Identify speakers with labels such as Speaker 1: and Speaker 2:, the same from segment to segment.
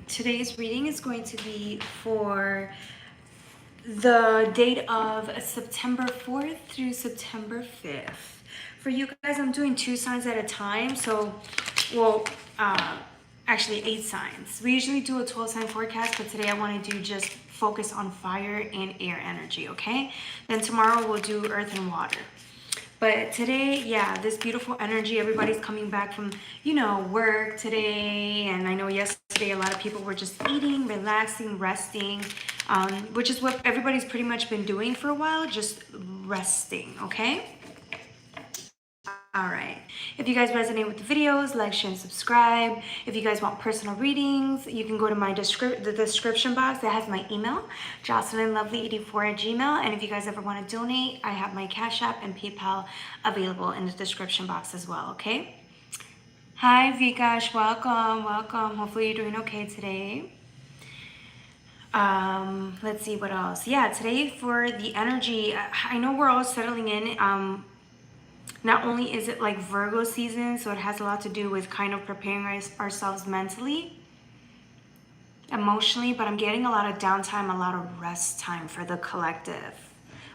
Speaker 1: Today's reading is going to be for the date of September 4th through September 5th. For you guys, I'm doing 2 signs at a time. So, well, actually 8 signs. We usually do a 12-sign forecast, but today I want to do just focus on fire and air energy, okay? Then tomorrow we'll do earth and water. But today, yeah, this beautiful energy, everybody's coming back from, work today. And I know yesterday a lot of people were just eating, relaxing, resting, which is what everybody's pretty much been doing for a while, just resting, okay? All right. If you guys resonate with the videos, like, share, and subscribe. If you guys want personal readings, you can go to the description box that has my email, JocelynLovely84@gmail. And if you guys ever want to donate, I have my Cash App and PayPal available in the description box as well, okay? Hi, Vikash. Welcome. Hopefully you're doing okay today. Let's see what else. Yeah, today for the energy, I know we're all settling in. Not only is it like Virgo season, so it has a lot to do with kind of preparing ourselves mentally, emotionally, but I'm getting a lot of downtime, a lot of rest time for the collective.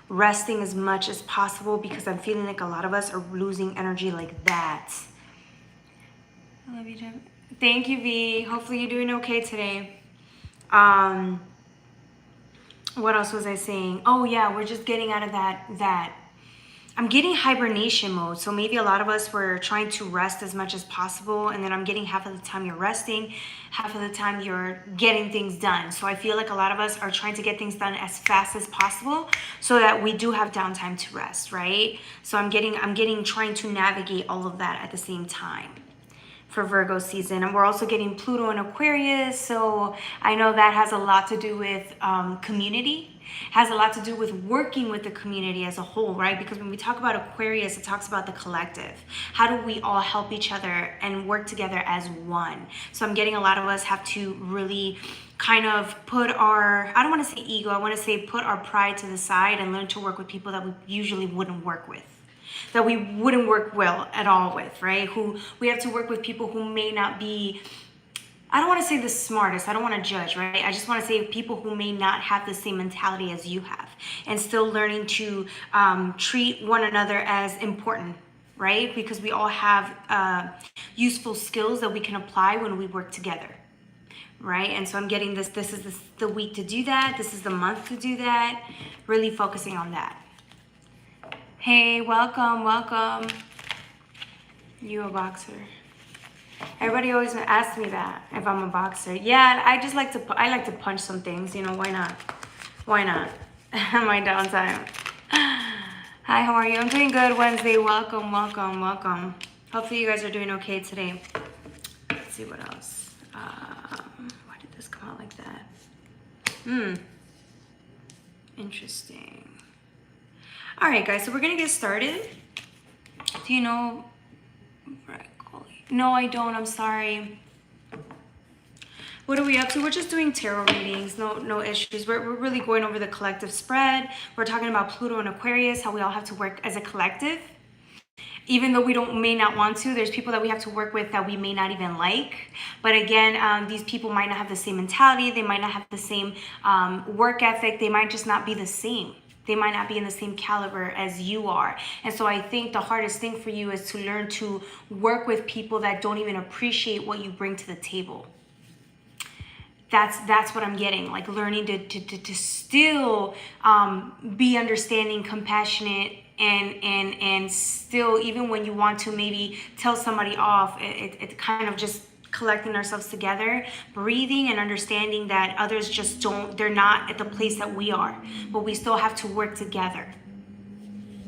Speaker 1: Resting as much as possible because I'm feeling like a lot of us are losing energy like that. I love you, Jim. Thank you, V. Hopefully you're doing okay today. What else was I saying? Oh yeah, we're just getting out of that I'm getting hibernation mode. So maybe a lot of us were trying to rest as much as possible. And then I'm getting half of the time you're resting, half of the time you're getting things done. So I feel like a lot of us are trying to get things done as fast as possible so that we do have downtime to rest, right? So I'm trying to navigate all of that at the same time for Virgo season. And we're also getting Pluto in Aquarius. So I know that has a lot to do with community. Has a lot to do with working with the community as a whole, right? Because when we talk about Aquarius, it talks about the collective. How do we all help each other and work together as one? So I'm getting a lot of us have to really kind of put our, I don't want to say ego, I want to say put our pride to the side and learn to work with people that we usually wouldn't work with, that we wouldn't work well at all with, right? Who we have to work with people who may not be, I don't want to say the smartest, I don't want to judge, right? I just want to say people who may not have the same mentality as you have and still learning to treat one another as important, right? Because we all have useful skills that we can apply when we work together, right? And so I'm getting this is the week to do that. This is the month to do that. Really focusing on that. Hey, welcome. You a boxer? Everybody always asks me that, if I'm a boxer. Yeah, I like to punch some things, why not? Why not? My downtime. Hi, how are you? I'm doing good. Wednesday. Welcome. Hopefully you guys are doing okay today. Let's see what else. Why did this come out like that? Interesting. All right, guys, so we're gonna get started. Do you know? No, I don't. I'm sorry. What are we up to? We're just doing tarot readings. No issues. We're really going over the collective spread. We're talking about Pluto and Aquarius, how we all have to work as a collective. Even though we may not want to, there's people that we have to work with that we may not even like. But again, these people might not have the same mentality. They might not have the same work ethic. They might just not be the same. They might not be in the same caliber as you are. And so I think the hardest thing for you is to learn to work with people that don't even appreciate what you bring to the table. That's what I'm getting, like learning to still be understanding, compassionate, and still, even when you want to maybe tell somebody off, it kind of just collecting ourselves together, breathing and understanding that others just they're not at the place that we are, but we still have to work together,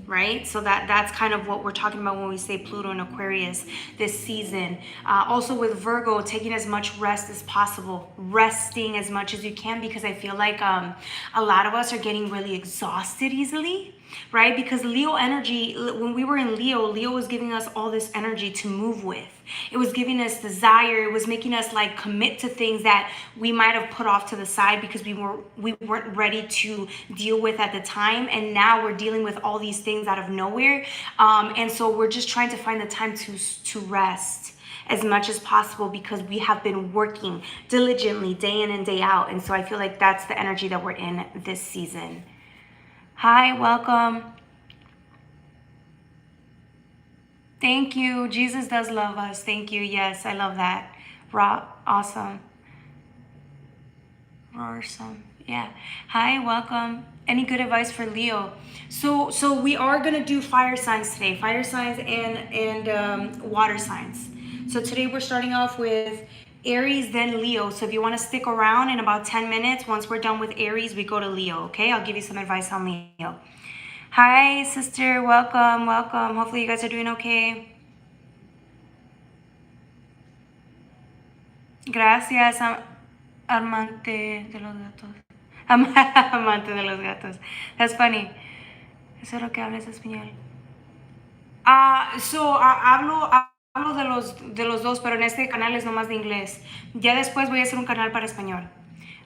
Speaker 1: right? So that's kind of what we're talking about when we say Pluto and Aquarius this season. Also with Virgo, taking as much rest as possible, resting as much as you can, because I feel like a lot of us are getting really exhausted easily, right? Because Leo energy, when we were in Leo was giving us all this energy to move with. It was giving us desire. It was making us like commit to things that we might have put off to the side because we weren't ready to deal with at the time. And now we're dealing with all these things out of nowhere. And so we're just trying to find the time to rest, as much as possible because we have been working diligently day in and day out. And so I feel like that's the energy that we're in this season. Hi, welcome. Thank you. Jesus does love us. Thank you. Yes, I love that. Rob, awesome. Awesome. Yeah. Hi, welcome. Any good advice for Leo? So we are gonna do fire signs today. Fire signs and water signs. So today we're starting off with Aries, then Leo. So if you want to stick around in about 10 minutes, once we're done with Aries, we go to Leo. Okay, I'll give you some advice on Leo. Hi, sister. Welcome, welcome. Hopefully you guys are doing okay. Gracias, amante de los gatos. Amante de los gatos. That's funny. Eso es lo que hablas español. Hablo de los dos, pero en este canal es nomás de inglés. Ya después voy a hacer un canal para español.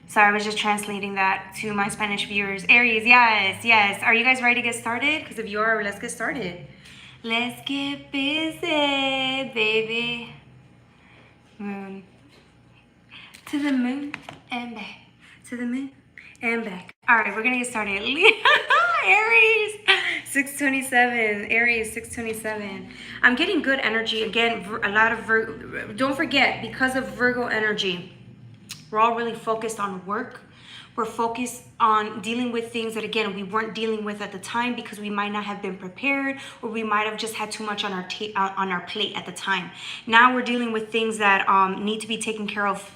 Speaker 1: Sorry, I was just translating that to my Spanish viewers. Aries, yes, yes. Are you guys ready to get started? Because if you are, let's get started. Let's get busy, baby. Moon. To the moon and back. To the moon and back. All right, we're going to get started. Aries, 627. Aries, 627. I'm getting good energy. Again, a lot of Virgo. Don't forget, because of Virgo energy, we're all really focused on work. We're focused on dealing with things that, again, we weren't dealing with at the time because we might not have been prepared, or we might have just had too much on our plate at the time. Now we're dealing with things that need to be taken care of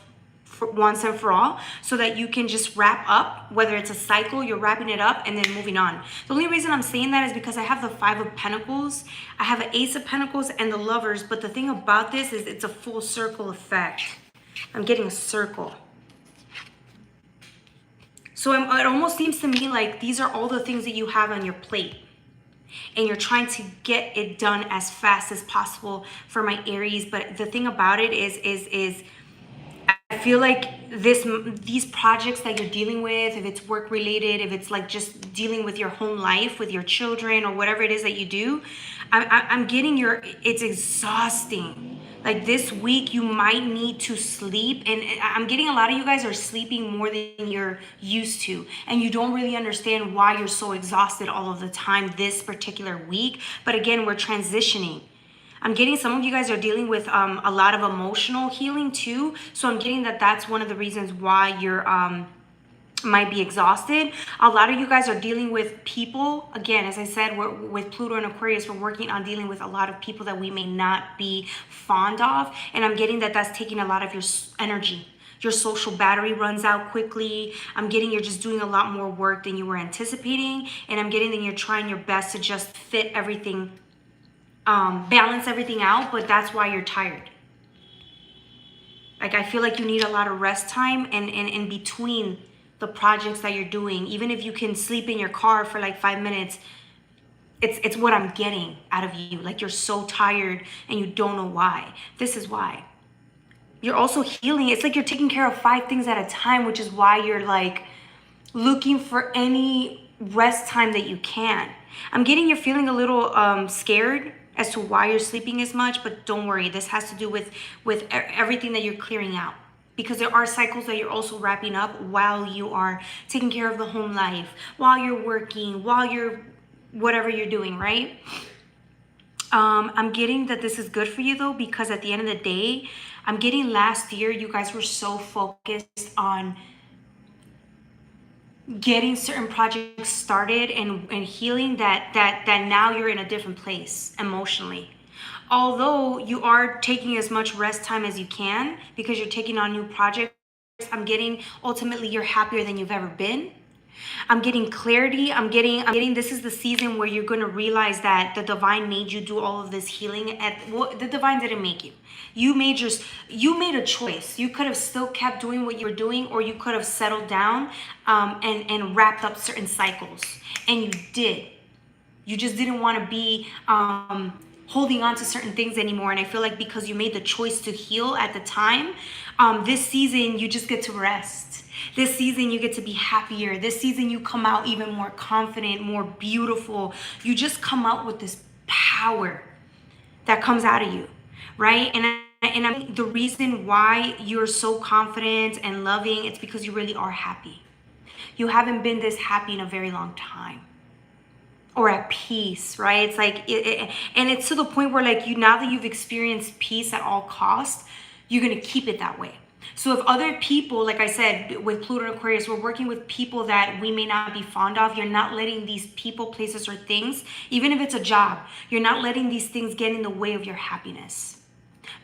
Speaker 1: once and for all, so that you can just wrap up, whether it's a cycle, you're wrapping it up and then moving on. The only reason I'm saying that is because I have the 5 of Pentacles, I have an Ace of Pentacles and the Lovers, but the thing about this is it's a full circle effect. I'm getting a circle. So it almost seems to me like these are all the things that you have on your plate, and you're trying to get it done as fast as possible for my Aries. But the thing about it is I feel like these projects that you're dealing with, if it's work related, if it's like just dealing with your home life, with your children, or whatever it is that you do, I'm getting it's exhausting. Like this week, you might need to sleep, and I'm getting a lot of you guys are sleeping more than you're used to, and you don't really understand why you're so exhausted all of the time this particular week. But again, we're transitioning. I'm getting some of you guys are dealing with a lot of emotional healing too. So I'm getting that's one of the reasons why you're might be exhausted. A lot of you guys are dealing with people. Again, as I said, with Pluto and Aquarius, we're working on dealing with a lot of people that we may not be fond of. And I'm getting that's taking a lot of your energy. Your social battery runs out quickly. I'm getting you're just doing a lot more work than you were anticipating. And I'm getting that you're trying your best to just fit everything, balance everything out, but that's why you're tired. Like I feel like you need a lot of rest time and in between the projects that you're doing. Even if you can sleep in your car for like 5 minutes, it's what I'm getting out of you. Like you're so tired and you don't know why. This is why. You're also healing. It's like you're taking care of 5 things at a time, which is why you're like looking for any rest time that you can. I'm getting you're feeling a little scared as to why you're sleeping as much, but don't worry. This has to do with everything that you're clearing out, because there are cycles that you're also wrapping up while you are taking care of the home life, while you're working, while you're whatever you're doing, right? I'm getting that this is good for you though, because at the end of the day, I'm getting last year you guys were so focused on getting certain projects started and healing that now you're in a different place emotionally. Although you are taking as much rest time as you can because you're taking on new projects, I'm getting ultimately you're happier than you've ever been. I'm getting clarity. I'm getting this is the season where you're going to realize that the divine made you do all of this healing. The divine didn't make you. You made a choice. You could have still kept doing what you were doing, or you could have settled down and wrapped up certain cycles. And you did. You just didn't want to be holding on to certain things anymore. And I feel like because you made the choice to heal at the time, this season you just get to rest. This season you get to be happier. This season you come out even more confident, more beautiful. You just come out with this power that comes out of you, right? And I mean, the reason why you're so confident and loving, it's because you really are happy. You haven't been this happy in a very long time, or at peace, right? It's like, and it's to the point where like now that you've experienced peace at all costs, you're going to keep it that way. So if other people, like I said, with Pluto and Aquarius, we're working with people that we may not be fond of, you're not letting these people, places, or things, even if it's a job, you're not letting these things get in the way of your happiness.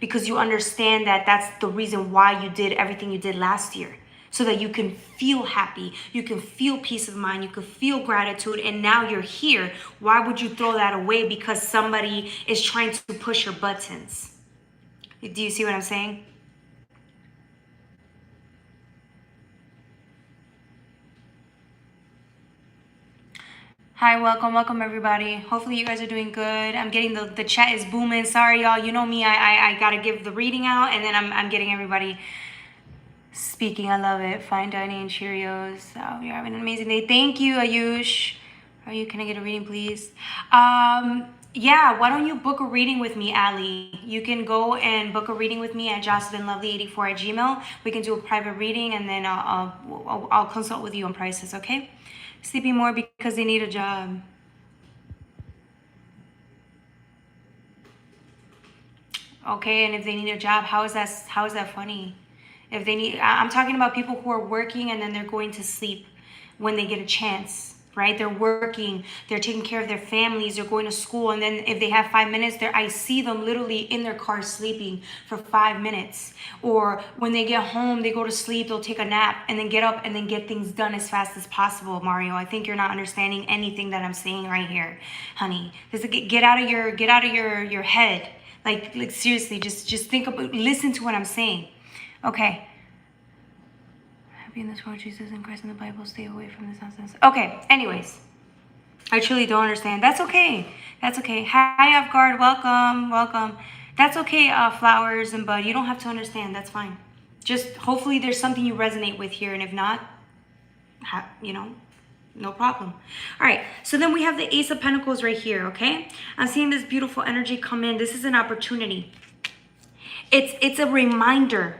Speaker 1: Because you understand that that's the reason why you did everything you did last year. So that you can feel happy, you can feel peace of mind, you can feel gratitude, and now you're here. Why would you throw that away because somebody is trying to push your buttons? Do you see what I'm saying? Hi, welcome everybody. Hopefully you guys are doing good. I'm getting the chat is booming. Sorry y'all, you know me, I gotta give the reading out, and then I'm getting everybody speaking. I love it. Fine dining and Cheerios. Oh, you're having an amazing day. Thank you, Ayush. Can I get a reading, please? Yeah, why don't you book a reading with me, Ali? You can go and book a reading with me at jocelynlovely84@gmail. We can do a private reading, and then I'll consult with you on prices, okay? Sleeping more because they need a job. Okay, and if they need a job, how is that funny? If they need, I'm talking about people who are working and then they're going to sleep when they get a chance, right? They're working, they're taking care of their families, they're going to school, and then if they have 5 minutes, I see them literally in their car sleeping for 5 minutes. Or when they get home, they go to sleep, they'll take a nap, and then get up and then get things done as fast as possible. Mario, I think you're not understanding anything that I'm saying right here, honey. Get out of your head. Like seriously, just think about, listen to what I'm saying. Okay. Happy in this world, Jesus and Christ in the Bible. Stay away from this nonsense. Okay. Anyways, I truly don't understand. That's okay. That's okay. Hi, Off Guard. Welcome. That's okay. Flowers and Bud. You don't have to understand. That's fine. Just hopefully there's something you resonate with here, and if not, no problem. All right, so then we have the Ace of Pentacles right here, okay? I'm seeing this beautiful energy come in. This is an opportunity. It's a reminder.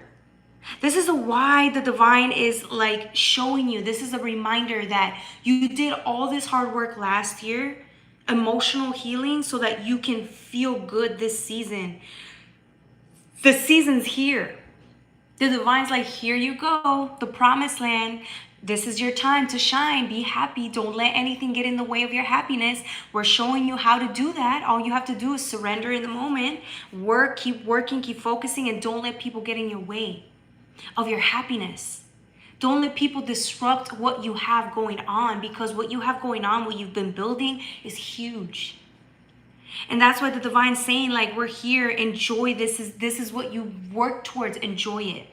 Speaker 1: This is why the divine is like showing you. This is a reminder that you did all this hard work last year, emotional healing, so that you can feel good this season. The season's here. The divine's like, here you go, the promised land. This is your time to shine. Be happy. Don't let anything get in the way of your happiness. We're showing you how to do that. All you have to do is surrender in the moment. Work, keep working, keep focusing, and don't let people get in your way of your happiness. Don't let people disrupt what you have going on, because what you have going on, what you've been building, is huge. And that's why the divine's saying, like, we're here, enjoy this. This is what you work towards, enjoy it.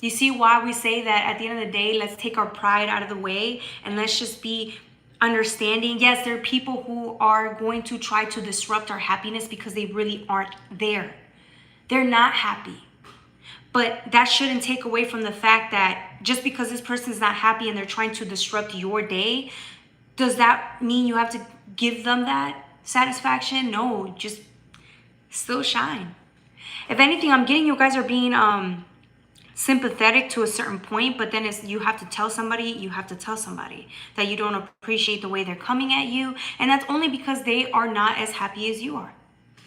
Speaker 1: You see why we say that at the end of the day, let's take our pride out of the way and let's just be understanding. Yes, there are people who are going to try to disrupt our happiness because they really aren't there. They're not happy. But that shouldn't take away from the fact that just because this person's not happy and they're trying to disrupt your day, does that mean you have to give them that satisfaction? No, just still shine. If anything, I'm getting you guys are being sympathetic to a certain point, but then you have to tell somebody that you don't appreciate the way they're coming at you, and that's only because they are not as happy as you are.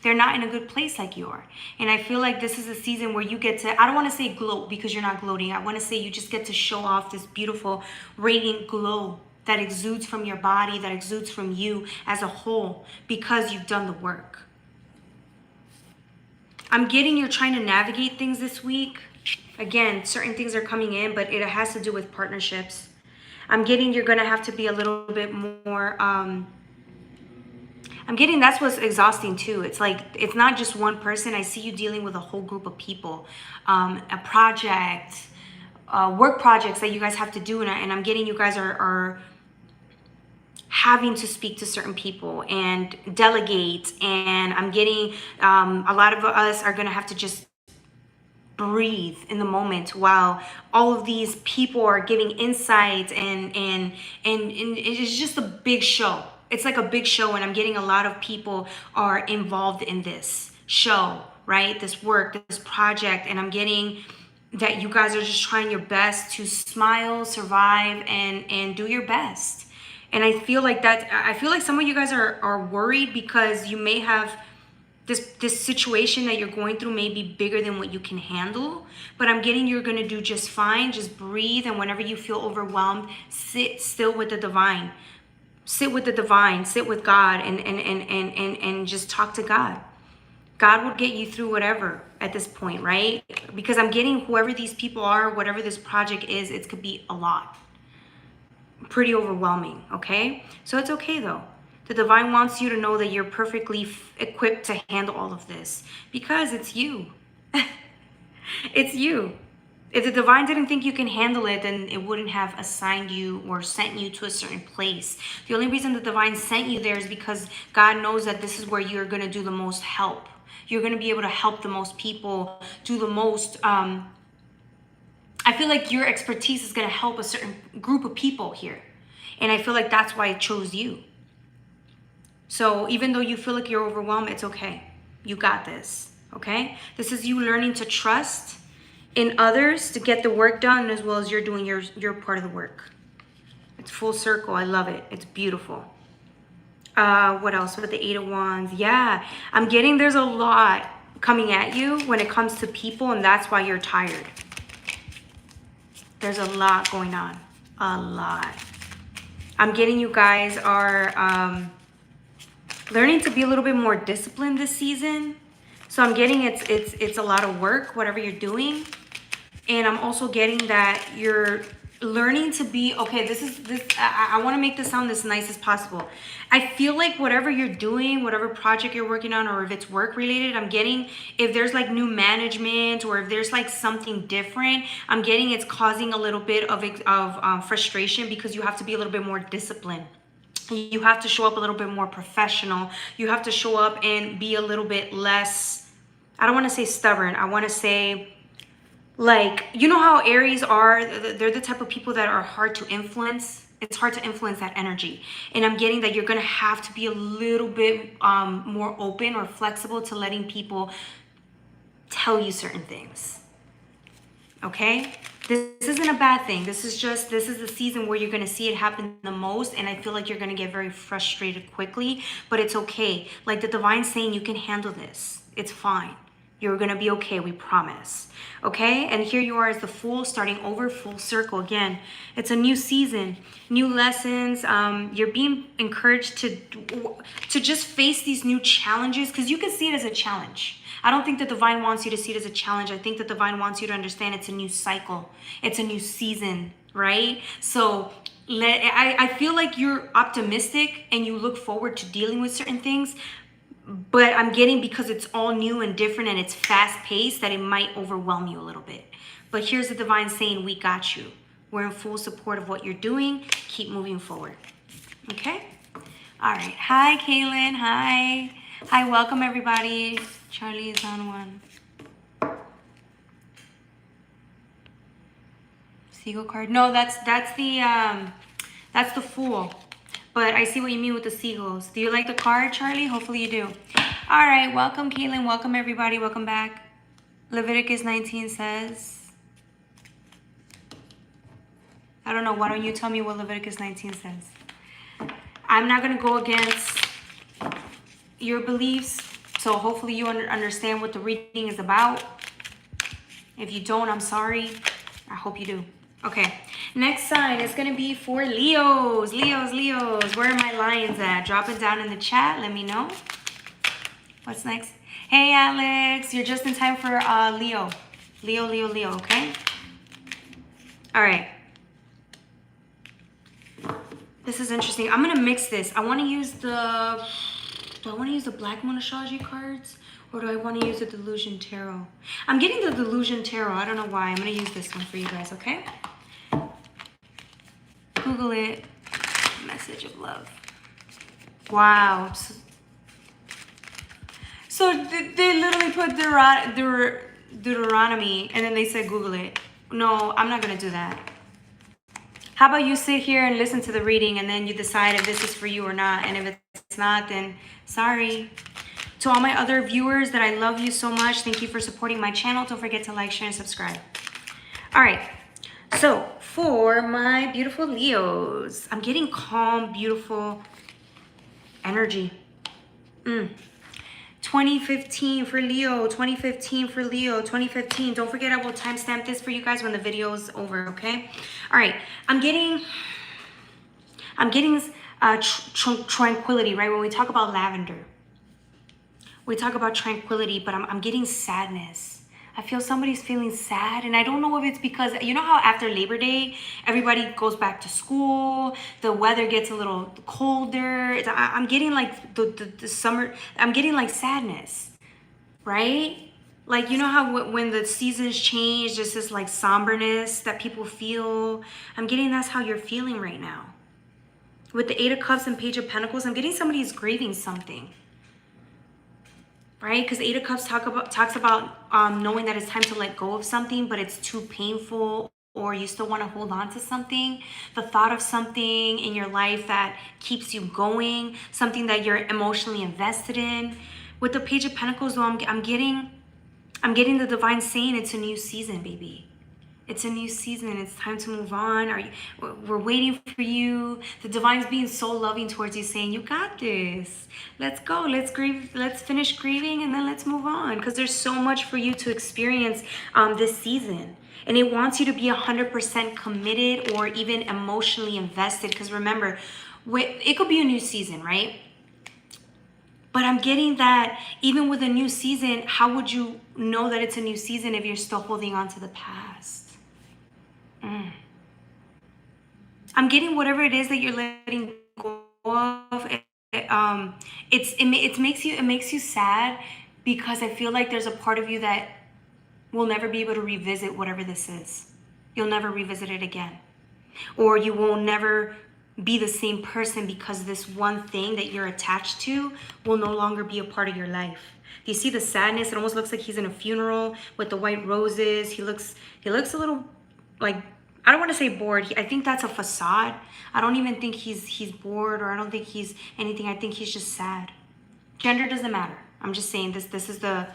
Speaker 1: They're not in a good place like you are. And I feel like this is a season where you get to, I don't want to say gloat because you're not gloating. I want to say you just get to show off this beautiful, radiant glow that exudes from your body, that exudes from you as a whole, because you've done the work. I'm getting you're trying to navigate things this week. Again, certain things are coming in, but it has to do with partnerships. I'm getting you're going to have to be a little bit more, I'm getting that's what's exhausting too. It's like, it's not just one person. I see you dealing with a whole group of people, a project, work projects that you guys have to do. And I'm getting you guys are having to speak to certain people and delegate. And I'm getting a lot of us are going to have to just breathe in the moment while all of these people are giving insights and it's just a big show. It's like a big show, and I'm getting a lot of people are involved in this show, right? This work, this project, and I'm getting that you guys are just trying your best to smile, survive, and do your best. And I feel like some of you guys are worried because you may have this situation that you're going through may be bigger than what you can handle, but I'm getting you're going to do just fine. Just breathe, and whenever you feel overwhelmed, sit still with the divine. Sit with the divine, sit with God, and just talk to God. God will get you through whatever at this point, right? Because I'm getting whoever these people are, whatever this project is, it could be a lot. Pretty overwhelming, okay? So it's okay though. The divine wants you to know that you're perfectly equipped to handle all of this because it's you. It's you. If the divine didn't think you can handle it, then it wouldn't have assigned you or sent you to a certain place. The only reason the divine sent you there is because God knows that this is where you're going to do the most help. You're going to be able to help the most people, do the most. I feel like your expertise is going to help a certain group of people here. And I feel like that's why it chose you. So even though you feel like you're overwhelmed, it's okay. You got this, okay? This is you learning to trust in others to get the work done as well as you're doing your part of the work. It's full circle. I love it. It's beautiful. What else with the 8 of Wands? Yeah, I'm getting there's a lot coming at you when it comes to people, and that's why you're tired. There's a lot going on. A lot. I'm getting you guys are learning to be a little bit more disciplined this season. So I'm getting it's a lot of work, whatever you're doing. And I'm also getting that you're learning to be, okay, I want to make this sound as nice as possible. I feel like whatever you're doing, whatever project you're working on, or if it's work related, I'm getting, if there's like new management or if there's like something different, I'm getting it's causing a little bit of frustration because you have to be a little bit more disciplined. You have to show up a little bit more professional. You have to show up and be a little bit less, I don't want to say stubborn. I want to say, like, you know how Aries are? They're the type of people that are hard to influence. It's hard to influence that energy. And I'm getting that you're going to have to be a little bit more open or flexible to letting people tell you certain things. Okay? This isn't a bad thing. This is the season where you're going to see it happen the most. And I feel like you're going to get very frustrated quickly. But it's okay. Like the divine's saying, you can handle this. It's fine. You're going to be okay, we promise. Okay? And here you are as the Fool, starting over, full circle. Again, it's a new season, new lessons. You're being encouraged to just face these new challenges because you can see it as a challenge. I don't think the divine wants you to see it as a challenge. I think the divine wants you to understand it's a new cycle. It's a new season, right? So I feel like you're optimistic and you look forward to dealing with certain things. But I'm getting because it's all new and different and it's fast paced that it might overwhelm you a little bit. But here's the divine saying, we got you. We're in full support of what you're doing. Keep moving forward. Okay? All right. Hi, Kaylin. Hi. Hi, welcome everybody. Charlie is on one. Seagull card. No, that's the Fool. But I see what you mean with the seagulls. Do you like the card, Charlie? Hopefully you do. All right. Welcome, Caitlin. Welcome, everybody. Welcome back. Leviticus 19 says... I don't know. Why don't you tell me what Leviticus 19 says? I'm not going to go against your beliefs. So hopefully you understand what the reading is about. If you don't, I'm sorry. I hope you do. Okay, next sign is going to be for Leos. Leos. Where are my lions at? Drop it down in the chat. Let me know. What's next? Hey, Alex. You're just in time for Leo. Leo, okay? All right. This is interesting. I'm going to mix this. I want to use the... Do I want to use the Black Moon Astrology cards? Or do I want to use the Delusion Tarot? I'm getting the Delusion Tarot. I don't know why. I'm going to use this one for you guys, okay? Google it. Message of love. Wow. So they literally put Deuteronomy and then they said Google it. No, I'm not going to do that. How about you sit here and listen to the reading and then you decide if this is for you or not. And if it's not, then sorry. To all my other viewers that I love you so much, thank you for supporting my channel. Don't forget to like, share, and subscribe. All right. So for my beautiful Leos, I'm getting calm, beautiful energy. 2015 for Leo, 2015 for Leo, 2015. Don't forget, I will timestamp this for you guys when the video is over, okay? All right, I'm getting tranquility, right? When we talk about lavender, we talk about tranquility, but I'm getting sadness. I feel somebody's feeling sad, and I don't know if it's because, you know how after Labor Day, everybody goes back to school, the weather gets a little colder. I'm getting like the summer, I'm getting like sadness, right? Like, you know how when the seasons change, there's this like somberness that people feel. I'm getting that's how you're feeling right now. With the Eight of Cups and Page of Pentacles, I'm getting somebody's grieving something. Right? Because Eight of Cups talks about knowing that it's time to let go of something, but it's too painful, or you still want to hold on to something. The thought of something in your life that keeps you going, something that you're emotionally invested in. With the Page of Pentacles, though, I'm getting the divine saying it's a new season, baby. It's a new season. It's time to move on. We're waiting for you. The divine's being so loving towards you, saying, you got this. Let's go. Let's grieve. Let's finish grieving, and then let's move on. Because there's so much for you to experience this season. And it wants you to be 100% committed or even emotionally invested. Because remember, it could be a new season, right? But I'm getting that even with a new season, how would you know that it's a new season if you're still holding on to the past? I'm getting whatever it is that you're letting go of. It makes you sad, because I feel like there's a part of you that will never be able to revisit whatever this is. You'll never revisit it again, or you will never be the same person, because this one thing that you're attached to will no longer be a part of your life. Do you see the sadness? It almost looks like he's in a funeral with the white roses. He looks a little like, I don't want to say bored. I think that's a facade. I don't even think he's bored, or I don't think he's anything. I think he's just sad. Gender doesn't matter. I'm just saying this is the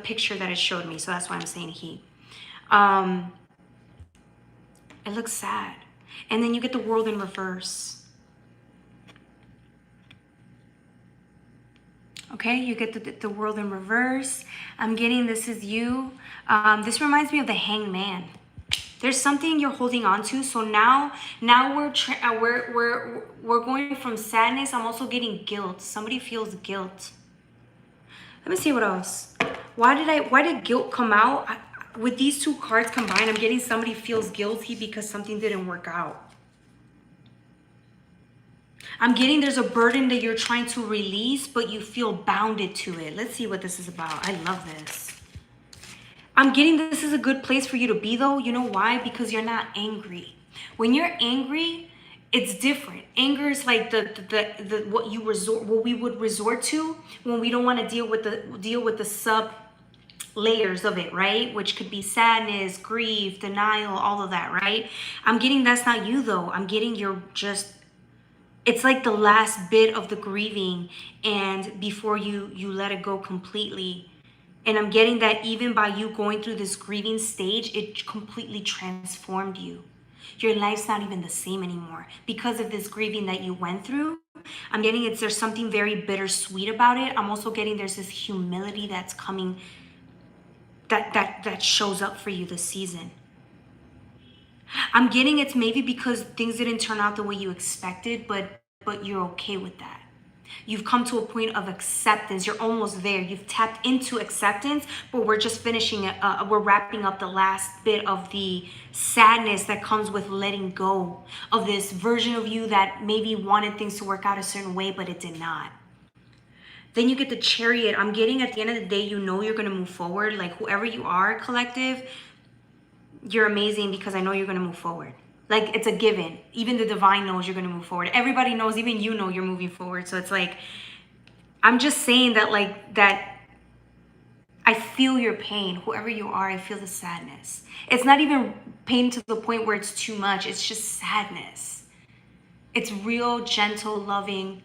Speaker 1: picture that it showed me, so that's why I'm saying he. It looks sad. And then you get the World in reverse. Okay, you get the World in reverse. I'm getting this is you. This reminds me of the Hanged Man. There's something you're holding on to. So now we're going from sadness. I'm also getting guilt. Somebody feels guilt. Let me see what else. Why did guilt come out? With these two cards combined, I'm getting somebody feels guilty because something didn't work out. I'm getting there's a burden that you're trying to release, but you feel bounded to it. Let's see what this is about. I love this. I'm getting this is a good place for you to be, though. You know why? Because you're not angry. When you're angry, it's different. Anger is like what we would resort to when we don't want to deal with the sub layers of it, right? Which could be sadness, grief, denial, all of that, right? I'm getting that's not you, though. I'm getting it's like the last bit of the grieving, and before you let it go completely. And I'm getting that even by you going through this grieving stage, it completely transformed you. Your life's not even the same anymore because of this grieving that you went through. I'm getting there's something very bittersweet about it. I'm also getting there's this humility that's coming, that shows up for you this season. I'm getting it's maybe because things didn't turn out the way you expected, but you're okay with that. You've come to a point of acceptance. You're almost there. You've tapped into acceptance, but we're just finishing it. We're wrapping up the last bit of the sadness that comes with letting go of this version of you that maybe wanted things to work out a certain way, but it did not. Then you get the Chariot. I'm getting at the end of the day, you know you're going to move forward. Like whoever you are, collective, you're amazing because I know you're going to move forward. Like it's a given. Even the divine knows you're going to move forward. Everybody knows, even you know you're moving forward. So it's like, I'm just saying that that I feel your pain. Whoever you are, I feel the sadness. It's not even pain to the point where it's too much. It's just sadness. It's real, gentle, loving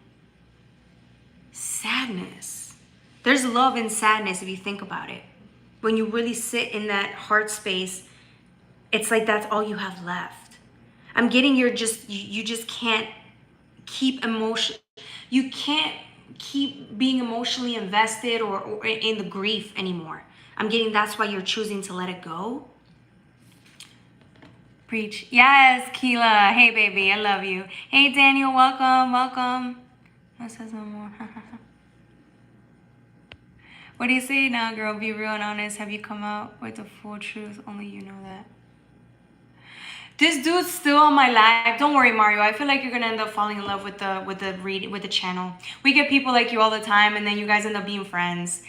Speaker 1: sadness. There's love and sadness if you think about it. When you really sit in that heart space, it's like that's all you have left. I'm getting you just can't keep emotion. You can't keep being emotionally invested or in the grief anymore. I'm getting that's why you're choosing to let it go. Preach. Yes, Keela. Hey, baby. I love you. Hey, Daniel. Welcome. Welcome. That says no more. What do you say now, girl? Be real and honest. Have you come out with the full truth? Only you know that. This dude's still on my live. Don't worry, Mario. I feel like you're gonna end up falling in love with the channel. We get people like you all the time, and then you guys end up being friends.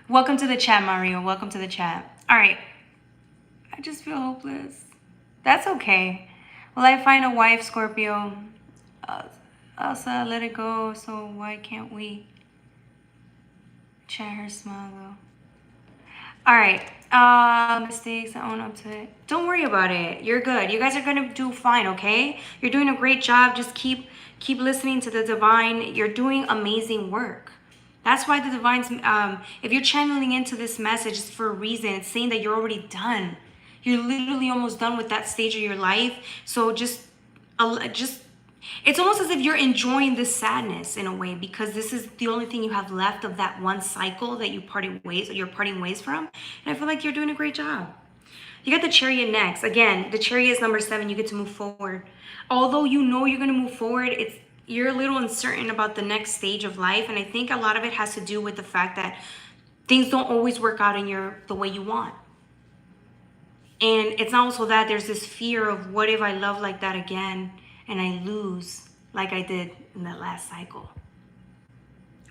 Speaker 1: Welcome to the chat, Mario. Welcome to the chat. All right. I just feel hopeless. That's okay. Will I find a wife, Scorpio? Elsa, let it go. So why can't we? Chat her smile though. All right. Mistakes, I own up to it. Don't worry about it. You're good. You guys are gonna do fine, okay? You're doing a great job. Just keep listening to the divine. You're doing amazing work. That's why the divine's if you're channeling into this message, it's for a reason. It's saying that you're already done. You're literally almost done with that stage of your life. So just it's almost as if you're enjoying this sadness in a way, because this is the only thing you have left of that one cycle that you're parting ways from. And I feel like you're doing a great job. You got the Chariot next. Again, the Chariot is number 7. You get to move forward. Although you know you're going to move forward, you're a little uncertain about the next stage of life. And I think a lot of it has to do with the fact that things don't always work out in the way you want. And it's also that there's this fear of, what if I love like that again and I lose like I did in that last cycle?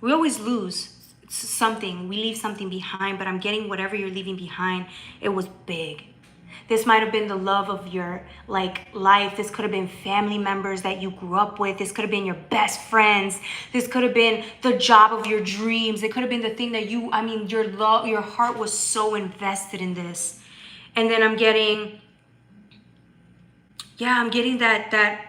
Speaker 1: We always lose something. We leave something behind, but I'm getting whatever you're leaving behind, it was big. This might have been the love of your life. This could have been family members that you grew up with. This could have been your best friends. This could have been the job of your dreams. It could have been the thing that your heart was so invested in this. And then I'm getting that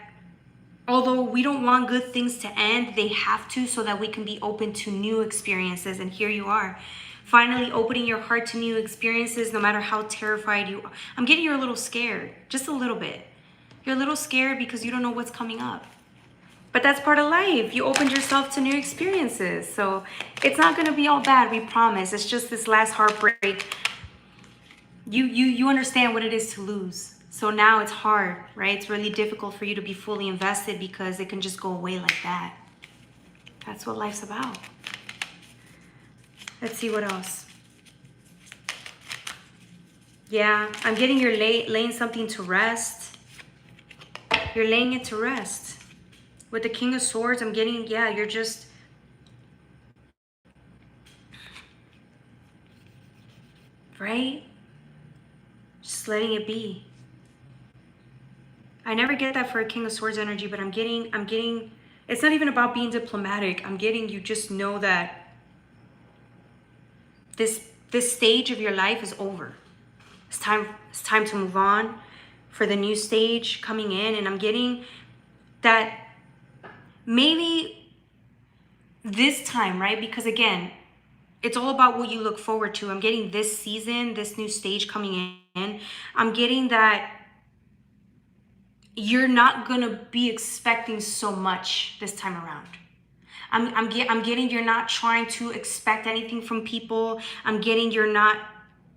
Speaker 1: although we don't want good things to end, they have to, so that we can be open to new experiences. And here you are, finally opening your heart to new experiences, no matter how terrified you are. I'm getting you're a little scared, just a little bit. You're a little scared because you don't know what's coming up. But that's part of life. You opened yourself to new experiences. So it's not going to be all bad, we promise. It's just this last heartbreak. You understand what it is to lose. So now it's hard, right? It's really difficult for you to be fully invested because it can just go away like that. That's what life's about. Let's see what else. Yeah, I'm getting you're laying something to rest. You're laying it to rest. With the King of Swords, I'm getting, you're just... Right? Just letting it be. I never get that for a King of Swords energy, but I'm getting, it's not even about being diplomatic. I'm getting, you just know that this stage of your life is over. It's time to move on for the new stage coming in. And I'm getting that maybe this time, right? Because again, it's all about what you look forward to. I'm getting this season, this new stage coming in. I'm getting that you're not gonna be expecting so much this time around. I'm getting you're not trying to expect anything from people. I'm getting you're not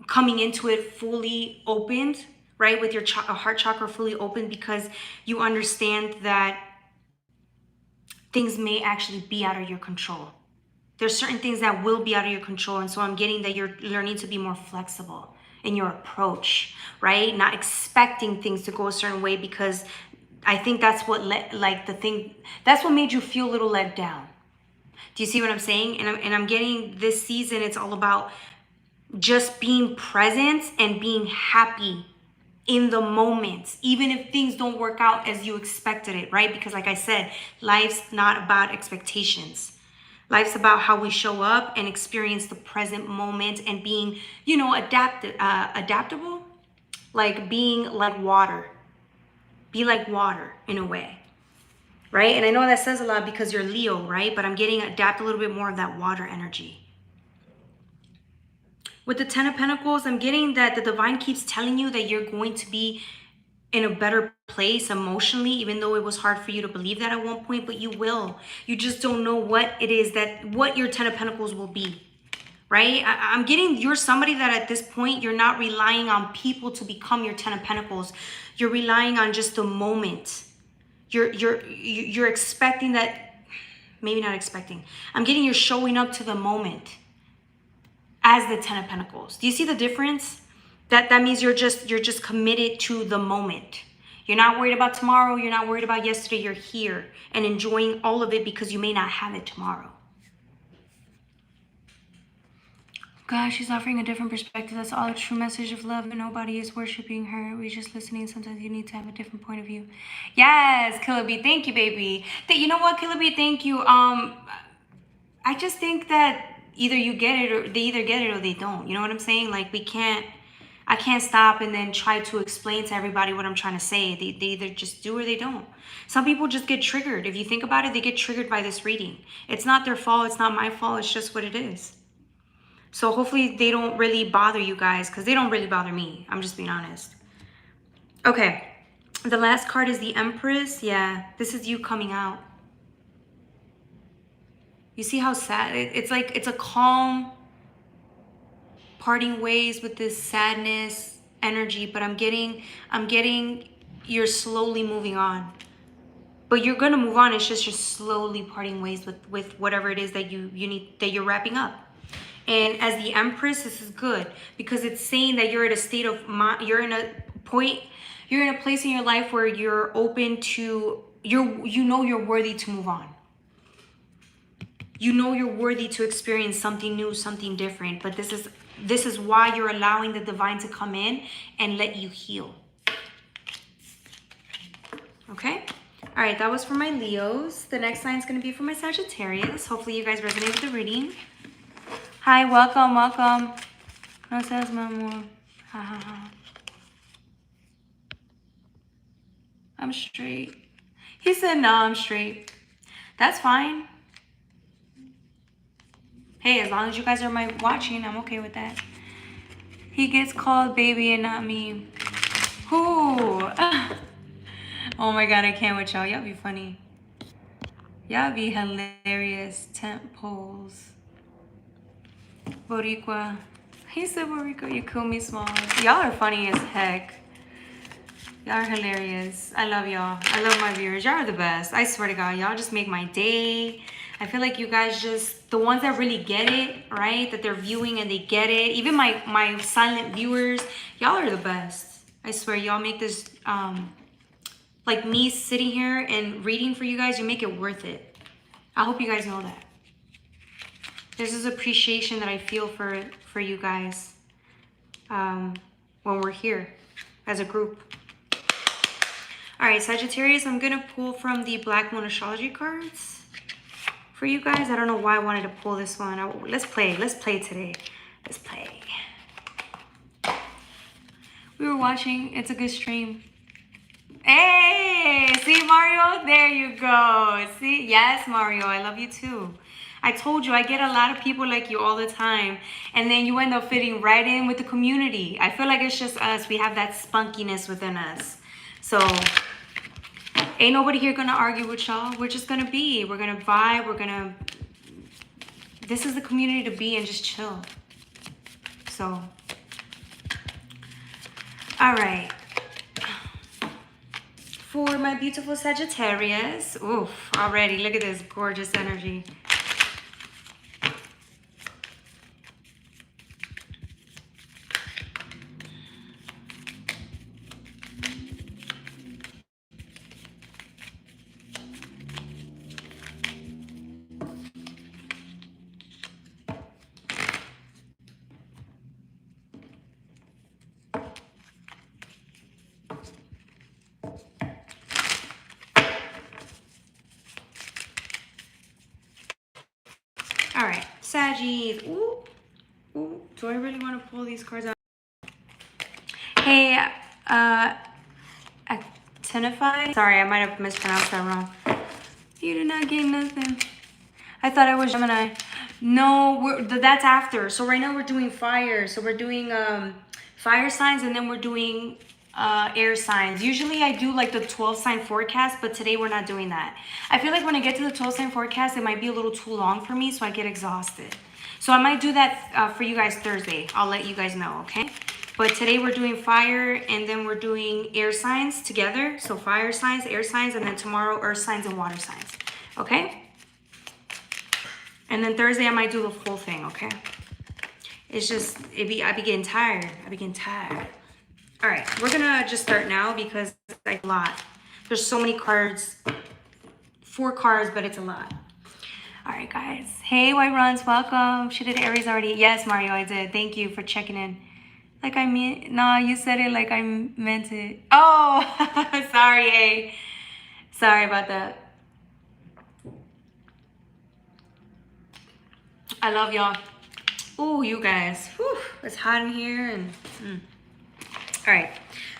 Speaker 1: coming into it fully opened, right? With your heart chakra fully open, because you understand that things may actually be out of your control. There's certain things that will be out of your control. And so I'm getting that you're learning to be more flexible in your approach, right? Not expecting things to go a certain way, because I think that's what that's what made you feel a little let down. Do you see what I'm saying? And I'm getting this season, it's all about just being present and being happy in the moment, even if things don't work out as you expected it, right? Because like I said, life's not about expectations. Life's about how we show up and experience the present moment and being, adaptable, like being like water. Be like water in a way, right? And I know that says a lot because you're Leo, right? But I'm getting adapt a little bit more of that water energy. With the Ten of Pentacles, I'm getting that the divine keeps telling you that you're going to be in a better place emotionally, even though it was hard for you to believe that at one point, but you will. You just don't know what it is what your Ten of Pentacles will be, right? I'm getting you're somebody that at this point, you're not relying on people to become your Ten of Pentacles. You're relying on just the moment. You're expecting that, maybe not expecting. I'm getting you're showing up to the moment as the Ten of Pentacles. Do you see the difference? That means you're just committed to the moment. You're not worried about tomorrow. You're not worried about yesterday. You're here and enjoying all of it because you may not have it tomorrow. Gosh, she's offering a different perspective. That's all a true message of love, and nobody is worshiping her. We're just listening. Sometimes you need to have a different point of view. Yes, Killer B, thank you, baby. You know what, Killer B, thank you. I just think that either you get it or they either get it or they don't. You know what I'm saying? Like I can't stop and then try to explain to everybody what I'm trying to say. They either just do or they don't. Some people just get triggered. If you think about it, they get triggered by this reading. It's not their fault. It's not my fault. It's just what it is. So hopefully they don't really bother you guys, because they don't really bother me. I'm just being honest. Okay. The last card is the Empress. Yeah, this is you coming out. You see how sad it's like? It's a calm parting ways with this sadness energy, but I'm getting you're slowly moving on. But you're gonna move on. It's just you're slowly parting ways with whatever it is that you need, that you're wrapping up. And as the Empress, this is good because it's saying that you're at a state of mind, you're in a place in your life where you're open to, you know you're worthy to move on. You know you're worthy to experience something new, something different. But this is why you're allowing the divine to come in and let you heal. Okay? All right, that was for my Leos. The next sign is going to be for my Sagittarius. Hopefully you guys resonate with the reading. Hi, welcome, welcome. No says mama. Ha ha ha. I'm straight. He said, no, I'm straight. That's fine. Hey, as long as you guys are watching, I'm okay with that. He gets called baby and not me. Who? Oh my God, I can't with y'all. Y'all be funny. Y'all be hilarious. Temp poles. Boricua. He said Boricua, you kill me small. Y'all are funny as heck. Y'all are hilarious. I love y'all. I love my viewers. Y'all are the best. I swear to God, y'all just make my day. I feel like you guys just, the ones that really get it, right? That they're viewing and they get it. Even my silent viewers, y'all are the best. I swear, y'all make this, like me sitting here and reading for you guys, you make it worth it. I hope you guys know that. There's this appreciation that I feel for you guys when we're here as a group. All right, Sagittarius, I'm going to pull from the Black Moon Astrology cards for you guys. I don't know why I wanted to pull this one. Let's play. Let's play today. Let's play. We were watching. It's a good stream. Hey, see, Mario? There you go. See? Yes, Mario. I love you too. I told you, I get a lot of people like you all the time. And then you end up fitting right in with the community. I feel like it's just us. We have that spunkiness within us. So ain't nobody here gonna argue with y'all. We're just gonna be. We're gonna vibe. We're gonna... This is the community to be and just chill. So... All right. For my beautiful Sagittarius. Oof, already. Look at this gorgeous energy. All right, Saggies. Ooh, ooh. Do I really want to pull these cards out? Hey, Actinify. Sorry, I might have mispronounced that wrong. You did not get nothing. I thought I was Gemini. No, that's after. So right now we're doing fire. So we're doing fire signs, and then we're doing air signs. Usually I do like the 12 sign forecast, but today we're not doing that. I feel like when I get to the 12 sign forecast, it might be a little too long for me, so I get exhausted. So I might do that for you guys Thursday. I'll let you guys know, okay? But today we're doing fire, and then we're doing air signs together. So fire signs, air signs, and then tomorrow earth signs and water signs, okay? And then Thursday I might do the full thing, okay? It's just, I be getting tired. I be getting tired. All right, we're gonna just start now because it's like a lot. There's so many cards, 4 cards, but it's a lot. All right, guys. Hey, White Runs, welcome. She did Aries already. Yes, Mario, I did. Thank you for checking in. Like I mean, no, you said it like I meant it. Oh, sorry, A. Sorry about that. I love y'all. Ooh, you guys. Whew, it's hot in here. And all right.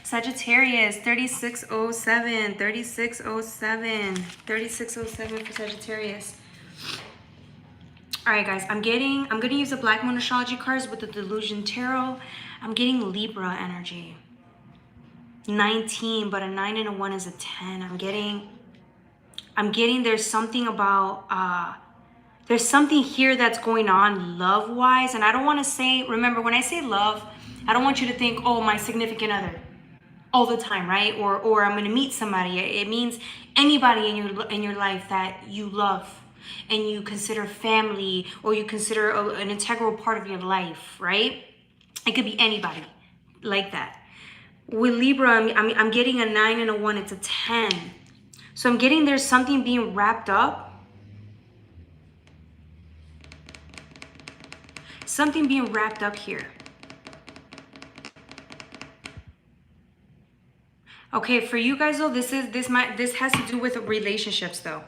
Speaker 1: Sagittarius, 3607, 3607, 3607 for Sagittarius. All right, guys. I'm going to use the Black Moon Astrology cards with the Delusion Tarot. I'm getting Libra energy. 19, but a 9 and a 1 is a 10. I'm getting there's something about there's something here that's going on love-wise. And I don't want to say, remember, when I say love, I don't want you to think, oh, my significant other all the time, right? Or I'm going to meet somebody. It means anybody in your life that you love and you consider family, or you consider an integral part of your life, right? It could be anybody like that. With Libra, I'm getting a 9 and a 1. It's a 10. So I'm getting there's something being wrapped up. Something being wrapped up here. Okay, for you guys though, this has to do with relationships though.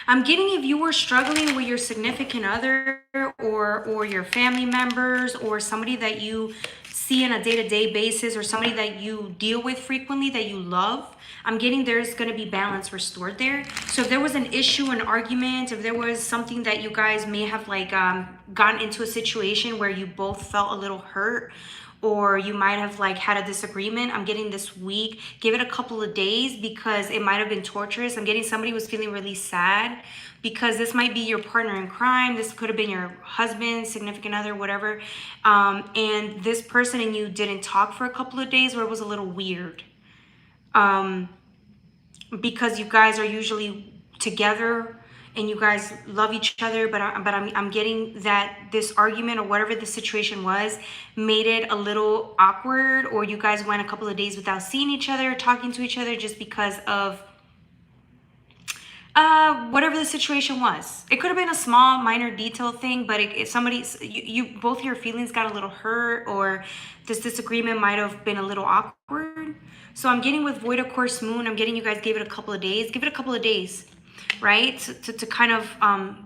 Speaker 1: I'm getting if you were struggling with your significant other or your family members or somebody that you see on a day-to-day basis or somebody that you deal with frequently that you love, I'm getting there's going to be balance restored there. So if there was an issue, an argument, if there was something that you guys may have like gotten into a situation where you both felt a little hurt, or you might have like had a disagreement, I'm getting this week, give it a couple of days because it might have been torturous. I'm getting somebody was feeling really sad because this might be your partner in crime. This could have been your husband, significant other, whatever. And this person and you didn't talk for a couple of days, or it was a little weird. Because you guys are usually together and you guys love each other, but I'm getting that this argument or whatever the situation was made it a little awkward, or you guys went a couple of days without seeing each other, talking to each other, just because of whatever the situation was. It could have been a small minor detail thing, but if somebody, you both your feelings got a little hurt, or this disagreement might have been a little awkward. So I'm getting with Void of Course Moon, I'm getting you guys give it a couple of days. Give it a couple of days, right? To kind of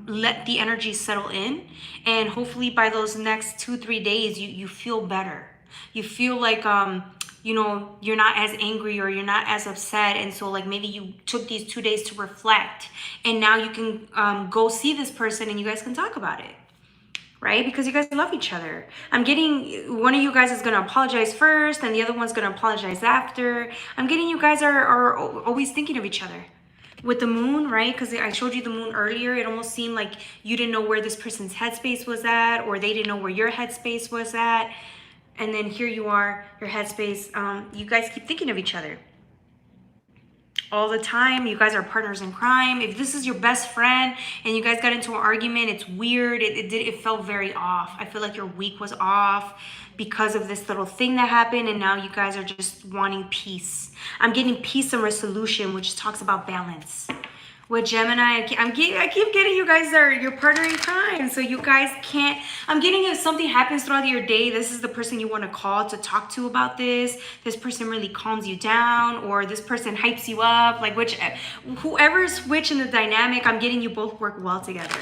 Speaker 1: let the energy settle in. And hopefully by those next 2-3 days, you feel better. You feel like, you know, you're not as angry or you're not as upset. And so like maybe you took these 2 days to reflect. And now you can go see this person and you guys can talk about it. Right? Because you guys love each other. I'm getting one of you guys is going to apologize first and the other one's going to apologize after. I'm getting you guys are always thinking of each other. With the moon, right? Because I showed you the moon earlier. It almost seemed like you didn't know where this person's headspace was at, or they didn't know where your headspace was at. And then here you are, your headspace. You guys keep thinking of each other all the time. You guys are partners in crime. If this is your best friend and you guys got into an argument, it's weird. It felt very off. I feel like your week was off because of this little thing that happened, and now you guys are just wanting peace. I'm getting peace and resolution, which talks about balance. With Gemini, I keep getting you guys are your partner in crime. So you guys can't, I'm getting if something happens throughout your day, this is the person you want to call to talk to about this. This person really calms you down, or this person hypes you up. Like whoever's which in the dynamic, I'm getting you both work well together.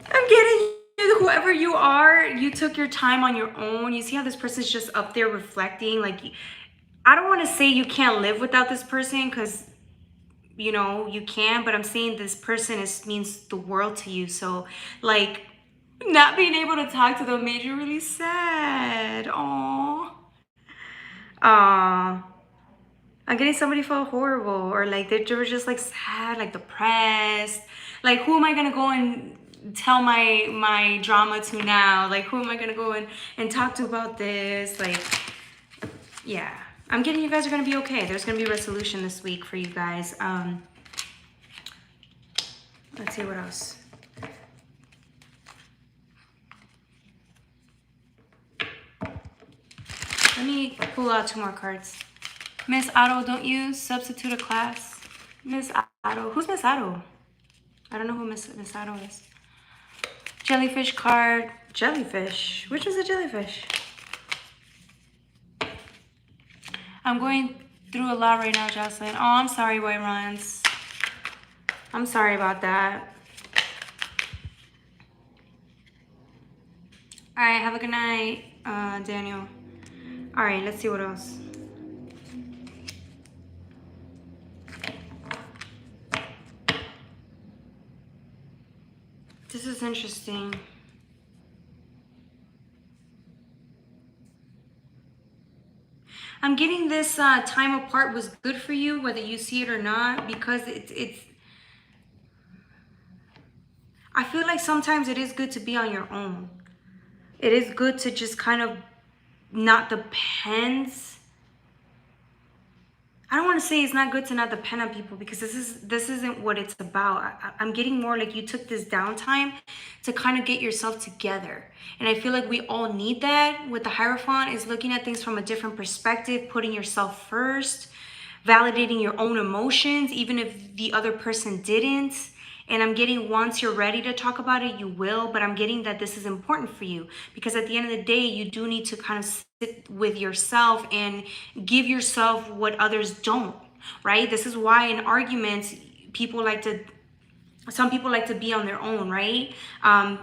Speaker 1: I'm getting whoever you are, you took your time on your own. You see how this person's just up there reflecting, like I don't want to say you can't live without this person, because you know you can, but I'm saying this person means the world to you. So like, not being able to talk to them made you really sad. Aww. I'm getting somebody felt horrible, or like they were just like sad, like depressed. Like, who am I gonna go and tell my drama to now? Like, who am I gonna go and talk to about this? Like, yeah. I'm getting you guys are gonna be okay. There's gonna be a resolution this week for you guys. Let's see what else. Let me pull out 2 more cards. Miss Otto, don't you substitute a class? Miss Otto. Who's Miss Otto? I don't know who Miss Otto is. Jellyfish card. Jellyfish. Which was a jellyfish? I'm going through a lot right now, Jocelyn. Oh, I'm sorry, White Runs. I'm sorry about that. All right, have a good night, Daniel. All right, let's see what else. This is interesting. I'm getting this time apart was good for you, whether you see it or not, because it's I feel like sometimes it is good to be on your own. It is good to just kind of not depend. I don't want to say it's not good to not depend on people, because this isn't what it's about. I'm getting more like you took this downtime to kind of get yourself together. And I feel like we all need that. With the Hierophant is looking at things from a different perspective, putting yourself first, validating your own emotions, even if the other person didn't. And I'm getting once you're ready to talk about it, you will. But I'm getting that this is important for you, because at the end of the day, you do need to kind of sit with yourself and give yourself what others don't, right? This is why in arguments, some people like to be on their own, right?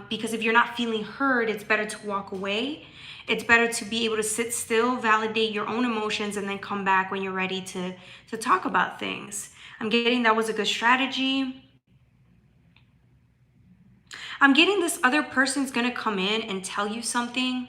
Speaker 1: Because if you're not feeling heard, it's better to walk away. It's better to be able to sit still, validate your own emotions, and then come back when you're ready to talk about things. I'm getting that was a good strategy. I'm getting this other person's gonna come in and tell you something.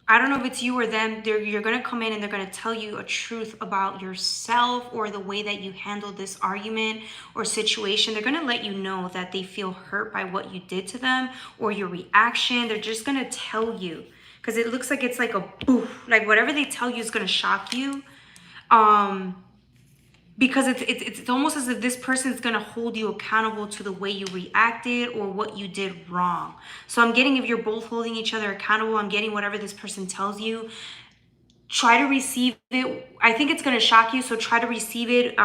Speaker 1: I don't know if it's you or them. You're gonna come in and they're gonna tell you a truth about yourself or the way that you handled this argument or situation. They're gonna let you know that they feel hurt by what you did to them or your reaction. They're just gonna tell you, because it looks like it's like a boof, like whatever they tell you is gonna shock you. Because it's almost as if this person's gonna hold you accountable to the way you reacted or what you did wrong. So I'm getting, if you're both holding each other accountable, I'm getting whatever this person tells you, try to receive it. I think it's gonna shock you, so try to receive it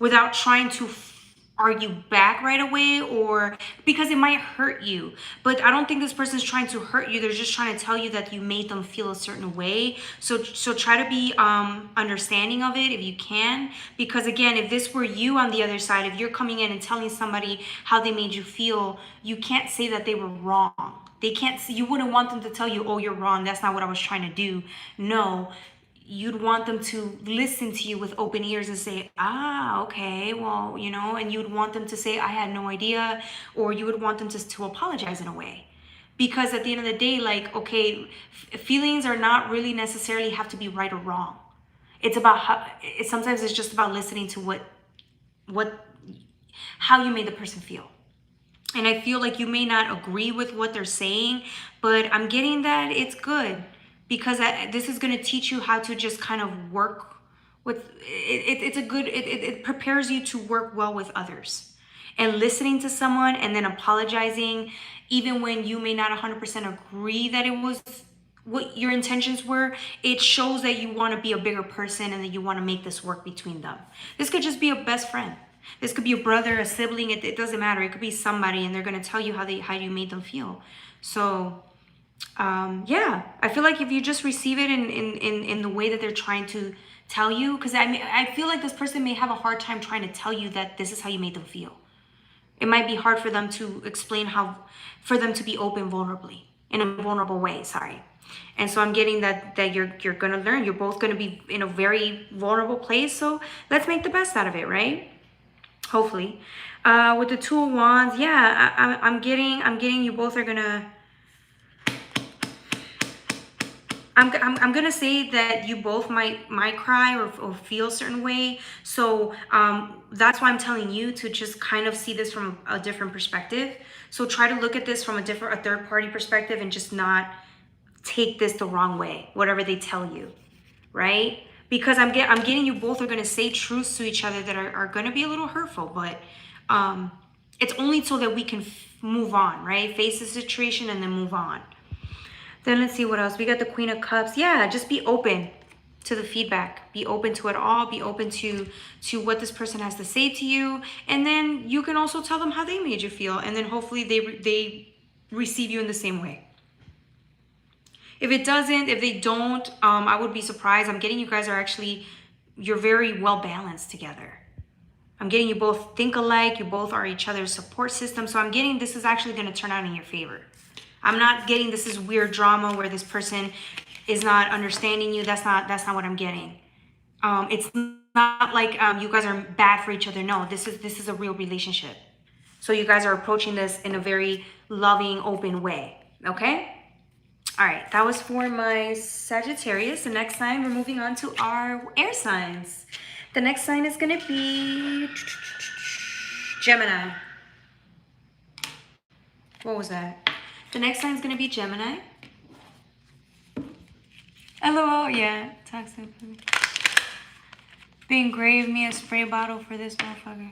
Speaker 1: without trying to argue back right away, or because it might hurt you. But I don't think this person's trying to hurt you. They're just trying to tell you that you made them feel a certain way. So try to be understanding of it if you can, because again, if this were you on the other side, if you're coming in and telling somebody how they made you feel, you can't say that they were wrong. They can't. You wouldn't want them to tell you, oh, you're wrong, that's not what I was trying to do. No, you'd want them to listen to you with open ears and say, okay, well, you know, and you'd want them to say, I had no idea, or you would want them to apologize in a way. Because at the end of the day, like, okay, feelings are not really necessarily have to be right or wrong. It's about sometimes it's just about listening to how you made the person feel. And I feel like you may not agree with what they're saying, but I'm getting that it's good. Because this is going to teach you how to just kind of work with it. It prepares you to work well with others, and listening to someone and then apologizing, even when you may not 100% agree that it was what your intentions were. It shows that you want to be a bigger person and that you want to make this work between them. This could just be a best friend. This could be a brother, a sibling. It doesn't matter. It could be somebody, and they're going to tell you how you made them feel. So yeah, I feel like if you just receive it in the way that they're trying to tell you, because I feel like this person may have a hard time trying to tell you that this is how you made them feel. It might be hard for them to explain for them to be open vulnerably in a vulnerable way, sorry. And so I'm getting that you're gonna learn. You're both gonna be in a very vulnerable place. So let's make the best out of it, right? Hopefully. With the Two of Wands, yeah, I'm getting you both are gonna. I'm gonna say that you both might cry or feel a certain way. So that's why I'm telling you to just kind of see this from a different perspective. So try to look at this from a third party perspective and just not take this the wrong way, whatever they tell you, right? Because I'm getting you both are gonna say truths to each other that are gonna be a little hurtful, but it's only so that we can move on, right? Face the situation and then move on. Then let's see what else. We got the Queen of Cups. Yeah, just be open to the feedback. Be open to it all. Be open to what this person has to say to you. And then you can also tell them how they made you feel. And then hopefully they receive you in the same way. If they don't, I would be surprised. I'm getting you guys are actually, you're very well balanced together. I'm getting you both think alike. You both are each other's support system. So I'm getting this is actually going to turn out in your favor. I'm not getting this is weird drama where this person is not understanding you. That's not what I'm getting. It's not like you guys are bad for each other. No, this is a real relationship. So you guys are approaching this in a very loving, open way. Okay? All right, that was for my Sagittarius. The next sign, we're moving on to our air signs. The next sign is going to be Gemini. What was that? The next sign is going to be Gemini. LOL, yeah. Toxic. They engraved me a spray bottle for this motherfucker.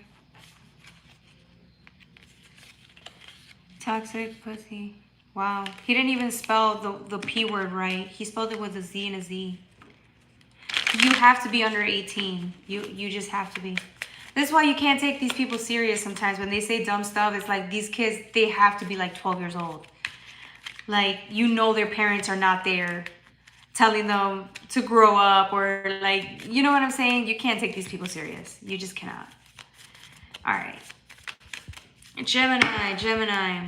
Speaker 1: Toxic pussy. Wow. He didn't even spell the P word right. He spelled it with a Z and a Z. You have to be under 18. You just have to be. This is why you can't take these people serious sometimes. When they say dumb stuff, it's like these kids, they have to be like 12 years old. Like, you know their parents are not there telling them to grow up or like, you know what I'm saying? You can't take these people serious. You just cannot. All right. Gemini.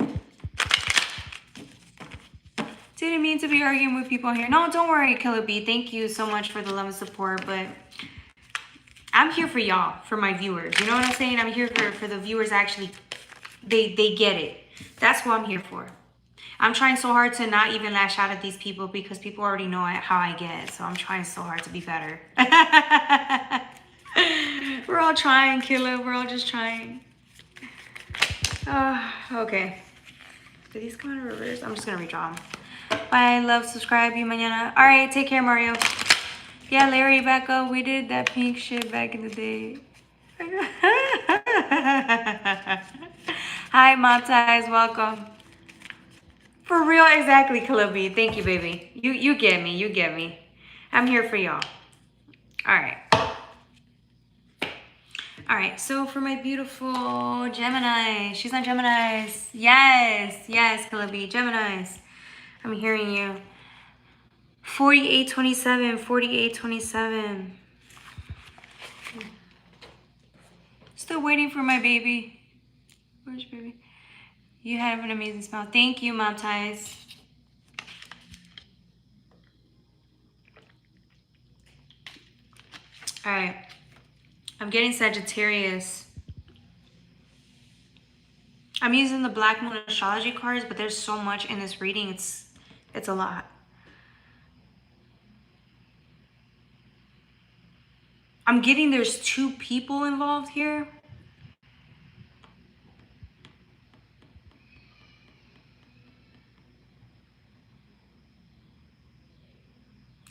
Speaker 1: Didn't mean to be arguing with people here. No, don't worry, Killer B. Thank you so much for the love and support, but I'm here for y'all, for my viewers. You know what I'm saying? I'm here for the viewers actually, they get it. That's what I'm here for. I'm trying so hard to not even lash out at these people because people already know how I get. So I'm trying so hard to be better. We're all trying, Killer. We're all just trying. Okay. Did these come out in reverse? I'm just going to redraw them. Bye, love, subscribe, you mañana. All right, take care, Mario. Yeah, Larry, back up. We did that pink shit back in the day. Hi, Mopsize, welcome. For real, exactly, Kalabi. Thank you, baby. You get me. I'm here for y'all. All right, so for my beautiful Gemini, she's on Geminis. Yes, Kalabi, Geminis. I'm hearing you. 4827. Still waiting for my baby. Where's your baby? You have an amazing smile. Thank you, Mom Ties. All right. I'm getting Sagittarius. I'm using the Black Moon astrology cards, but there's so much in this reading. It's a lot. I'm getting there's two people involved here.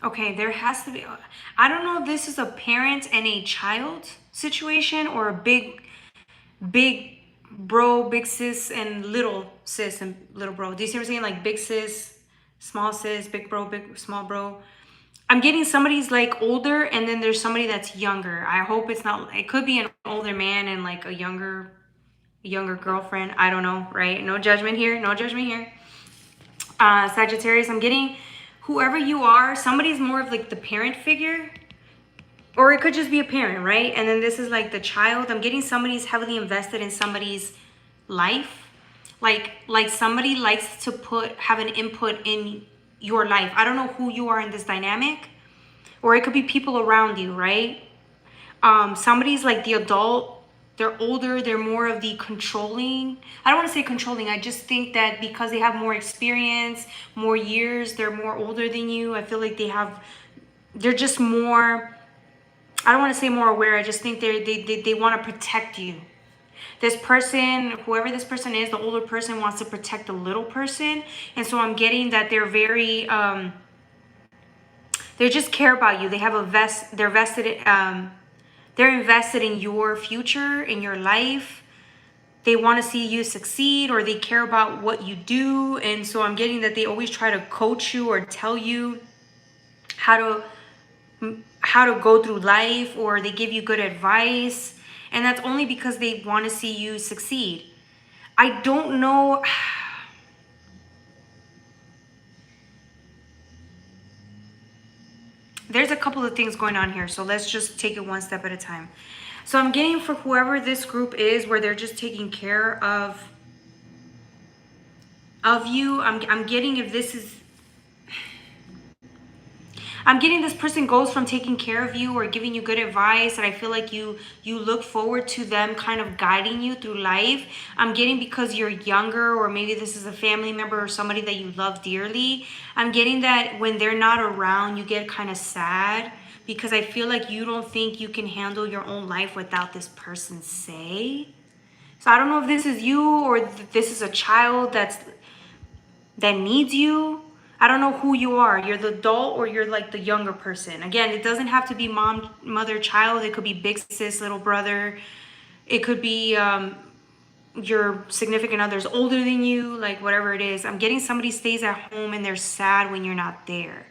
Speaker 1: Okay, there has to be, I don't know if this is a parent and a child situation or a big bro, big sis, and little sis and little bro. Do you see what I'm saying? Like big sis, small sis, big bro, big, small bro. I'm getting somebody's like older and then there's somebody that's younger. I hope it's not, it could be an older man and like a younger girlfriend. I don't know, right? No judgment here, Sagittarius, I'm getting whoever you are, somebody's more of like the parent figure, or it could just be a parent, right? And then this is like the child. I'm getting somebody's heavily invested in somebody's life. Like somebody likes to have an input in your life. I don't know who you are in this dynamic, or it could be people around you, right? Somebody's like the adult, they're older, they're more of the controlling. I don't want to say controlling, I just think that because they have more experience, more years, they're more older than you. I feel like they're just more, I don't want to say more aware, I just think they want to protect you. This person, whoever this person is, the older person wants to protect the little person. And so I'm getting that they're very, they just care about you. They have they're vested, they're invested in your future, in your life. They want to see you succeed, or they care about what you do. And so I'm getting that they always try to coach you or tell you how to go through life, or they give you good advice. And that's only because they want to see you succeed. I don't know. There's a couple of things going on here, so let's just take it one step at a time. So I'm getting for whoever this group is, where they're just taking care of you. I'm getting if this is, I'm getting this person goes from taking care of you or giving you good advice, and I feel like you look forward to them kind of guiding you through life. I'm getting because you're younger, or maybe this is a family member or somebody that you love dearly. I'm getting that when they're not around, you get kind of sad, because I feel like you don't think you can handle your own life without this person's say. So I don't know if this is you, or this is a child that needs you. I don't know who you are. You're the adult, or you're like the younger person. Again, it doesn't have to be mom, mother, child. It could be big sis, little brother. It could be your significant other's older than you, like whatever it is. I'm getting somebody stays at home and they're sad when you're not there.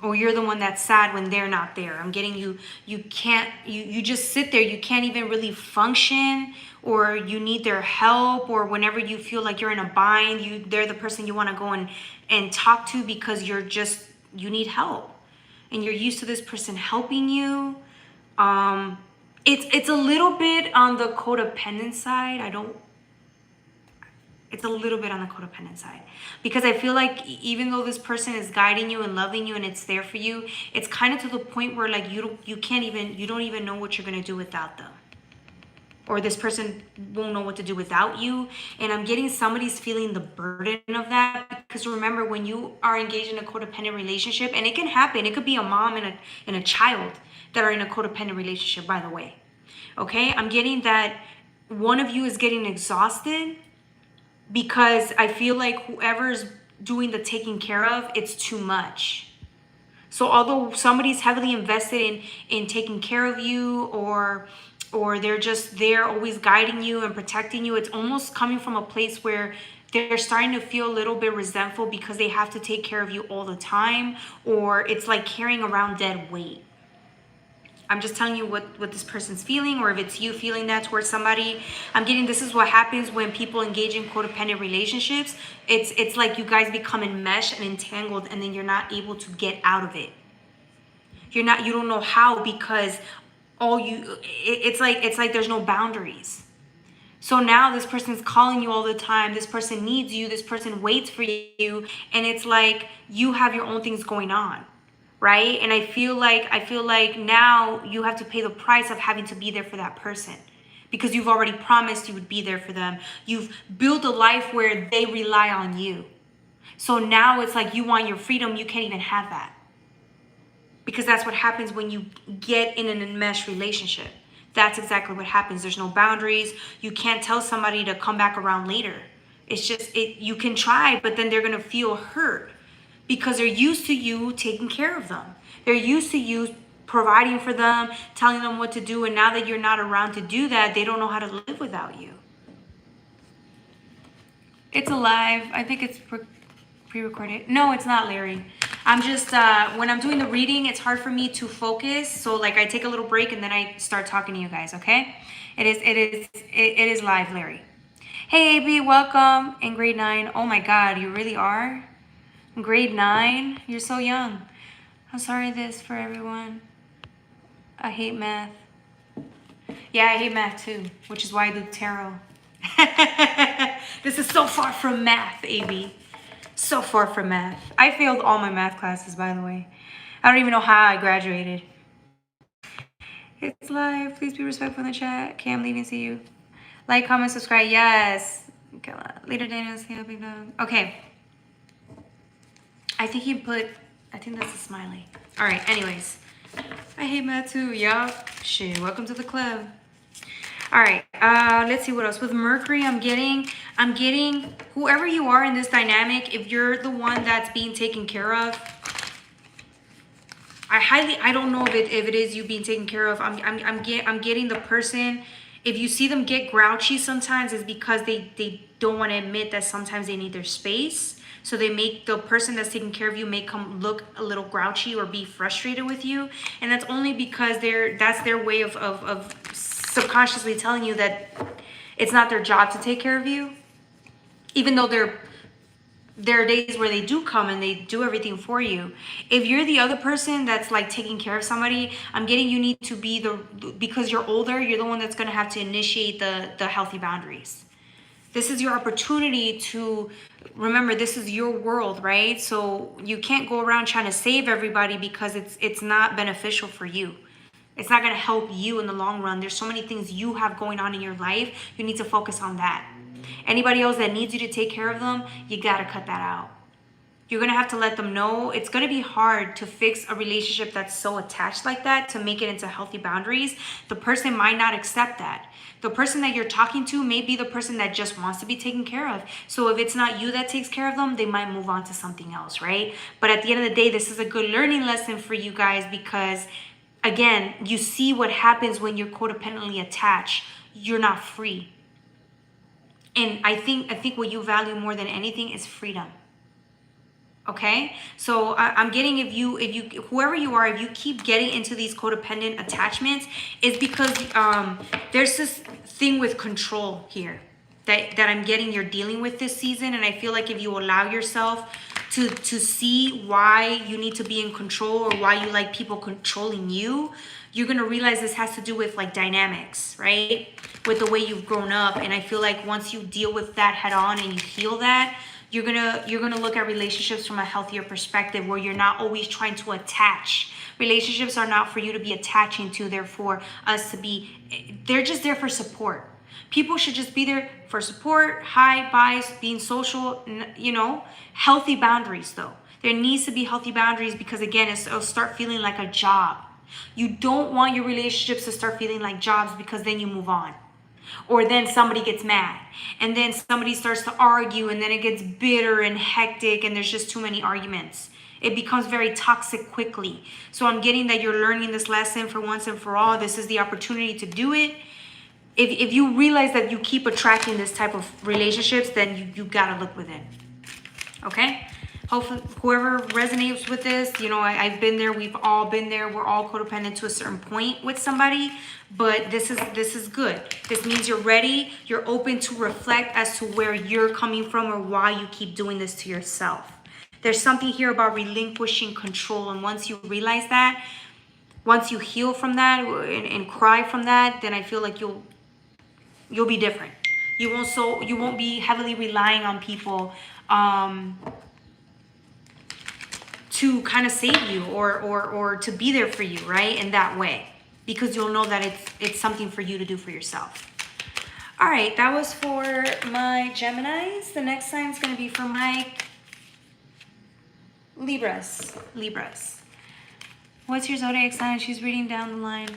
Speaker 1: Or you're the one that's sad when they're not there. I'm getting you can't, you just sit there. You can't even really function, or you need their help, or whenever you feel like you're in a bind, they're the person you want to go and talk to, because you need help. And you're used to this person helping you. It's a little bit on the codependent side. It's a little bit on the codependent side, because I feel like even though this person is guiding you and loving you and it's there for you, it's kind of to the point where like you don't even know what you're going to do without them, or this person won't know what to do without you. And I'm getting somebody's feeling the burden of that, because remember, when you are engaged in a codependent relationship, and it can happen, it could be a mom and a child that are in a codependent relationship, by the way. Okay, I'm getting that one of you is getting exhausted, because I feel like whoever's doing the taking care of, it's too much. So although somebody's heavily invested in taking care of you, or they're just there always guiding you and protecting you, it's almost coming from a place where they're starting to feel a little bit resentful, because they have to take care of you all the time, or it's like carrying around dead weight. I'm just telling you what this person's feeling, or if it's you feeling that towards somebody. I'm getting this is what happens when people engage in codependent relationships. It's like you guys become enmeshed and entangled, and then you're not able to get out of it. You don't know how, because it's like there's no boundaries. So now this person's calling you all the time. This person needs you. This person waits for you, and it's like you have your own things going on. Right? And I feel like now you have to pay the price of having to be there for that person, because you've already promised you would be there for them. You've built a life where they rely on you. So now it's like you want your freedom. You can't even have that, because that's what happens when you get in an enmeshed relationship. That's exactly what happens. There's no boundaries. You can't tell somebody to come back around later. It's just, you can try, but then they're going to feel hurt, because they're used to you taking care of them. They're used to you providing for them, telling them what to do. And now that you're not around to do that, they don't know how to live without you. It's alive. I think it's pre-recorded. No, it's not, Larry. I'm just, when I'm doing the reading, it's hard for me to focus. So like I take a little break and then I start talking to you guys, okay? It is live, Larry. Hey, AB, welcome in grade 9. Oh my God, you really are? Grade 9? You're so young. I'm sorry this for everyone. I hate math. Yeah, I hate math too, which is why I do tarot. This is so far from math, AB. So far from math. I failed all my math classes, by the way. I don't even know how I graduated. It's live. Please be respectful in the chat. Okay, I'm leaving. See you. Like, comment, subscribe. Yes. Okay, later, Daniel. Okay. I think that's a smiley. All right. Anyways, I hate math too. Yup. Shit. Welcome to the club. All right. Let's see what else. With Mercury, I'm getting whoever you are in this dynamic. If you're the one that's being taken care of, I don't know if it is you being taken care of. I'm getting the person. If you see them get grouchy sometimes, it's because they don't want to admit that sometimes they need their space. So they make the person that's taking care of you may come look a little grouchy or be frustrated with you. And that's only because that's their way of subconsciously telling you that it's not their job to take care of you. Even though there are days where they do come and they do everything for you. If you're the other person that's like taking care of somebody, I'm getting you need to be because you're older, you're the one that's going to have to initiate the healthy boundaries. This is your opportunity to remember this is your world, right? So you can't go around trying to save everybody because it's not beneficial for you. It's not going to help you in the long run. There's so many things you have going on in your life. You need to focus on that. Anybody else that needs you to take care of them, you got to cut that out. You're going to have to let them know. It's going to be hard to fix a relationship that's so attached like that, to make it into healthy boundaries. The person might not accept that. The person that you're talking to may be the person that just wants to be taken care of. So if it's not you that takes care of them, they might move on to something else, right? But at the end of the day, this is a good learning lesson for you guys because, again, you see what happens when you're codependently attached. You're not free. And I think what you value more than anything is freedom. Okay, so I'm getting if you whoever you are, if you keep getting into these codependent attachments, it's because there's this thing with control here that I'm getting you're dealing with this season. And I feel like if you allow yourself to see why you need to be in control or why you like people controlling you, you're gonna realize this has to do with like dynamics, right? With the way you've grown up. And I feel like once you deal with that head on and you heal that, you're gonna look at relationships from a healthier perspective where you're not always trying to attach. Relationships are not for you to be attaching to. They're for us to be, they're just there for support. People should just be there for support, hi, bye, being social, you know, healthy boundaries though. There needs to be healthy boundaries because again, it'll start feeling like a job. You don't want your relationships to start feeling like jobs because then you move on. Or then somebody gets mad and then somebody starts to argue and then it gets bitter and hectic and there's just too many arguments. It becomes very toxic quickly. So I'm getting that you're learning this lesson for once and for all. This is the opportunity to do it. If you realize that you keep attracting this type of relationships, then you gotta look within. Okay? Hopefully whoever resonates with this, you know, I've been there, we've all been there, we're all codependent to a certain point with somebody, but this is good. This means you're ready, you're open to reflect as to where you're coming from or why you keep doing this to yourself. There's something here about relinquishing control, and once you realize that, once you heal from that and cry from that, then I feel like you'll be different. You won't be heavily relying on people to kind of save you or to be there for you, right? In that way, because you'll know that it's something for you to do for yourself. All right, that was for my Geminis. The next sign is going to be for my Libras. What's your zodiac sign? She's reading down the line.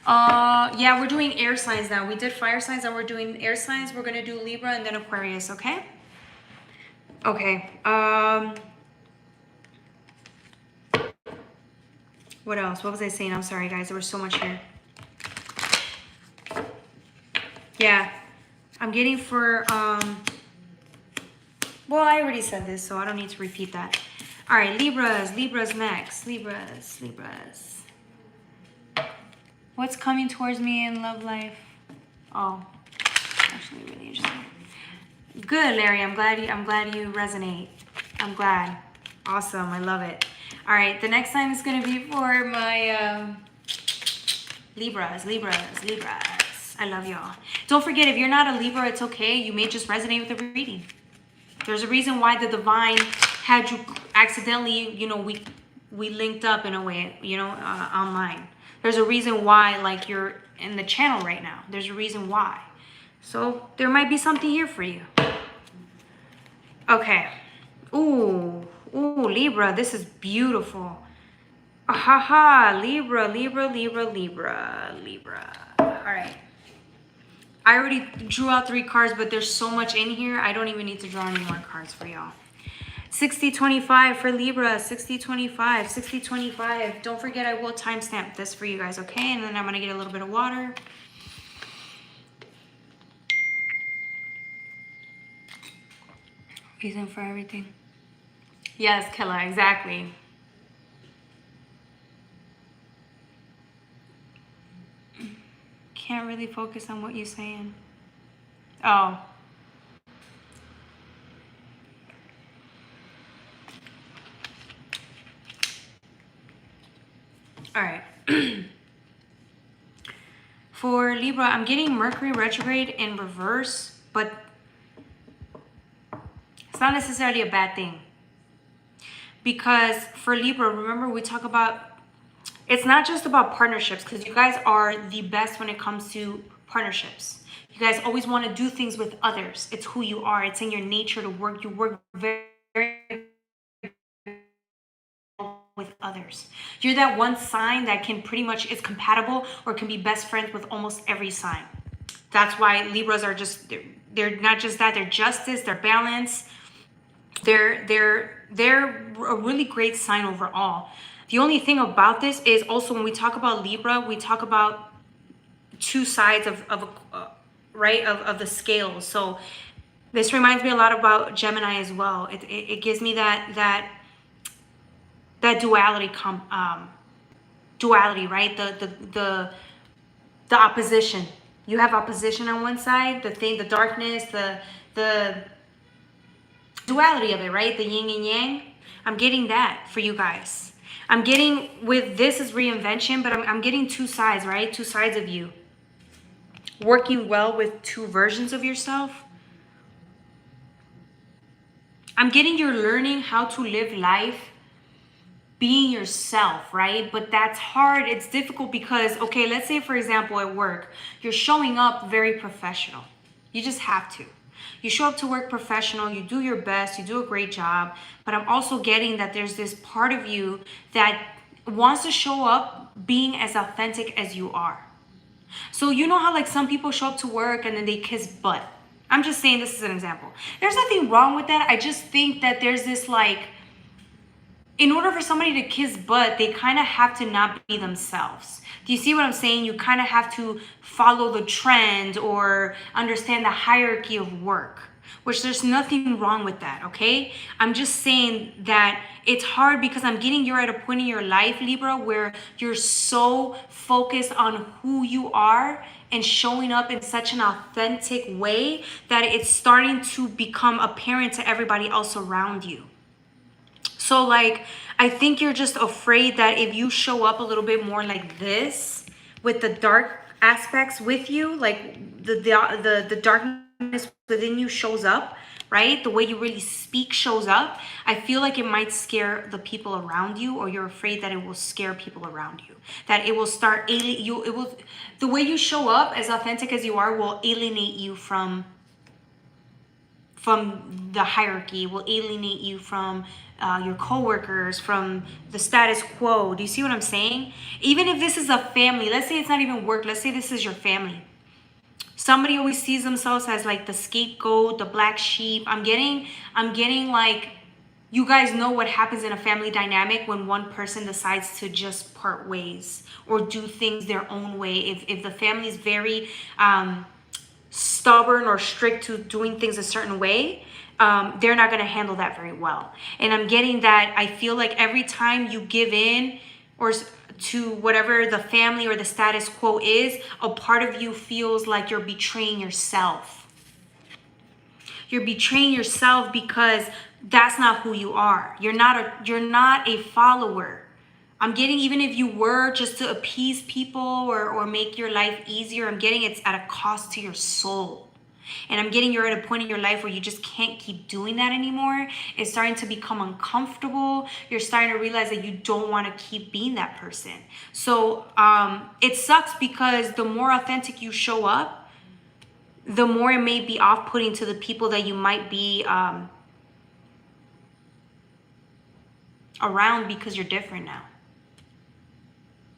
Speaker 1: Yeah, we're doing air signs now. We did fire signs and we're doing air signs. We're going to do Libra and then Aquarius, okay? Okay. What else? What was I saying? I'm sorry, guys. There was so much here. Yeah. I'm getting for, well, I already said this, so I don't need to repeat that. All right, Libras next. Libras. What's coming towards me in love life? Oh, actually really interesting. Good, Larry. I'm glad you resonate. I'm glad. Awesome. I love it. All right, the next sign is going to be for my Libras. I love y'all. Don't forget, if you're not a Libra, it's okay. You may just resonate with the reading. There's a reason why the divine had you accidentally, you know, we linked up in a way, you know, online. There's a reason why, like, you're in the channel right now. There's a reason why. So there might be something here for you. Okay. Ooh, Libra, this is beautiful. Haha, Libra, Libra, Libra, Libra, Libra. All right. I already drew out 3 cards, but there's so much in here, I don't even need to draw any more cards for y'all. 60-25 for Libra, 60-25, 60-25. Don't forget, I will timestamp this for you guys, okay? And then I'm going to get a little bit of water. Reason for everything. Yes, Killa, exactly. Can't really focus on what you're saying. Oh. All right. For Libra, I'm getting Mercury retrograde in reverse, but it's not necessarily a bad thing. Because for Libra, remember we talk about, it's not just about partnerships, because you guys are the best when it comes to partnerships. You guys always want to do things with others. It's who you are. It's in your nature to work. You work very, very with others. You're that one sign that can pretty much is compatible or can be best friends with almost every sign. That's why Libras are just, they're not just that, they're justice, they're balance. They're a really great sign overall. The only thing about this is also when we talk about Libra, we talk about 2 sides of the scale. So this reminds me a lot about Gemini as well. It gives me that duality, right? The opposition. You have opposition on one side, the darkness, the duality of it, right? The yin and yang. I'm getting that for you guys. I'm getting, with this is reinvention, but I'm getting 2 sides, right? 2 sides of you. Working well with 2 versions of yourself. I'm getting you're learning how to live life being yourself, right? But that's hard. It's difficult because, okay, let's say, for example, at work, you're showing up very professional. You just have to. You show up to work professional, you do your best, you do a great job, but I'm also getting that there's this part of you that wants to show up being as authentic as you are. So you know how like some people show up to work and then they kiss butt. I'm just saying this is an example. There's nothing wrong with that. I just think that there's this like, in order for somebody to kiss butt, they kind of have to not be themselves. Do you see what I'm saying? You kind of have to follow the trend or understand the hierarchy of work, which there's nothing wrong with that, okay? I'm just saying that it's hard because I'm getting you're at a point in your life, Libra, where you're so focused on who you are and showing up in such an authentic way that it's starting to become apparent to everybody else around you. So like, I think you're just afraid that if you show up a little bit more like this, with the dark aspects with you, like the darkness within you shows up, right? The way you really speak shows up. I feel like it might scare the people around you, or you're afraid that it will scare people around you. That it will start the way you show up, as authentic as you are, will alienate you from the hierarchy, will alienate you from your coworkers, from the status quo. Do you see what I'm saying? Even if this is a family, let's say it's not even work, let's say this is your family. Somebody always sees themselves as like the scapegoat, the black sheep. I'm getting like, you guys know what happens in a family dynamic when one person decides to just part ways or do things their own way. If the family is very stubborn or strict to doing things a certain way, they're not going to handle that very well. And I'm getting that I feel like every time you give in or to whatever the family or the status quo is, a part of you feels like you're betraying yourself. You're betraying yourself because that's not who you are. You're not a follower I'm getting, even if you were just to appease people or make your life easier, I'm getting it's at a cost to your soul. And I'm getting you're at a point in your life where you just can't keep doing that anymore. It's starting to become uncomfortable. You're starting to realize that you don't want to keep being that person. So it sucks because the more authentic you show up, the more it may be off-putting to the people that you might be around, because you're different now.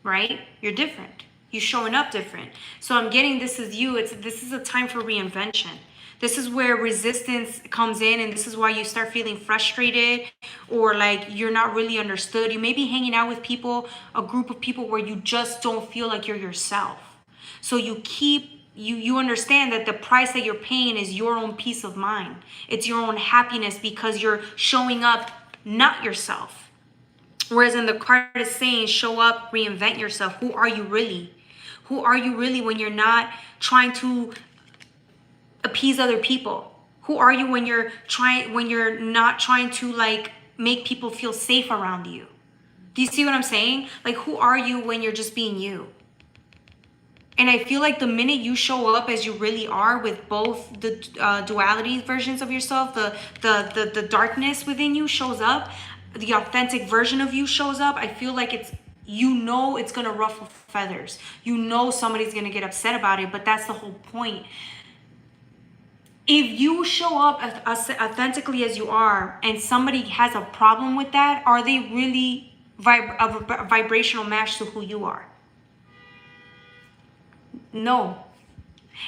Speaker 1: Right? You're different. You're showing up different. So I'm getting this is you. This is a time for reinvention. This is where resistance comes in, and this is why you start feeling frustrated or like you're not really understood. You may be hanging out with people, a group of people where you just don't feel like you're yourself. So you understand that the price that you're paying is your own peace of mind. It's your own happiness because you're showing up not yourself. Whereas in the card is saying, show up, reinvent yourself. Who are you really? Who are you really when you're not trying to appease other people? Who are you when you're not trying to like make people feel safe around you? Do you see what I'm saying? Like, who are you when you're just being you? And I feel like the minute you show up as you really are, with both the duality versions of yourself, the darkness within you shows up, the authentic version of you shows up, I feel like it's gonna ruffle feathers. Somebody's gonna get upset about it, but that's the whole point. If you show up as authentically as you are and somebody has a problem with that, are they really a vibrational match to who you are? No.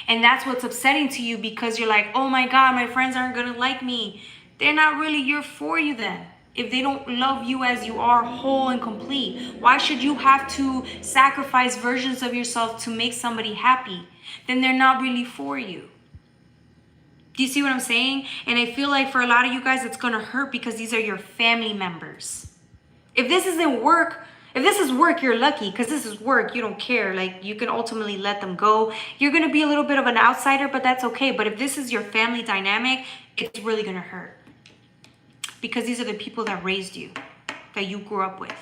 Speaker 1: And that's what's upsetting to you, because you're like, oh my God, my friends aren't gonna like me. They're not really for you then. If they don't love you as you are, whole and complete, why should you have to sacrifice versions of yourself to make somebody happy? Then they're not really for you. Do you see what I'm saying? And I feel like for a lot of you guys, it's gonna hurt because these are your family members. If this is work, you're lucky, because this is work. You don't care. Like, you can ultimately let them go. You're going to be a little bit of an outsider, but that's okay. But if this is your family dynamic, it's really going to hurt, because these are the people that raised you, that you grew up with.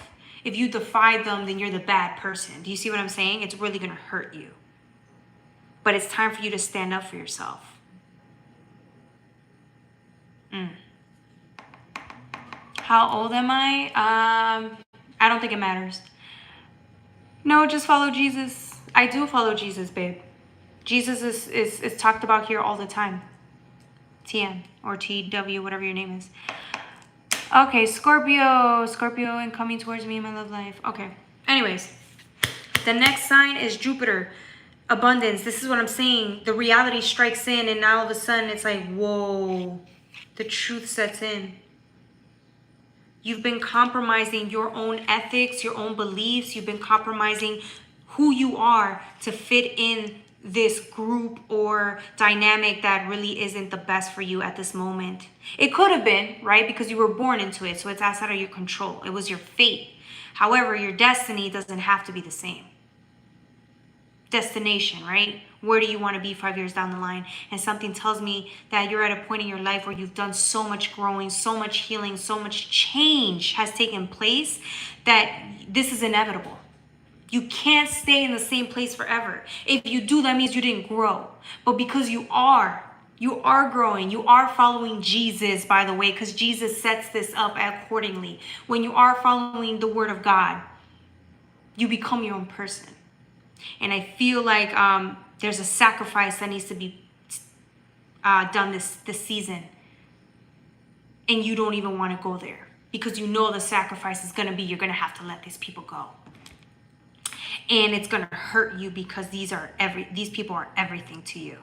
Speaker 1: If you defy them, then you're the bad person. Do you see what I'm saying? It's really going to hurt you. But it's time for you to stand up for yourself. How old am I? I don't think it matters. No, just follow Jesus. I do follow Jesus, babe. Jesus is talked about here all the time. TM or TW, whatever your name is. Okay, Scorpio and coming towards me in my love life. Okay. Anyways, the next sign is Jupiter. Abundance. This is what I'm saying. The reality strikes in, and now all of a sudden it's like, whoa, the truth sets in. You've been compromising your own ethics, your own beliefs. You've been compromising who you are to fit in this group or dynamic that really isn't the best for you at this moment. It could have been, right? Because you were born into it. So it's outside of your control. It was your fate. However, your destiny doesn't have to be the same. Destination, right? Where do you want to be 5 years down the line? And something tells me that you're at a point in your life where you've done so much growing, so much healing, so much change has taken place that this is inevitable. You can't stay in the same place forever. If you do, that means you didn't grow. But because you are growing, you are following Jesus, by the way, because Jesus sets this up accordingly. When you are following the word of God, you become your own person. And I feel like there's a sacrifice that needs to be done this season. And you don't even want to go there, because you know the sacrifice is going to be, you're going to have to let these people go. And it's going to hurt you, because these people are everything to you.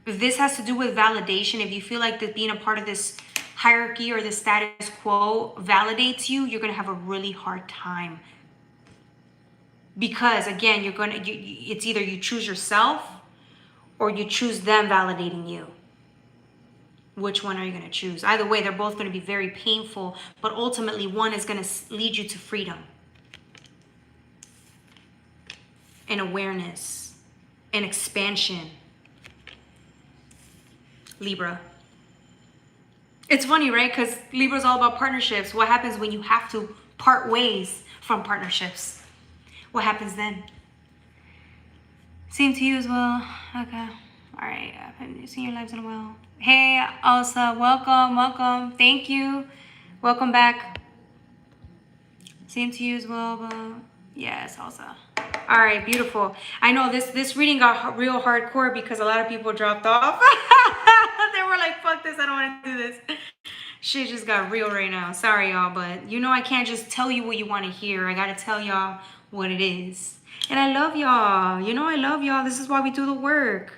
Speaker 1: If this has to do with validation, if you feel like that being a part of this hierarchy or the status quo validates you, you're going to have a really hard time. Because again, it's either you choose yourself or you choose them validating you. Which one are you going to choose? Either way, they're both going to be very painful, but ultimately one is going to lead you to freedom and awareness and expansion. Libra. It's funny, right? Because Libra's all about partnerships. What happens when you have to part ways from partnerships. What happens then? Same to you as well. Okay. All right. I haven't seen your lives in a while. Hey, Elsa. Welcome. Welcome. Thank you. Welcome back. Same to you as well. But yes, Elsa. All right. Beautiful. I know this reading got real hardcore because a lot of people dropped off. They were like, fuck this. I don't want to do this. Shit just got real right now. Sorry, y'all. But you know I can't just tell you what you want to hear. I got to tell y'all what it is. And I love y'all. You know I love y'all. This is why we do the work.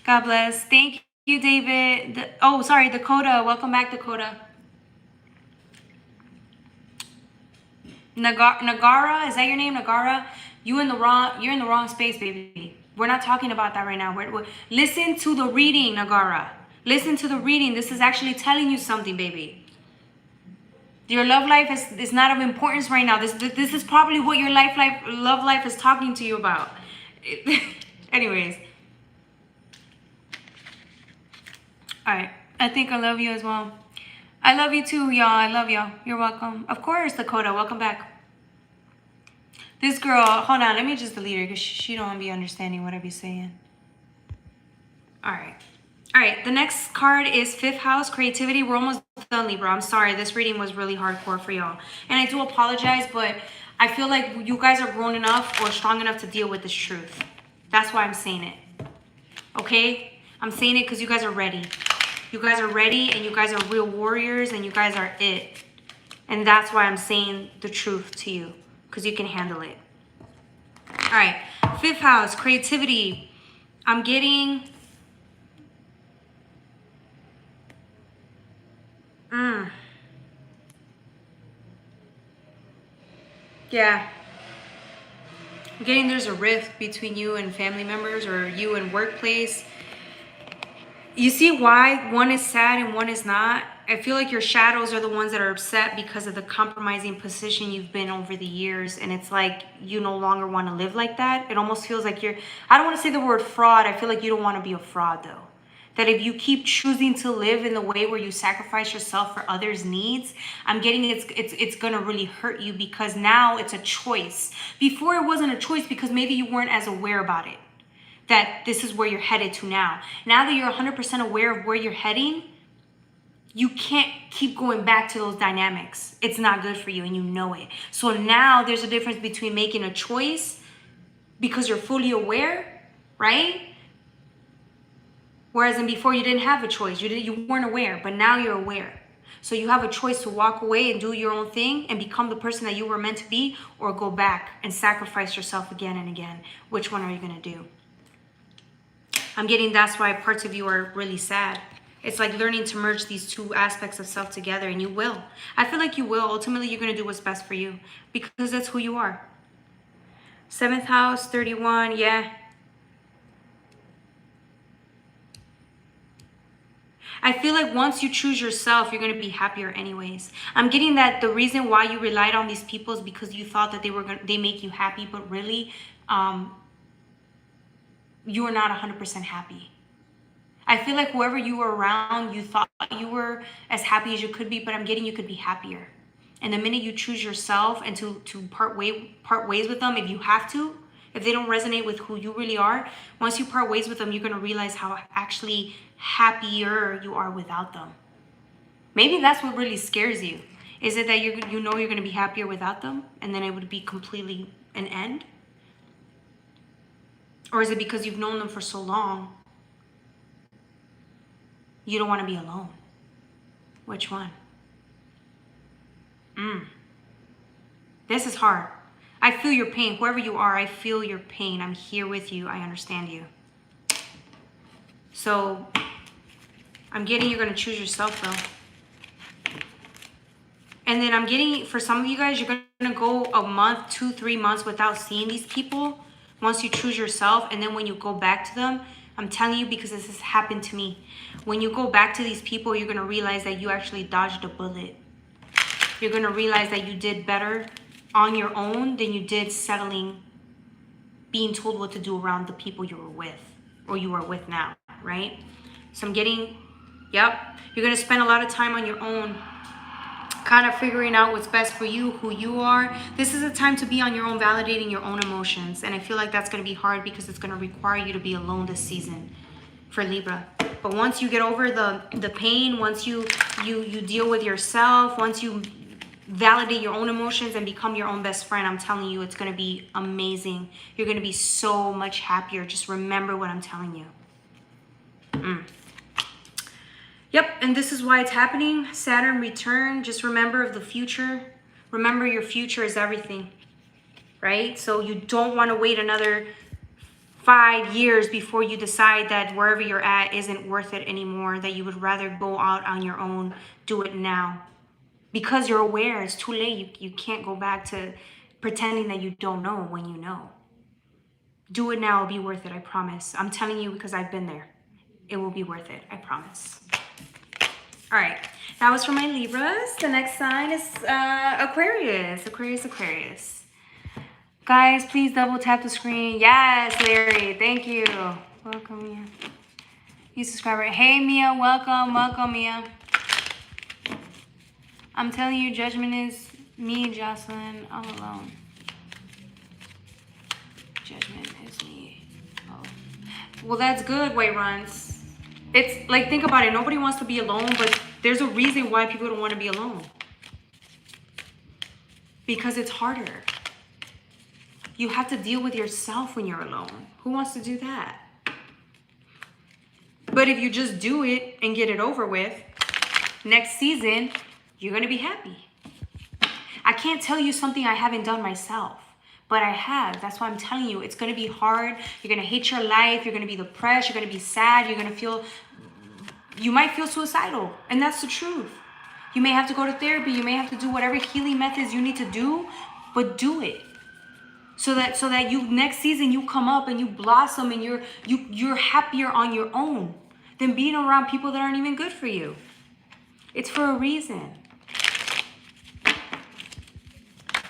Speaker 1: God bless. Thank you, David. Oh, sorry, Dakota. Welcome back, Dakota. Nagara, is that your name, Nagara? You're in the wrong space, baby. We're not talking about that right now. Listen to the reading, Nagara. Listen to the reading. This is actually telling you something, baby. Your love life is not of importance right now. This is probably what your love life is talking to you about. Anyways. All right. I think I love you as well. I love you too, y'all. I love y'all. You're welcome. Of course, Dakota. Welcome back. This girl, hold on. Let me just delete her because she don't be understanding what I be saying. All right. All right, the next card is 5th house, creativity. We're almost done, Libra. I'm sorry, this reading was really hardcore for y'all. And I do apologize, but I feel like you guys are grown enough or strong enough to deal with this truth. That's why I'm saying it, okay? I'm saying it because you guys are ready. You guys are ready, and you guys are real warriors, and you guys are it. And that's why I'm saying the truth to you, because you can handle it. All right, 5th house, creativity. I'm getting... Yeah. I'm getting there's a rift between you and family members or you and workplace. You see why one is sad and one is not? I feel like your shadows are the ones that are upset because of the compromising position you've been over the years. And it's like you no longer want to live like that. It almost feels like you're... I don't want to say the word fraud. I feel like you don't want to be a fraud, though. That if you keep choosing to live in the way where you sacrifice yourself for others' needs, I'm getting it's gonna really hurt you because now it's a choice. Before it wasn't a choice because maybe you weren't as aware about it. That this is where you're headed to now. Now that you're 100% aware of where you're heading, you can't keep going back to those dynamics. It's not good for you and you know it. So now there's a difference between making a choice because you're fully aware, right? Whereas in before you didn't have a choice, you weren't aware, but now you're aware. So you have a choice to walk away and do your own thing and become the person that you were meant to be, or go back and sacrifice yourself again and again. Which one are you gonna do? I'm getting that's why parts of you are really sad. It's like learning to merge these two aspects of self together, and you will. I feel like you will. Ultimately, you're gonna do what's best for you because that's who you are. 7th house, 31, yeah. I feel like once you choose yourself, you're going to be happier anyways. I'm getting that the reason why you relied on these people is because you thought that they make you happy, but really, you are not 100% happy. I feel like whoever you were around, you thought you were as happy as you could be, but I'm getting you could be happier. And the minute you choose yourself and to part ways with them, if you have to, if they don't resonate with who you really are, once you part ways with them, you're going to realize how actually happier you are without them. Maybe that's what really scares you. Is it that you know you're going to be happier without them and then it would be completely an end? Or is it because you've known them for so long, you don't want to be alone? Which one? This is hard. I feel your pain. Whoever you are, I feel your pain. I'm here with you. I understand you. So I'm getting you're going to choose yourself, though. And then I'm getting, for some of you guys, you're going to go a month, 2-3 months without seeing these people once you choose yourself. And then when you go back to them, I'm telling you because this has happened to me. When you go back to these people, you're going to realize that you actually dodged a bullet. You're going to realize that you did better on your own than you did settling, being told what to do around the people you were with or you are with now, right? So I'm getting, yep, you're going to spend a lot of time on your own kind of figuring out what's best for you, who you are. This is a time to be on your own, validating your own emotions. And I feel like that's going to be hard because it's going to require you to be alone this season for Libra. But once you get over the pain, once you deal with yourself, once you validate your own emotions and become your own best friend, I'm telling you, it's going to be amazing. You're going to be so much happier. Just remember what I'm telling you. Yep, and this is why it's happening. Saturn return. Just remember of the future. Remember your future is everything, right? So you don't want to wait another 5 years before you decide that wherever you're at isn't worth it anymore, that you would rather go out on your own. Do it now. Because you're aware it's too late. You can't go back to pretending that you don't know when you know. Do it now. It'll be worth it. I promise. I'm telling you because I've been there. It will be worth it. I promise. All right. That was for my Libras. The next sign is Aquarius. Aquarius. Guys, please double tap the screen. Yes, Larry. Thank you. Welcome, Mia. New subscriber. Hey, Mia. Welcome. Welcome, Mia. I'm telling you, judgment is me, Jocelyn, all alone. Judgment is me. Oh. Well, that's good, White Runs. It's like, think about it. Nobody wants to be alone, but there's a reason why people don't want to be alone. Because it's harder. You have to deal with yourself when you're alone. Who wants to do that? But if you just do it and get it over with, next season, you're going to be happy. I can't tell you something I haven't done myself, but I have. That's why I'm telling you. It's going to be hard. You're going to hate your life. You're going to be depressed. You're going to be sad. You're going to feel, you might feel suicidal. And that's the truth. You may have to go to therapy. You may have to do whatever healing methods you need to do, but do it. So that you next season you come up and you blossom and you're happier on your own than being around people that aren't even good for you. It's for a reason.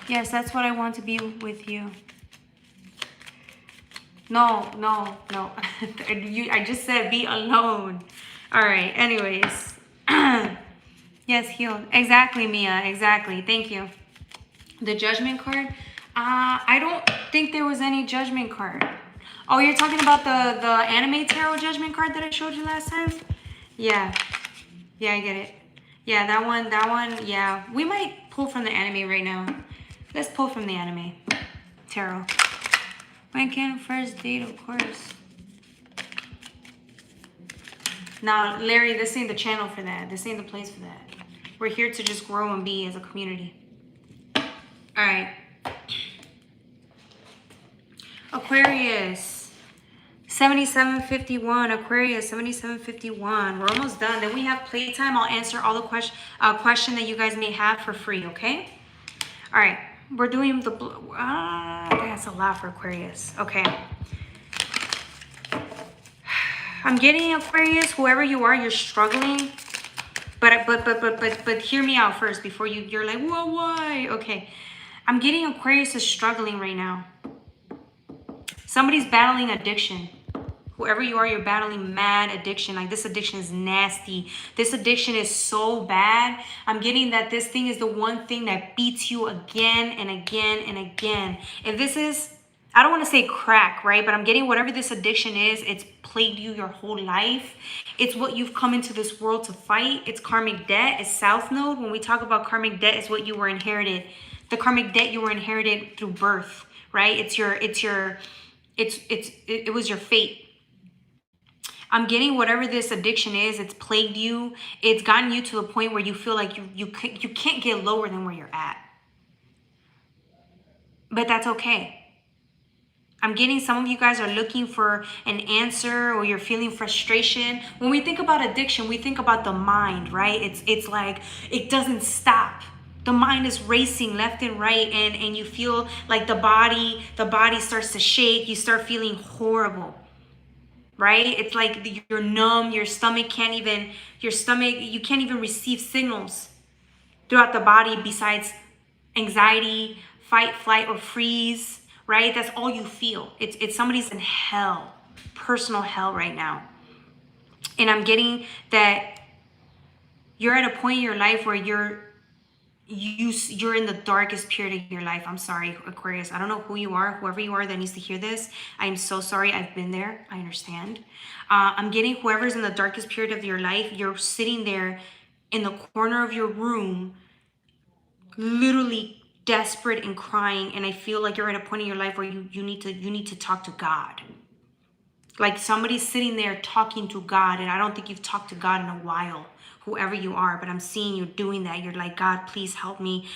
Speaker 1: Yes, that's what I want to be with you. No. I just said be alone. All right. Anyways. Yes, healed. Exactly, Mia. Exactly. Thank you. The Judgment card. I don't think there was any Judgment card. Oh, you're talking about the anime tarot Judgment card that I showed you last time? Yeah. Yeah, I get it. Yeah, that one, yeah. We might pull from the anime right now. Let's pull from the anime tarot. When can first date, of course. Now, Larry, this ain't the channel for that. This ain't the place for that. We're here to just grow and be as a community. All right. Aquarius. 7751. Aquarius, 7751. We're almost done. Then we have Playtime. I'll answer all the question that you guys may have for free, okay? All right. We're doing the blue. That's a lot for Aquarius. Okay. I'm getting Aquarius. Whoever you are, you're struggling. But hear me out first before you're like, whoa, why? Okay. I'm getting Aquarius is struggling right now. Somebody's battling addiction. Whoever you are, you're battling mad addiction. Like, this addiction is nasty. This addiction is so bad. I'm getting that this thing is the one thing that beats you again and again and again. If this is, I don't want to say crack, right? But I'm getting whatever this addiction is, it's plagued you your whole life. It's what you've come into this world to fight. It's karmic debt. It's South Node. When we talk about karmic debt, it's what you were inherited. The karmic debt you were inherited through birth, right? It was your fate. I'm getting whatever this addiction is, it's plagued you. It's gotten you to the point where you feel like you can't get lower than where you're at. But that's okay. I'm getting some of you guys are looking for an answer, or you're feeling frustration. When we think about addiction, we think about the mind, right? It's like it doesn't stop. The mind is racing left and right, and you feel like the body starts to shake. You start feeling horrible. Right? It's like you're numb, you can't even receive signals throughout the body besides anxiety, fight, flight, or freeze, right? That's all you feel. It's somebody's in hell, personal hell right now. And I'm getting that you're at a point in your life where you're in the darkest period of your life. I'm sorry, Aquarius. I don't know who you are, whoever you are that needs to hear this. I am so sorry. I've been there. I understand. I'm getting whoever's in the darkest period of your life. You're sitting there in the corner of your room, literally desperate and crying. And I feel like you're at a point in your life where you need to talk to God. Like somebody's sitting there talking to God, and I don't think you've talked to God in a while, whoever you are, but I'm seeing you doing that. You're like, God, please help me.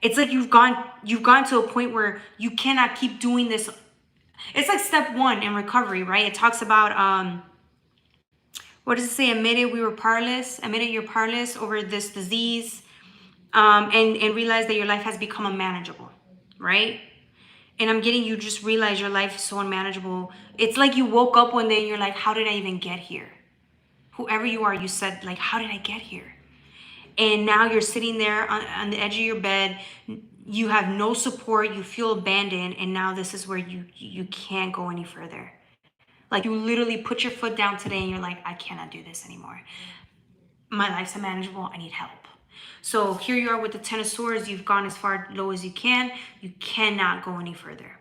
Speaker 1: It's like you've gone to a point where you cannot keep doing this. It's like step one in recovery, right? It talks about, what does it say? Admitted you're powerless over this disease, and realize that your life has become unmanageable, right? And I'm getting you just realize your life is so unmanageable. It's like you woke up one day and you're like, how did I even get here? Whoever you are, you said, like, how did I get here? And now you're sitting there on the edge of your bed. You have no support. You feel abandoned. And now this is where you can't go any further. Like you literally put your foot down today and you're like, I cannot do this anymore. My life's unmanageable. I need help. So here you are with the Ten of Swords. You've gone as far low as you can. You cannot go any further.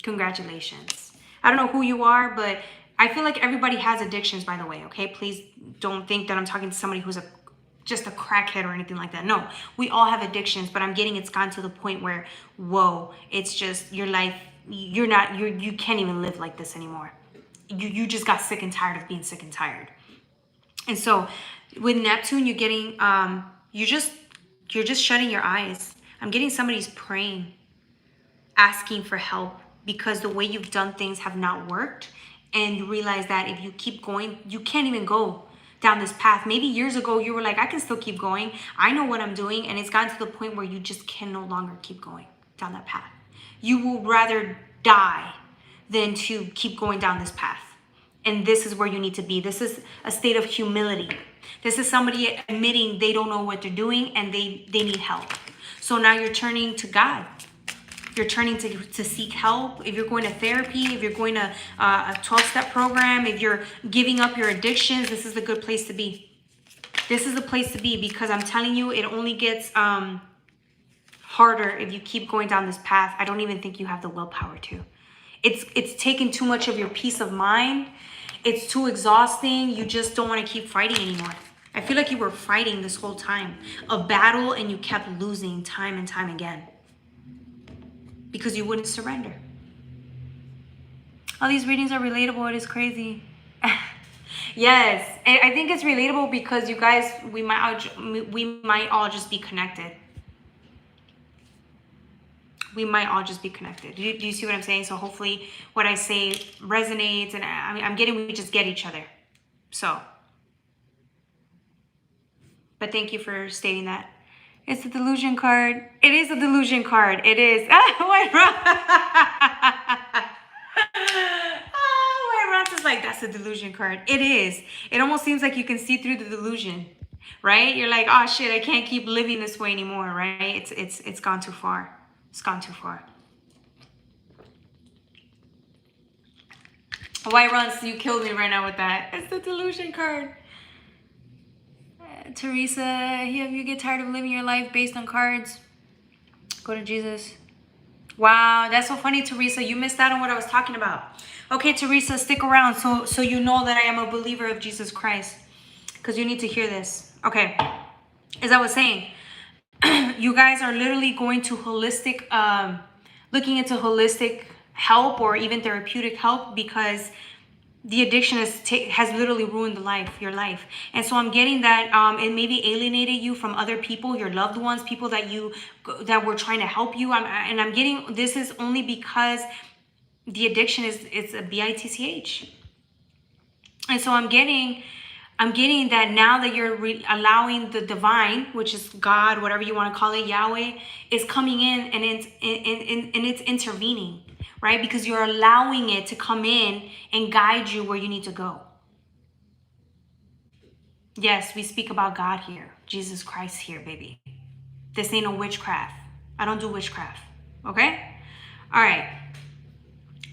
Speaker 1: Congratulations. I don't know who you are, but I feel like everybody has addictions, by the way, okay? Please don't think that I'm talking to somebody who's just a crackhead or anything like that. No, we all have addictions, but I'm getting it's gone to the point where, whoa, it's just your life, you can't even live like this anymore. You just got sick and tired of being sick and tired. And so with Neptune, you're getting, you're just shutting your eyes. I'm getting somebody's praying, asking for help because the way you've done things have not worked. And you realize that if you keep going, you can't even go down this path. Maybe years ago, you were like, I can still keep going. I know what I'm doing. And it's gotten to the point where you just can no longer keep going down that path. You will rather die than to keep going down this path. And this is where you need to be. This is a state of humility. This is somebody admitting they don't know what they're doing and they need help. So now you're turning to God. You're turning to seek help. If you're going to therapy, if you're going to a 12-step program, if you're giving up your addictions, this is the good place to be. This is the place to be because I'm telling you, it only gets harder if you keep going down this path. I don't even think you have the willpower to. It's taken too much of your peace of mind. It's too exhausting. You just don't want to keep fighting anymore. I feel like you were fighting this whole time, a battle, and you kept losing time and time again because you wouldn't surrender. All these readings are relatable. It is crazy. Yes, and I think it's relatable because you guys, we might all just be connected. We might all just be connected. Do you see what I'm saying? So hopefully what I say resonates, and I'm getting we just get each other. So, but thank you for stating that. It's a delusion card. It is a delusion card. It is. White Ross is like, that's a delusion card. It is. It almost seems like you can see through the delusion, right? You're like, oh shit, I can't keep living this way anymore, right? It's gone too far. It's gone too far. White runs, you killed me right now with that. It's the delusion card. Teresa, you get tired of living your life based on cards? Go to Jesus. Wow, that's so funny, Teresa. You missed out on what I was talking about. Okay, Teresa, stick around so you know that I am a believer of Jesus Christ. Because you need to hear this. Okay, as I was saying, you guys are literally going to looking into holistic help or even therapeutic help because the addiction has literally ruined your life. And so I'm getting that it maybe alienated you from other people, your loved ones, people that were trying to help you. I'm getting this is only because the addiction it's a bitch. And so I'm getting that now that you're allowing the divine, which is God, whatever you want to call it, Yahweh, is coming in and it's intervening, right? Because you're allowing it to come in and guide you where you need to go. Yes, we speak about God here. Jesus Christ here, baby. This ain't no witchcraft. I don't do witchcraft, okay? All right.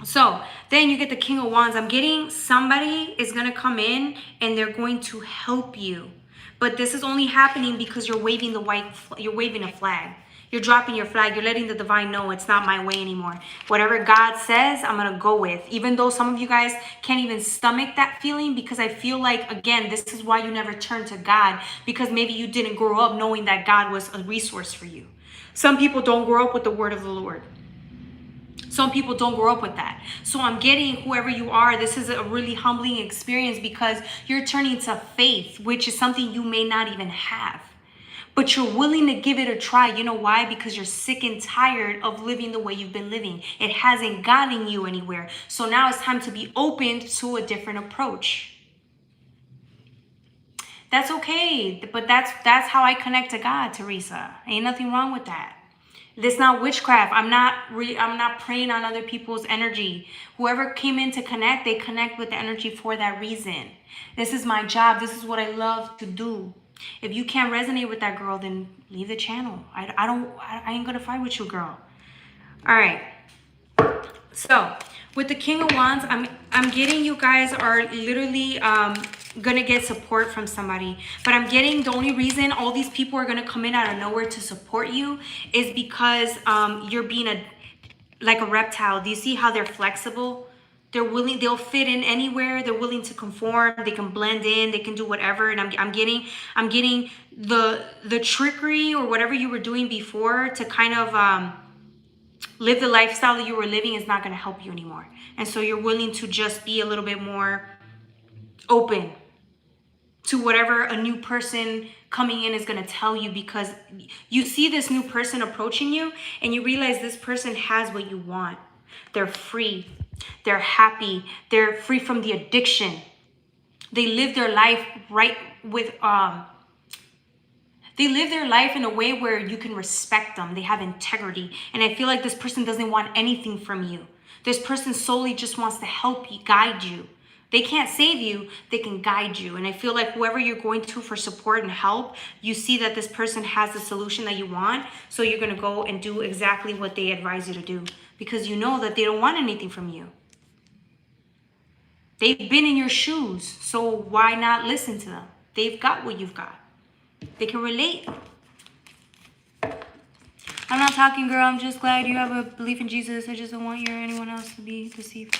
Speaker 1: So then you get the King of Wands. I'm getting somebody is going to come in and they're going to help you. But this is only happening because you're waving you're waving a flag. You're dropping your flag. You're letting the divine know it's not my way anymore. Whatever God says, I'm going to go with. Even though some of you guys can't even stomach that feeling, because I feel like, again, this is why you never turn to God, because maybe you didn't grow up knowing that God was a resource for you. Some people don't grow up with the word of the Lord. Some people don't grow up with that. So I'm getting, whoever you are, this is a really humbling experience because you're turning to faith, which is something you may not even have. But you're willing to give it a try. You know why? Because you're sick and tired of living the way you've been living. It hasn't gotten you anywhere. So now it's time to be open to a different approach. That's okay. But that's how I connect to God, Teresa. Ain't nothing wrong with that. This is not witchcraft. I'm not preying on other people's energy. Whoever came in to connect, they connect with the energy for that reason. This is my job. This is what I love to do. If you can't resonate with that girl, then leave the channel. I ain't gonna fight with you, girl. All right. So with the King of Wands, I'm getting you guys are literally gonna get support from somebody. But I'm getting the only reason all these people are gonna come in out of nowhere to support you is because you're being like a reptile. Do you see how they're flexible? They'll fit in anywhere. They're willing to conform. They can blend in. They can do whatever. And I'm getting the trickery or whatever you were doing before to kind of live the lifestyle that you were living is not going to help you anymore. And so you're willing to just be a little bit more open to whatever a new person coming in is going to tell you, because you see this new person approaching you and you realize this person has what you want. They're free. They're happy. They're free from the addiction. They live their life they live their life in a way where you can respect them. They have integrity. And I feel like this person doesn't want anything from you. This person solely just wants to help you, guide you. They can't save you, they can guide you. And I feel like whoever you're going to for support and help, you see that this person has the solution that you want. So you're going to go and do exactly what they advise you to do, because you know that they don't want anything from you. They've been in your shoes, so why not listen to them? They've got what you've got. They can relate. I'm not talking, girl. I'm just glad you have a belief in Jesus. I just don't want you or anyone else to be deceived.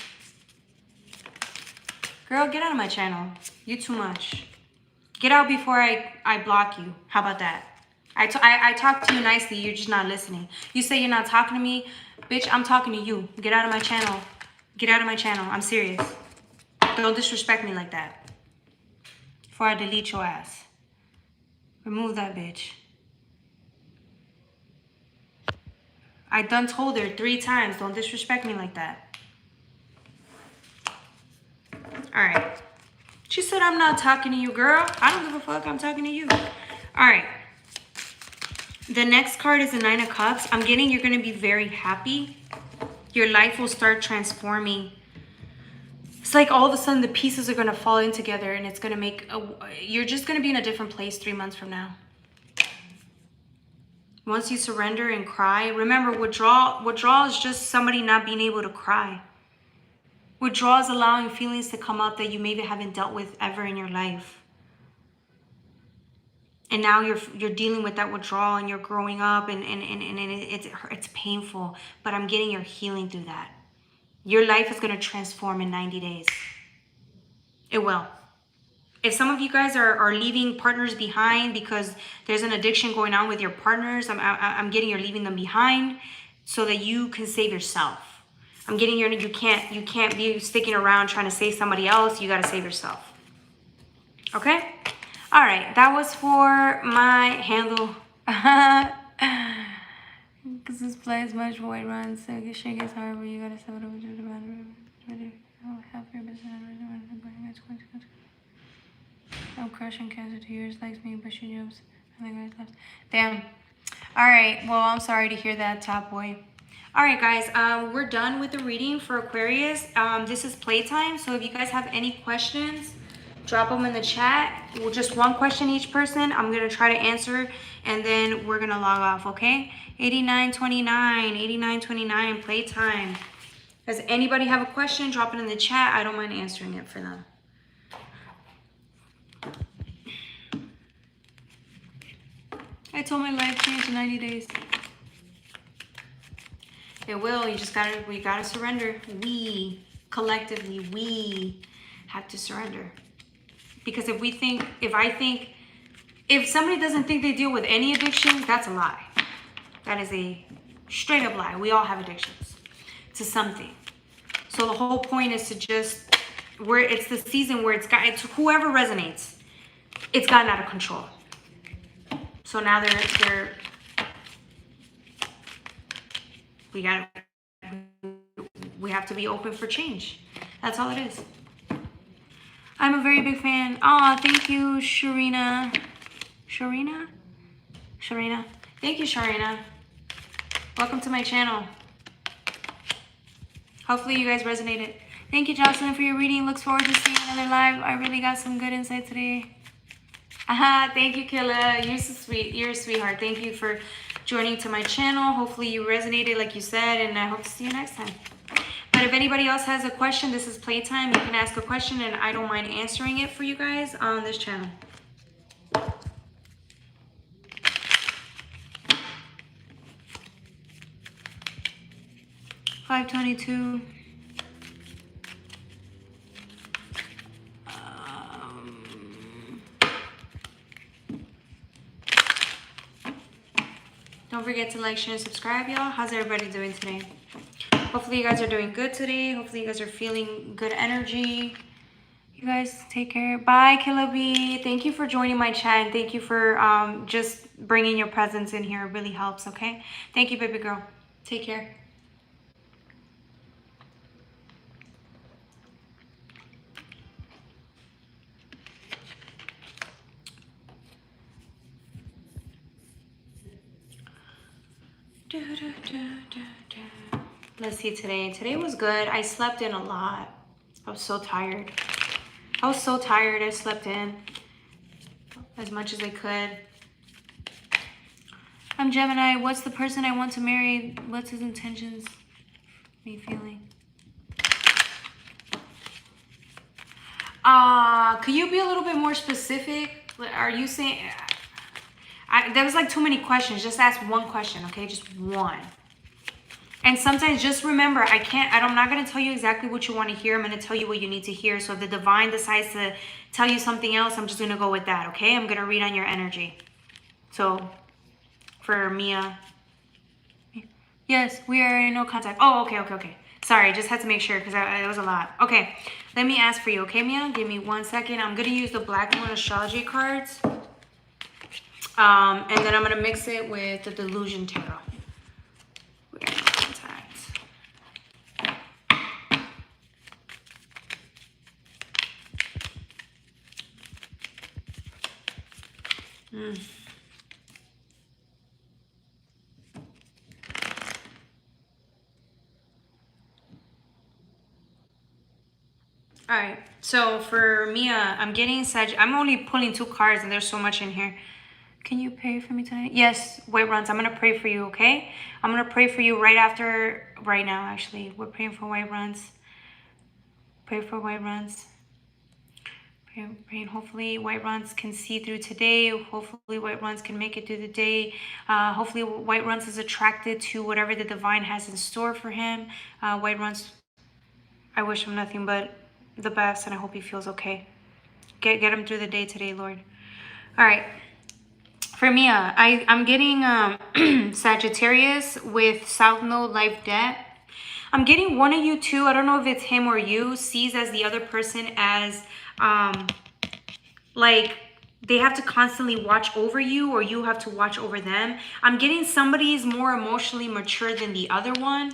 Speaker 1: Girl, get out of my channel. You too much. Get out before I block you. How about that? I talk to you nicely. You're just not listening. You say you're not talking to me. Bitch, I'm talking to you. Get out of my channel. Get out of my channel. I'm serious. Don't disrespect me like that. Before I delete your ass. Remove that bitch. I done told her 3 times. Don't disrespect me like that. Alright. She said I'm not talking to you, girl. I don't give a fuck. I'm talking to you. Alright. The next card is the 9 of Cups. I'm getting you're going to be very happy. Your life will start transforming. It's like all of a sudden the pieces are going to fall in together, and it's going to make you're just going to be in a different place 3 months from now. Once you surrender and cry, remember withdrawal is just somebody not being able to cry. Withdrawal is allowing feelings to come up that you maybe haven't dealt with ever in your life. And now you're dealing with that withdrawal, and you're growing up, and it's painful, but I'm getting you're healing through that. Your life is going to transform in 90 days. It will. If some of you guys are leaving partners behind because there's an addiction going on with your partners, I'm getting you're leaving them behind so that you can save yourself. I'm getting you can't be sticking around trying to save somebody else. You got to save yourself. Okay? All right. That was for my handle. Because this plays much void runs, so shit gets hard, but you got to step it over to the bottom. Have your business. No crushing cancer tears likes me, but she jumps. I think I left. Damn. All right. Well, I'm sorry to hear that, top boy. All right, guys. We're done with the reading for Aquarius. This is Playtime. So if you guys have any questions, drop them in the chat. Well, just one question each person. I'm gonna try to answer, and then we're gonna log off. Okay? 8929, 8929. Playtime. Does anybody have a question? Drop it in the chat. I don't mind answering it for them. I told my life change in 90 days. It will. You just gotta, we gotta surrender. We, collectively, we have to surrender. Because if we think, if somebody doesn't think they deal with any addictions, that's a lie. That is a straight up lie. We all have addictions to something. So the whole point is to just, where it's the season where it's whoever resonates, it's gotten out of control. So now we have to be open for change. That's all it is. I'm a very big fan. Oh, thank you, Sharina. Sharina? Thank you, Sharina. Welcome to my channel. Hopefully you guys resonated. Thank you, Jocelyn, for your reading. Looks forward to seeing another live. I really got some good insight today. Thank you, Killa. You're so sweet. You're a sweetheart. Thank you for joining to my channel. Hopefully you resonated like you said, and I hope to see you next time. But if anybody else has a question, this is Playtime. You can ask a question, and I don't mind answering it for you guys on this channel. $522. Don't forget to like, share, and subscribe, y'all. How's everybody doing today? Hopefully you guys are doing good today. Hopefully you guys are feeling good energy. You guys take care. Bye, Killa B. Thank you for joining my chat. And thank you for just bringing your presence in here. It really helps, okay? Thank you, baby girl. Take care. Let's see today. Today was good. I slept in a lot. I was so tired. I slept in as much as I could. I'm Gemini. What's the person I want to marry? What's his intentions? Me feeling. Could you be a little bit more specific? Are you saying... there was like too many questions. Just ask one question, okay? Just one. And sometimes just remember, I'm not going to tell you exactly what you want to hear. I'm going to tell you what you need to hear. So if the divine decides to tell you something else, I'm just going to go with that, okay? I'm going to read on your energy. So for Mia. Yes, we are in no contact. Oh, okay. Sorry, I just had to make sure because it was a lot. Okay, let me ask for you, okay, Mia? Give me 1 second. I'm going to use the Black Moon Astrology cards. And then I'm going to mix it with the Delusion Tarot. We're in contact. All right, so for Mia, I'm getting I'm only pulling 2 cards and there's so much in here. Can you pray for me tonight? Yes, White Runs. I'm going to pray for you, okay? I'm going to pray for you right now, actually. We're praying for White Runs. Pray for White Runs. Praying hopefully White Runs can see through today. Hopefully White Runs can make it through the day. Hopefully White Runs is attracted to whatever the divine has in store for him. White Runs, I wish him nothing but the best, and I hope he feels okay. Get him through the day today, Lord. All right. For Mia, I'm getting Sagittarius with South Node Life Debt. I'm getting one of you two, I don't know if it's him or you, sees as the other person as like they have to constantly watch over you or you have to watch over them. I'm getting somebody's more emotionally mature than the other one.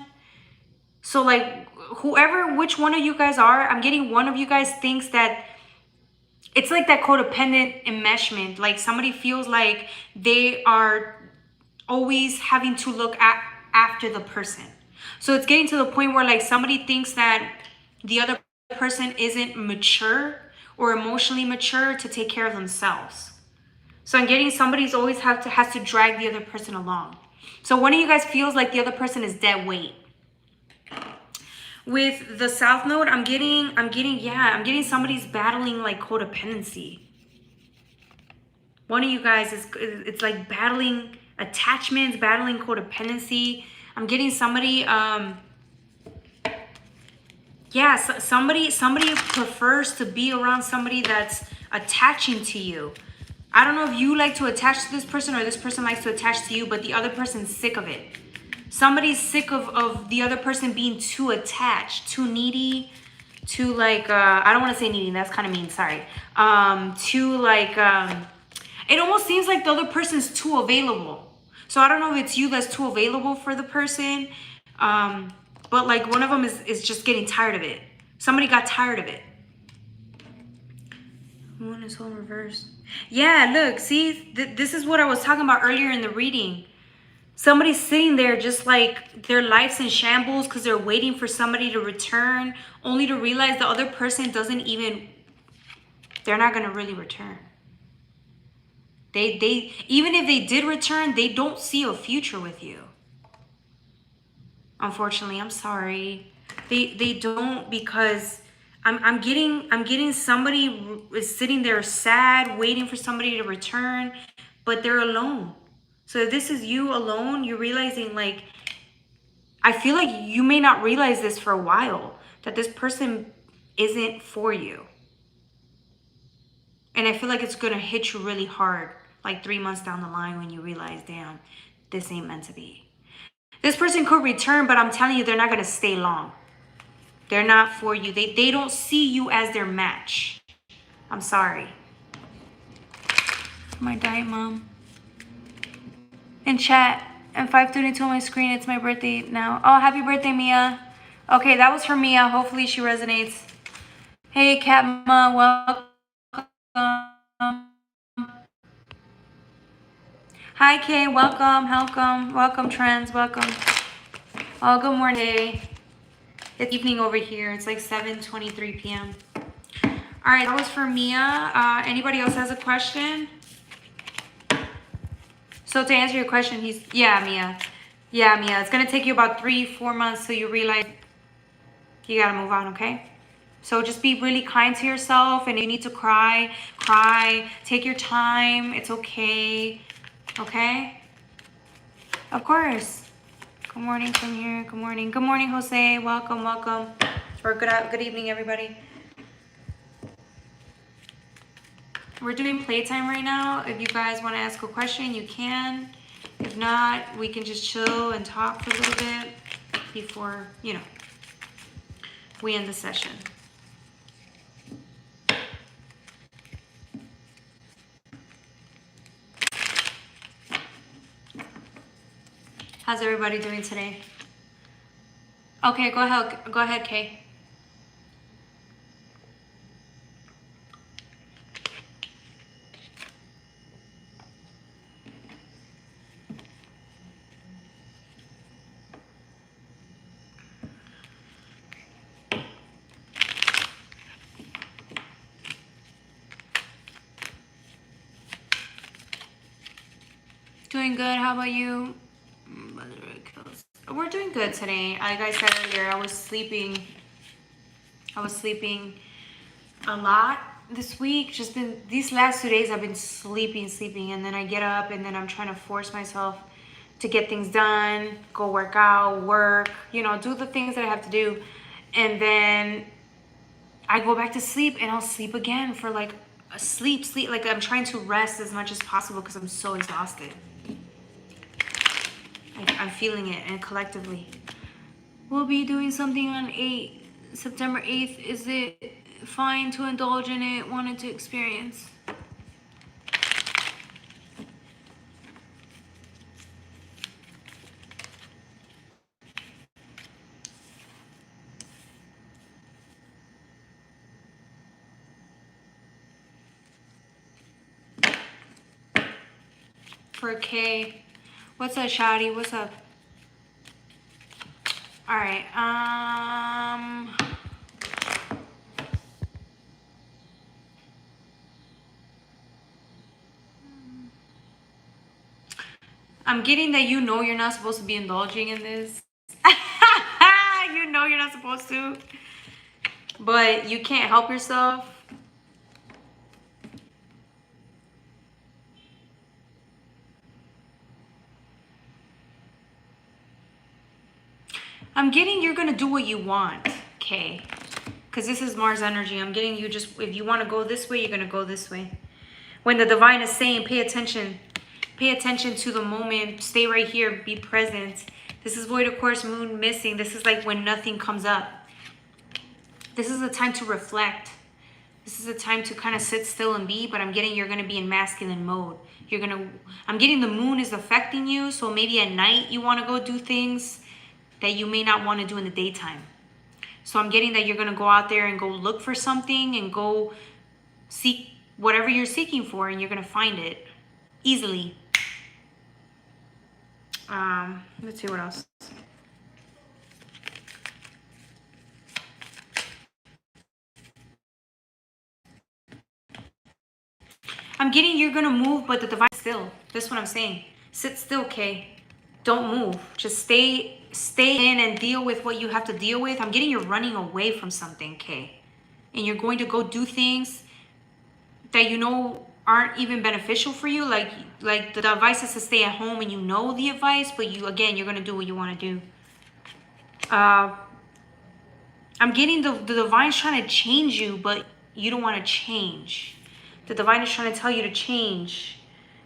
Speaker 1: So like which one of you guys are, I'm getting one of you guys thinks that it's like that codependent enmeshment. Like somebody feels like they are always having to look after the person. So it's getting to the point where like somebody thinks that the other person isn't mature or emotionally mature to take care of themselves. So I'm getting somebody's always has to drag the other person along. So one of you guys feels like the other person is dead weight. With the South Node, I'm getting somebody's battling like codependency. One of you guys is, it's like battling attachments, battling codependency. I'm getting somebody, yeah, somebody prefers to be around somebody that's attaching to you. I don't know if you like to attach to this person or this person likes to attach to you, but the other person's sick of it. Somebody's sick of the other person being too attached, too needy, too like, I don't want to say needy, that's kind of mean, sorry. Too like, it almost seems like the other person's too available. So I don't know if it's you that's too available for the person, but like one of them is just getting tired of it. Somebody got tired of it. One is all reversed. Yeah, look, see, this is what I was talking about earlier in the reading. Somebody's sitting there just like their life's in shambles because they're waiting for somebody to return, only to realize the other person doesn't even, they're not going to really return. They even if they did return, they don't see a future with you. Unfortunately, I'm sorry. They don't, because I'm getting somebody is sitting there sad, waiting for somebody to return, but they're alone. So if this is you alone, you're realizing, like, I feel like you may not realize this for a while, that this person isn't for you. And I feel like it's going to hit you really hard, like 3 months down the line, when you realize, damn, this ain't meant to be. This person could return, but I'm telling you, they're not going to stay long. They're not for you. They don't see you as their match. I'm sorry. My diet, Mom. In chat, and 5:32 on my screen, it's my birthday now. Oh, happy birthday, Mia. Okay, that was for Mia. Hopefully she resonates. Hey, Katma, welcome. Hi, Kay, welcome, Trends, welcome. Oh, good morning. It's evening over here. It's like 7:23 p.m. All right, that was for Mia. Anybody else has a question? So to answer your question, yeah, Mia. It's gonna take you about 3-4 months till you realize you gotta move on, okay? So just be really kind to yourself, and if you need to cry. Take your time. It's okay. Okay? Of course. Good morning from here. Good morning. Good morning, Jose. Welcome. Or good evening, everybody. We're doing playtime right now. If you guys want to ask a question, you can. If not, we can just chill and talk for a little bit before, we end the session. How's everybody doing today? Okay, go ahead, Kay. Doing good. How about you? We're doing good today. Like I said earlier, I was sleeping a lot this week. Just been these last 2 days, I've been sleeping, and then I get up, and then I'm trying to force myself to get things done, go work out, do the things that I have to do, and then I go back to sleep, and I'll sleep again for like a sleep. Like I'm trying to rest as much as possible because I'm so exhausted. I'm feeling it, and collectively. We'll be doing something on September 8th. Is it fine to indulge in it? Wanted to experience. For K. What's up, Shadi? What's up? All right. I'm getting that you're not supposed to be indulging in this. You're not supposed to. But you can't help yourself. I'm getting you're going to do what you want, okay? Because this is Mars energy. I'm getting you just, if you want to go this way, you're going to go this way. When the divine is saying, pay attention to the moment, stay right here, be present. This is void, of course, moon missing. This is like when nothing comes up. This is a time to reflect. This is a time to kind of sit still and be, but I'm getting you're going to be in masculine mode. I'm getting the moon is affecting you, so maybe at night you want to go do things that you may not want to do in the daytime. So I'm getting that you're going to go out there and go look for something and go seek whatever you're seeking for, and you're going to find it easily. Let's see what else. I'm getting you're going to move, but the divine still. That's what I'm saying. Sit still, okay? Don't move. Just stay in and deal with what you have to deal with. I'm getting you're running away from something, okay? And you're going to go do things that you know aren't even beneficial for you. Like the advice is to stay at home, and you know the advice, but you're going to do what you want to do. I'm getting the divine's trying to change you, but you don't want to change. The divine is trying to tell you to change.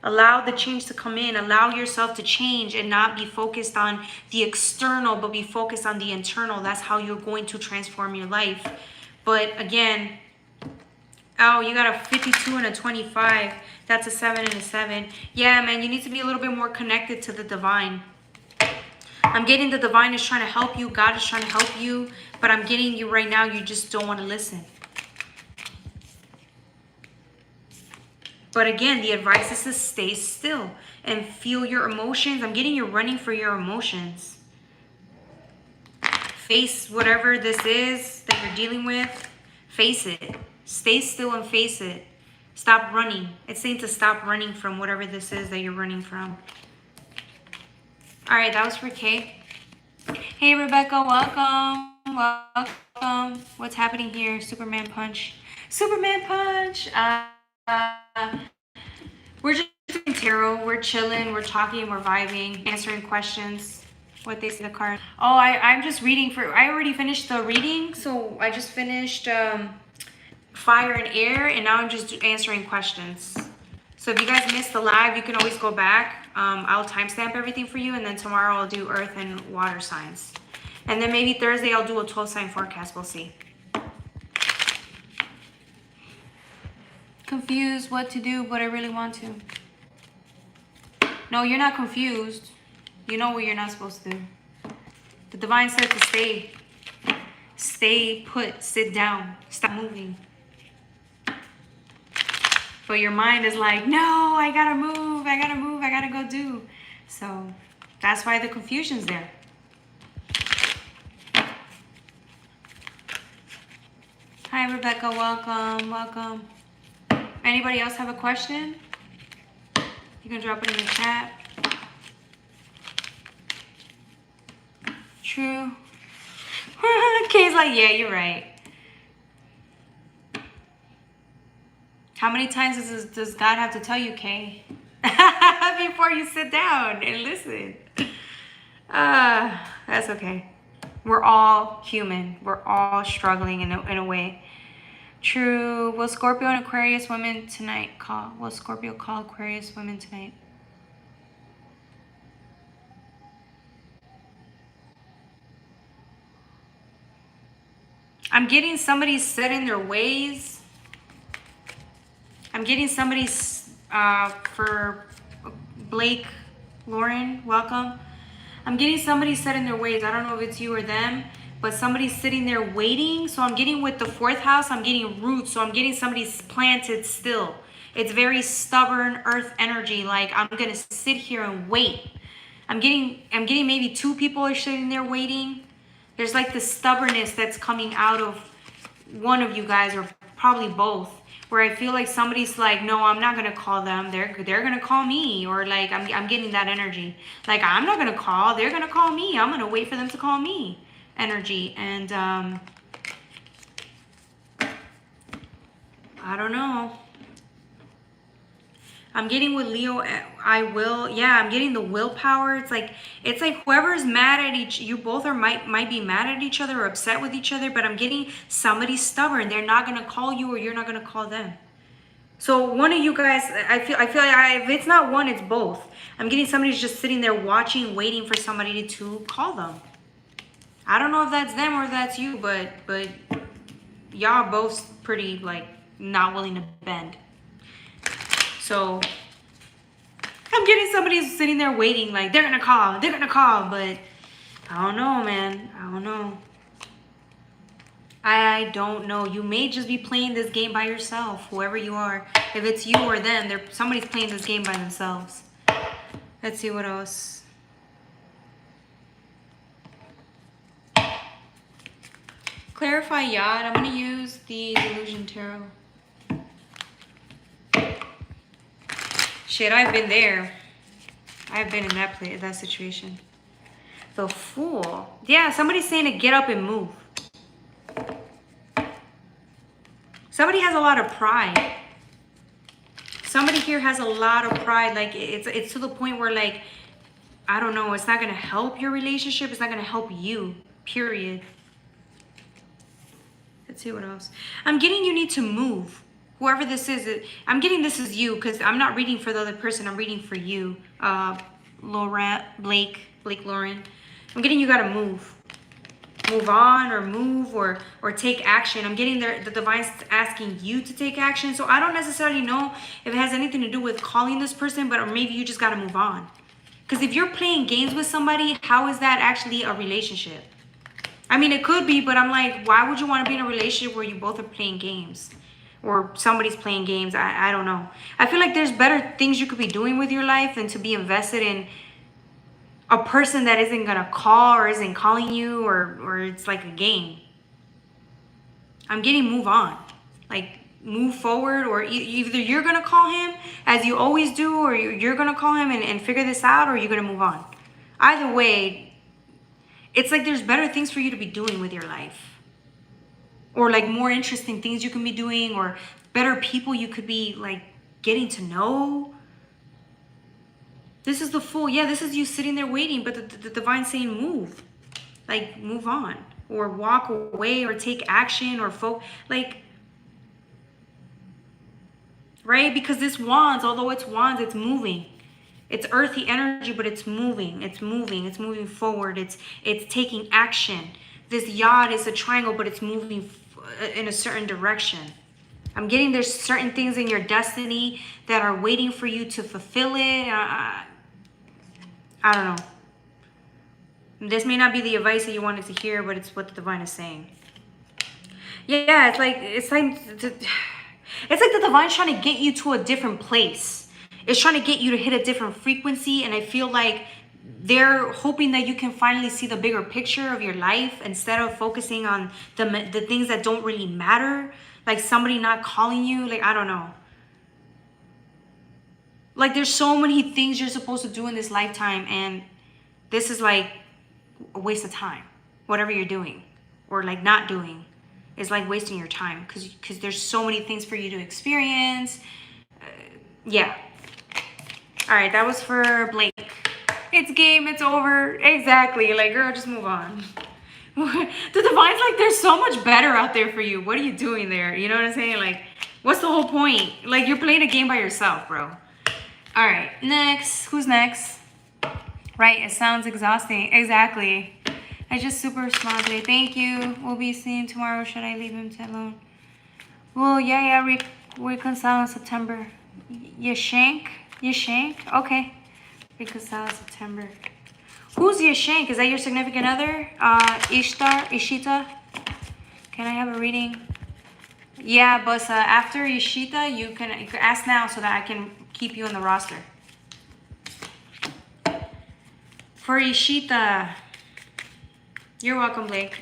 Speaker 1: Allow the change to come in. Allow yourself to change and not be focused on the external, but be focused on the internal. That's how you're going to transform your life. But again, oh, you got a 52 and a 25. That's a 7 and a 7. Yeah, man, you need to be a little bit more connected to the divine. I'm getting the divine is trying to help you. God is trying to help you. But I'm getting you right now, you just don't want to listen. But again, the advice is to stay still and feel your emotions. I'm getting you running for your emotions. Face whatever this is that you're dealing with. Face it. Stay still and face it. Stop running. It's saying to stop running from whatever this is that you're running from. All right, that was for Kay. Hey, Rebecca, welcome. Welcome. What's happening here? Superman punch. Superman punch. We're just doing tarot. We're chilling. We're talking. We're vibing. Answering questions. What they say the card. Oh, I'm just reading I already finished the reading. So I just finished fire and air. And now I'm just answering questions. So if you guys missed the live, you can always go back. I'll timestamp everything for you. And then tomorrow I'll do earth and water signs. And then maybe Thursday I'll do a 12-sign forecast. We'll see. Confused what to do, but I really want to. No, you're not confused. You know what you're not supposed to do. The divine said to stay put, sit down, stop moving. But your mind is like, no, I gotta move, I gotta go do. So that's why the confusion's there. Hi, Rebecca, welcome. Anybody else have a question? You can drop it in the chat. True. Kay's like, yeah, you're right. How many times does God have to tell you, Kay? Before you sit down and listen. That's okay. We're all human. We're all struggling in a way. True. Will Scorpio and Aquarius women tonight call? Will Scorpio call Aquarius women tonight? I'm getting somebody set in their ways. I'm getting somebody for Blake, Lauren, welcome. I'm getting somebody set in their ways. I don't know if it's you or them, but somebody's sitting there waiting. So I'm getting with the 4th house, I'm getting roots. So I'm getting somebody's planted still. It's very stubborn earth energy. Like, I'm going to sit here and wait. I'm getting maybe 2 people are sitting there waiting. There's like the stubbornness that's coming out of one of you guys, or probably both, where I feel like somebody's like, no, I'm not going to call them. They're going to call me. Or like, I'm getting that energy. Like, I'm not going to call. They're going to call me. I'm going to wait for them to call me energy. And I don't know. I'm getting with Leo, I will. Yeah, I'm getting the willpower. It's like whoever's mad at you both are might be mad at each other or upset with each other, but I'm getting somebody stubborn. They're not gonna call you or you're not gonna call them. So one of you guys, I feel like if it's not one, it's both. I'm getting somebody's just sitting there watching, waiting for somebody to call them. I don't know if that's them or if that's you, but y'all both pretty like not willing to bend. So I'm getting somebody who's sitting there waiting, like they're gonna call, but I don't know, man. I don't know. I don't know. You may just be playing this game by yourself, whoever you are. If it's you or them, somebody's playing this game by themselves. Let's see what else. Clarify yacht. I'm gonna use the Delusion Tarot. Shit, I've been there. I've been in that situation. The Fool. Yeah, somebody's saying to get up and move. Somebody has a lot of pride. Somebody here has a lot of pride. Like it's to the point where like, I don't know, it's not gonna help your relationship. It's not gonna help you, period. Let's see what else. I'm getting you need to move. Whoever this is, I'm getting this is you because I'm not reading for the other person. I'm reading for you. Blake Lauren. I'm getting you gotta move. Move on or move or take action. I'm getting the divine's asking you to take action. So I don't necessarily know if it has anything to do with calling this person, but or maybe you just got to move on. Because if you're playing games with somebody, how is that actually a relationship? I mean, it could be, but I'm like, why would you want to be in a relationship where you both are playing games? Or somebody's playing games? I don't know. I feel like there's better things you could be doing with your life than to be invested in a person that isn't gonna call or isn't calling you or it's like a game. I'm getting move on, like move forward, or either you're gonna call him as you always do, or you're gonna call him and figure this out, or you're gonna move on. Either way, it's like there's better things for you to be doing with your life, or like more interesting things you can be doing, or better people you could be like getting to know. This is the Fool. Yeah, this is you sitting there waiting, but the divine's saying move. Like, move on. Or walk away, or take action, or like, right? Because this wands, although it's wands, it's moving. It's earthy energy, but it's moving. It's moving. It's moving forward. It's taking action. This yacht is a triangle, but it's moving in a certain direction. I'm getting there's certain things in your destiny that are waiting for you to fulfill it. I don't know. This may not be the advice that you wanted to hear, but it's what the divine is saying. Yeah, it's like the divine's trying to get you to a different place. It's trying to get you to hit a different frequency, and I feel like they're hoping that you can finally see the bigger picture of your life instead of focusing on the things that don't really matter, like somebody not calling you. Like, I don't know. Like, there's so many things you're supposed to do in this lifetime, and this is like a waste of time. Whatever you're doing or like not doing is like wasting your time because there's so many things for you to experience. Yeah. All right, that was for Blake. It's game, it's over. Exactly. Like, girl, just move on. The divine's like, there's so much better out there for you. What are you doing there? You know what I'm saying? Like, what's the whole point? Like, you're playing a game by yourself, bro. All right, next. Who's next? Right, it sounds exhausting. Exactly. I just super smart today. Thank you. We'll be seeing tomorrow. Should I leave him alone? Well, yeah. Reconcile in September. Yashank? Okay. Reconcile in September. Who's Yashank? Is that your significant other? Ishita? Can I have a reading? Yeah, but after Ishita, you can ask now so that I can keep you on the roster. For Ishita, you're welcome, Blake.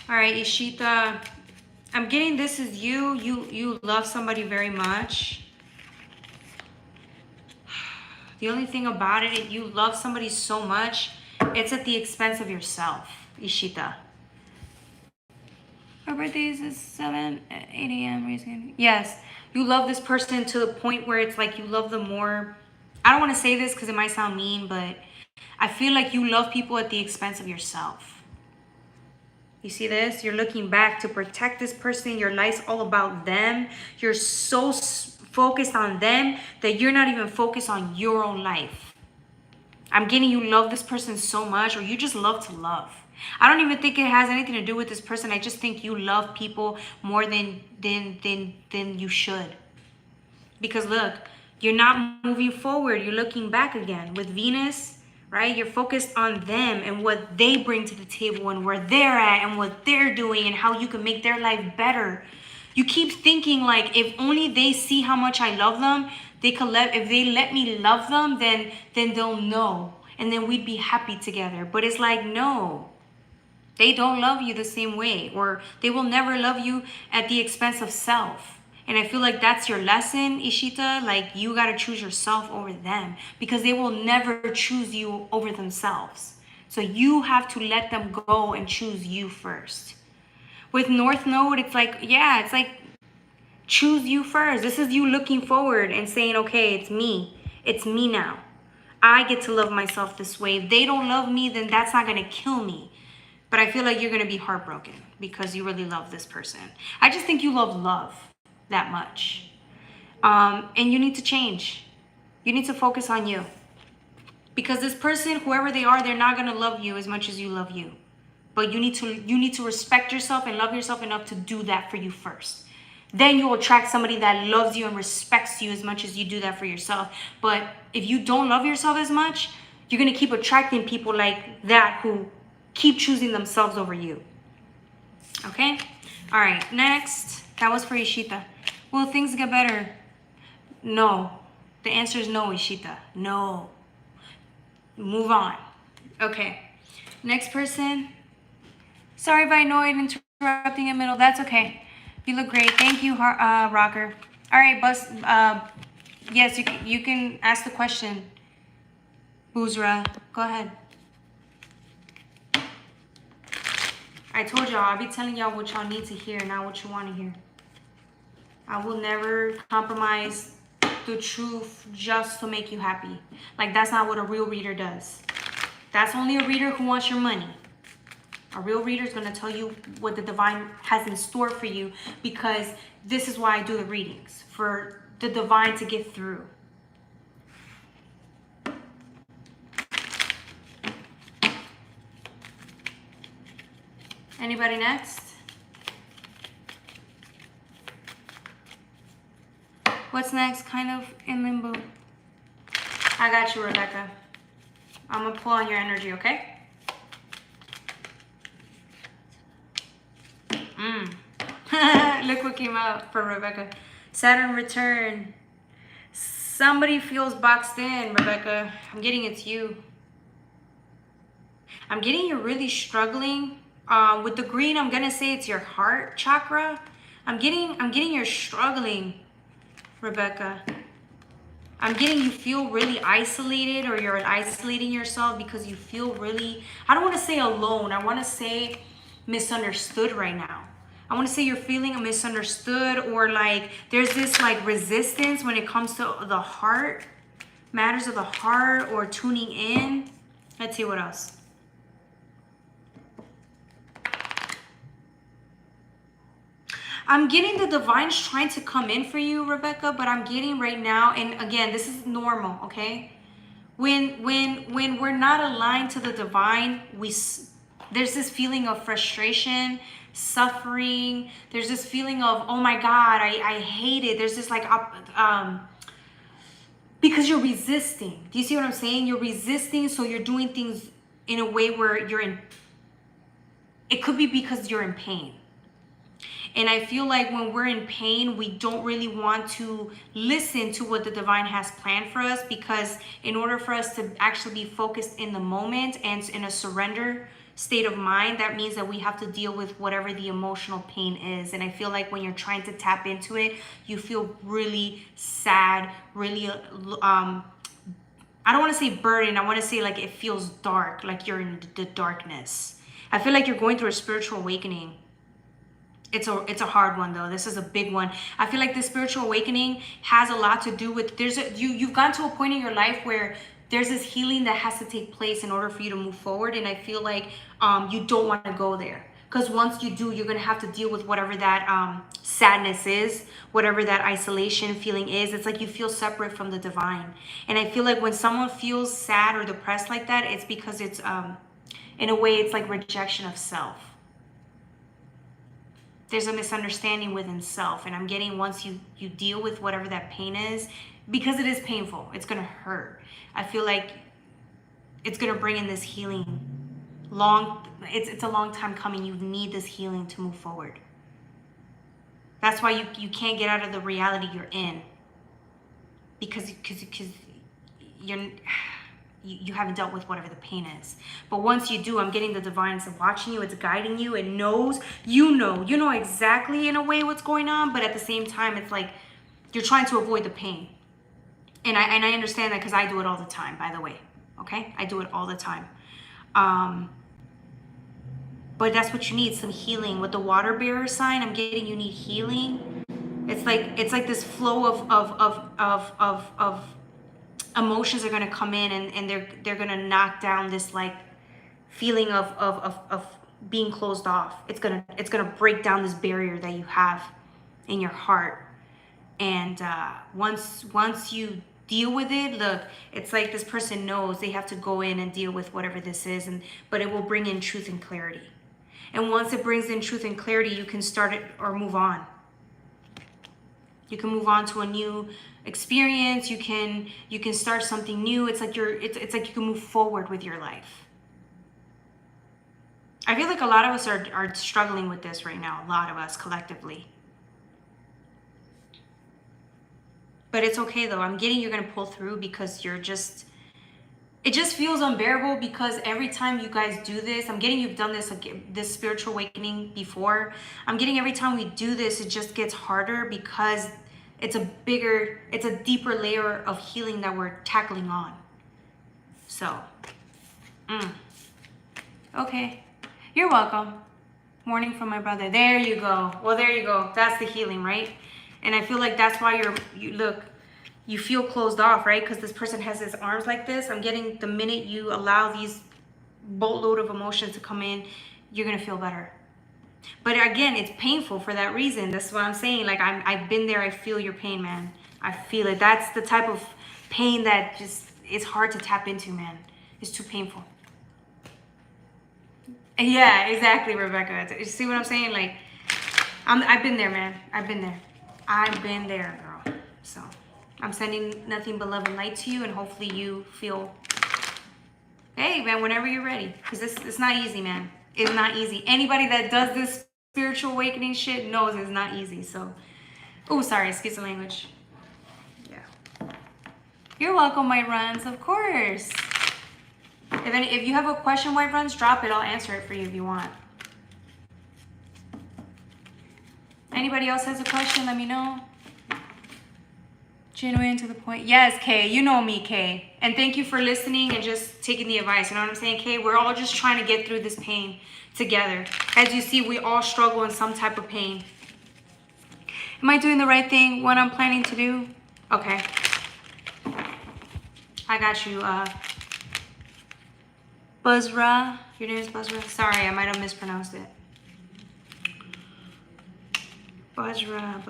Speaker 1: All right, Ishita, I'm getting this is you. You love somebody very much. The only thing about it, you love somebody so much It's at the expense of yourself, Ishita. Our birthdays is 8 a.m. Yes, you love this person to the point where it's like you love them more. I don't want to say this because it might sound mean, but I feel like you love people at the expense of yourself. You see this? You're looking back to protect this person. Your life's all about them. You're so focused on them that you're not even focused on your own life. I'm getting you love this person so much, or you just love to love. I don't even think it has anything to do with this person. I just think you love people more than you should. Because look, you're not moving forward. You're looking back again. With Venus, right? You're focused on them and what they bring to the table and where they're at and what they're doing and how you can make their life better. You keep thinking like, if only they see how much I love them, they could if they let me love them, then they'll know. And then we'd be happy together. But it's like, no. They don't love you the same way, or they will never love you at the expense of self. And I feel like that's your lesson, Ishita. Like, you got to choose yourself over them because they will never choose you over themselves. So you have to let them go and choose you first. With North Node, it's like, yeah, it's like choose you first. This is you looking forward and saying, okay, it's me. It's me now. I get to love myself this way. If they don't love me, then that's not going to kill me. But I feel like you're going to be heartbroken because you really love this person. I just think you love that much. And you need to change. You need to focus on you. Because this person, whoever they are, they're not going to love you as much as you love you. But you need to respect yourself and love yourself enough to do that for you first. Then you'll attract somebody that loves you and respects you as much as you do that for yourself. But if you don't love yourself as much, you're going to keep attracting people like that who keep choosing themselves over you. Okay? All right, next. That was for Ishita. Will things get better? No. The answer is no, Ishita. No. Move on. Okay. Next person. Sorry if I annoyed interrupting in the middle. That's okay. You look great. Thank you, Rocker. All right, Bus. Yes, you can ask the question. Boozra, go ahead. I told y'all, I'll be telling y'all what y'all need to hear, not what you want to hear. I will never compromise the truth just to make you happy. Like, that's not what a real reader does. That's only a reader who wants your money. A real reader is going to tell you what the divine has in store for you, because this is why I do the readings, for the divine to get through. Anybody next? What's next? Kind of in limbo. I got you, Rebecca. I'm going to pull on your energy, okay? Look what came out for Rebecca. Saturn return. Somebody feels boxed in, Rebecca. I'm getting it's you. I'm getting you're really struggling. With the green, I'm gonna say it's your heart chakra. I'm getting you're struggling, Rebecca. I'm getting you feel really isolated, or you're isolating yourself because you feel really, I don't want to say alone. I want to say misunderstood right now. I want to say you're feeling misunderstood, or like there's this like resistance when it comes to the heart, matters of the heart, or tuning in. Let's see what else. I'm getting the divine's trying to come in for you, Rebecca, but I'm getting right now, and again, this is normal, okay? When we're not aligned to the divine, there's this feeling of frustration, suffering. There's this feeling of, oh my God, I hate it. There's this like, because you're resisting. Do you see what I'm saying? You're resisting, so you're doing things in a way where it could be because you're in pain. And I feel like when we're in pain, we don't really want to listen to what the divine has planned for us, because in order for us to actually be focused in the moment and in a surrender state of mind, that means that we have to deal with whatever the emotional pain is. And I feel like when you're trying to tap into it, you feel really sad, really I don't want to say burden. I want to say like it feels dark, like you're in the darkness. I feel like you're going through a spiritual awakening. It's a hard one though. This is a big one. I feel like this spiritual awakening has a lot to do with you've gotten to a point in your life where there's this healing that has to take place in order for you to move forward, and I feel like you don't want to go there, because once you do, you're gonna have to deal with whatever that sadness is, whatever that isolation feeling is. It's like you feel separate from the divine, and I feel like when someone feels sad or depressed like that, it's because it's in a way it's like rejection of self. There's a misunderstanding within self, and I'm getting once you deal with whatever that pain is, because it is painful, it's gonna hurt. I feel like it's gonna bring in this healing. It's a long time coming. You need this healing to move forward. That's why you can't get out of the reality you're in, because you haven't dealt with whatever the pain is. But once you do, I'm getting the divine is watching you, it's guiding you, it knows, you know exactly in a way what's going on, but at the same time, it's like you're trying to avoid the pain. And I understand that, because I do it all the time, by the way. Okay? I do it all the time. But that's what you need, some healing. With the water bearer sign, I'm getting you need healing. It's like this flow of emotions are going to come in, and they're going to knock down this like feeling of being closed off. It's going to break down this barrier that you have in your heart. And once you deal with it, look, it's like this person knows they have to go in and deal with whatever this is, but it will bring in truth and clarity. And once it brings in truth and clarity, you can start it or move on. You can move on to a new experience. You can start something new. It's like it's like you can move forward with your life. I feel like a lot of us are struggling with this right now. A lot of us collectively. But it's okay though. I'm getting you're gonna pull through, because it just feels unbearable, because every time you guys do this, I'm getting you've done this spiritual awakening before. I'm getting every time we do this, it just gets harder, because it's a deeper layer of healing that we're tackling on. So, okay. You're welcome. Morning from my brother. There you go. Well, there you go. That's the healing, right? And I feel like that's why you feel closed off, right? Because this person has his arms like this. I'm getting the minute you allow these boatload of emotions to come in, you're going to feel better. But again, it's painful for that reason. That's what I'm saying. Like, I've been there. I feel your pain, man. I feel it. That's the type of pain that just is hard to tap into, man. It's too painful. Yeah, exactly, Rebecca. You see what I'm saying? Like, I've been there, man. I've been there, girl. So I'm sending nothing but love and light to you, and hopefully you feel, hey, man, whenever you're ready. Because it's not easy, man. It's not easy. Anybody that does this spiritual awakening shit knows it's not easy. So, oh, sorry, excuse the language. Yeah. You're welcome, White Runs, of course. If you have a question, White Runs, drop it. I'll answer it for you if you want. Anybody else has a question, let me know. Genuine to the point. Yes, Kay, you know me, Kay. And thank you for listening and just taking the advice. You know what I'm saying, Kay? We're all just trying to get through this pain together. As you see, we all struggle in some type of pain. Am I doing the right thing? What I'm planning to do? Okay. I got you. Buzzra. Your name is Buzzra? Sorry, I might have mispronounced it. Buzzra.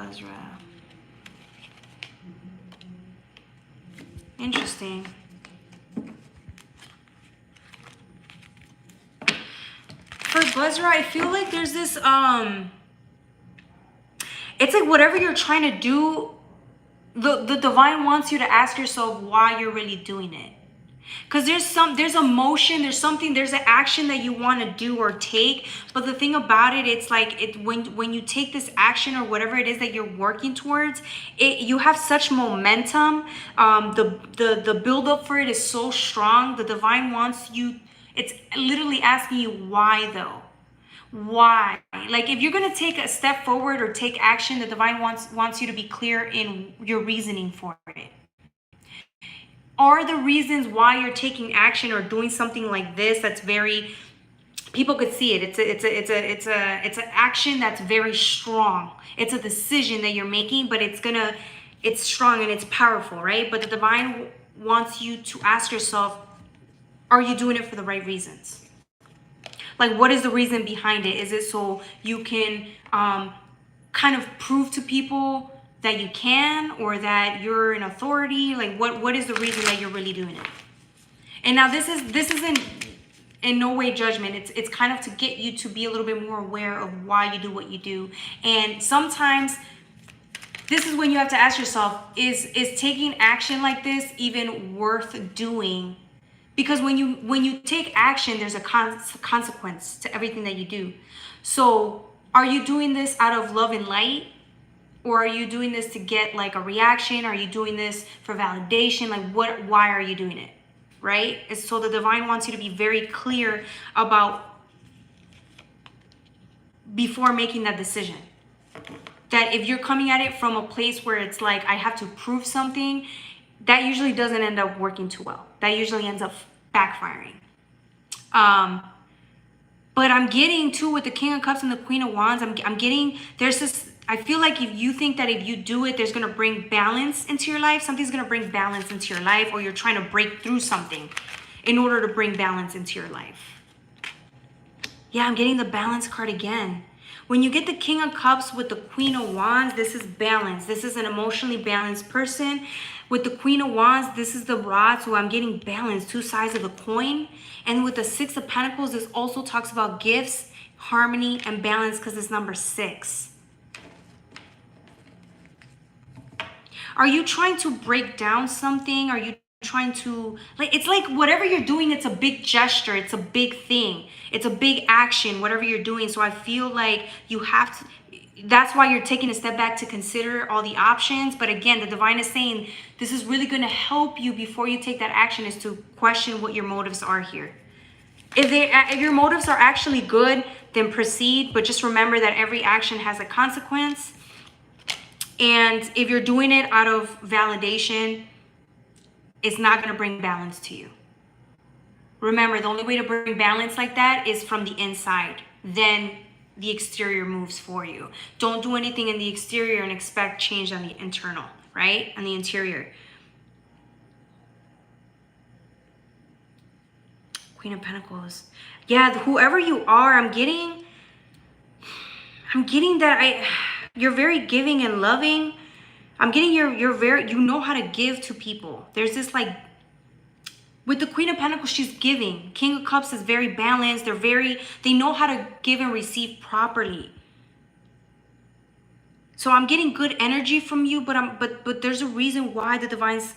Speaker 1: Interesting. For Buzzra, I feel like there's this, it's like whatever you're trying to do, the divine wants you to ask yourself why you're really doing it. Because there's emotion, there's an action that you want to do or take. But the thing about it, it's like when you take this action or whatever it is that you're working towards, you have such momentum. The build up for it is so strong. The divine wants you, it's literally asking you why though. Why? Like if you're going to take a step forward or take action, the divine wants you to be clear in your reasoning for it. are the reasons why you're taking action or doing something like this that's very, people could see it. It's an action that's very strong. It's a decision that you're making, but it's strong and it's powerful, right? But the divine wants you to ask yourself, are you doing it for the right reasons? Like, what is the reason behind it? Is it so you can kind of prove to people that you can, or that you're an authority? Like, what is the reason that you're really doing it? And now this isn't in no way judgment. It's kind of to get you to be a little bit more aware of why you do what you do. And sometimes this is when you have to ask yourself, is taking action like this even worth doing? Because when you take action, there's a consequence to everything that you do. So are you doing this out of love and light? Or are you doing this to get like a reaction? Are you doing this for validation? Like, why are you doing it? Right? It's so the divine wants you to be very clear about before making that decision. That if you're coming at it from a place where it's like, I have to prove something, that usually doesn't end up working too well. That usually ends up backfiring. But I'm getting too with the King of Cups and the Queen of Wands, I'm getting, there's this, I feel like if you think that if you do it, there's going to bring balance into your life, something's going to bring balance into your life, or you're trying to break through something in order to bring balance into your life. Yeah, I'm getting the balance card again. When you get the King of Cups with the Queen of Wands, this is balance. This is an emotionally balanced person. With the Queen of Wands, this is the rod, so I'm getting balance, two sides of the coin. And with the Six of Pentacles, this also talks about gifts, harmony, and balance, because it's number 6. Are you trying to break down something? Are you trying to, like, it's like whatever you're doing, it's a big gesture, it's a big thing, it's a big action, whatever you're doing. So I feel like you have to, that's why you're taking a step back to consider all the options. But again, the divine is saying this is really going to help you before you take that action, is to question what your motives are here. If your motives are actually good, then proceed, but just remember that every action has a consequence. And if you're doing it out of validation, it's not going to bring balance to you. Remember, the only way to bring balance like that is from the inside. Then the exterior moves for you. Don't do anything in the exterior and expect change on the internal, right? On the interior. Queen of Pentacles. Yeah, whoever you are, I'm getting that you're very giving and loving. I'm getting you're very, you know how to give to people. There's this, like, with the Queen of Pentacles, she's giving. King of Cups is very balanced. They know how to give and receive properly. So I'm getting good energy from you, but there's a reason why the divine's,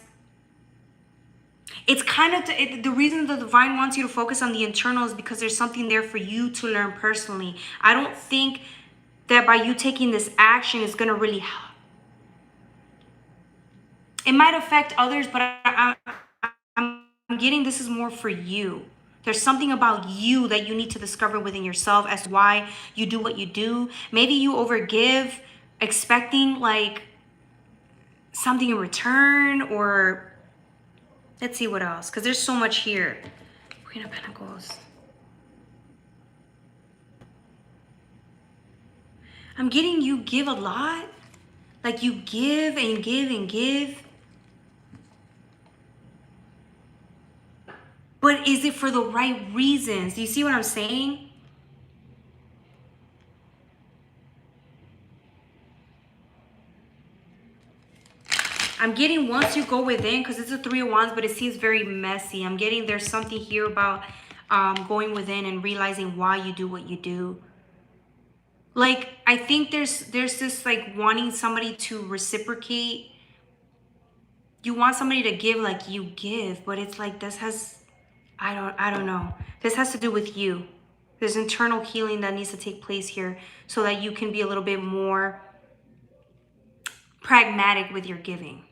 Speaker 1: it's kind of the reason the divine wants you to focus on the internal is because there's something there for you to learn personally. I don't think that by you taking this action is going to really help. It might affect others, but I'm getting this is more for you. There's something about you that you need to discover within yourself as to why you do what you do. Maybe you overgive, expecting like something in return, or let's see what else, because there's so much here. Queen of Pentacles. I'm getting you give a lot. Like you give and give and give. But is it for the right reasons? Do you see what I'm saying? I'm getting once you go within, because it's a 3 of Wands, but it seems very messy. I'm getting there's something here about going within and realizing why you do what you do. Like, I think there's this like wanting somebody to reciprocate. You want somebody to give like you give, but it's like this has, I don't know. This has to do with you. There's internal healing that needs to take place here so that you can be a little bit more pragmatic with your giving.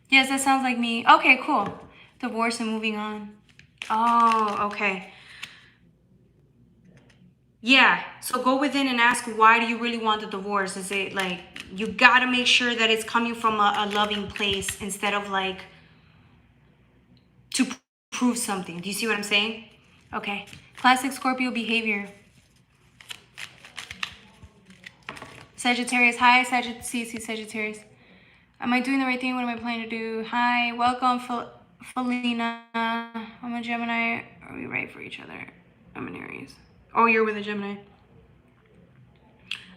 Speaker 1: Yes, that sounds like me. Okay, cool. Divorce and moving on. Oh, okay. Yeah, so go within and ask, why do you really want the divorce? Is it like, you gotta make sure that it's coming from a loving place instead of like to prove something. Do you see what I'm saying? Okay. Classic Scorpio behavior. Sagittarius. Hi, Sagittarius. Am I doing the right thing? What am I planning to do? Hi, welcome, Felina. I'm a Gemini. Are we right for each other? I'm an Aries. Oh, you're with a Gemini.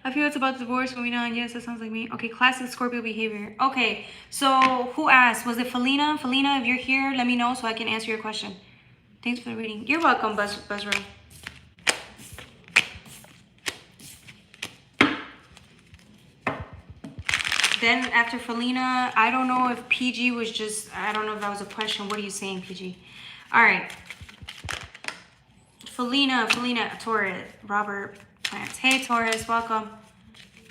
Speaker 1: I feel it's about divorce. Moving on. Yes, that sounds like me. Okay, classic Scorpio behavior. Okay, so who asked? Was it Felina? Felina, if you're here, let me know so I can answer your question. Thanks for the reading. You're welcome, Buzzro. Then after Felina, I don't know if PG was just, I don't know if that was a question. What are you saying, PG? All right. Felina, Taurus, Robert Plants. Hey, Taurus, welcome.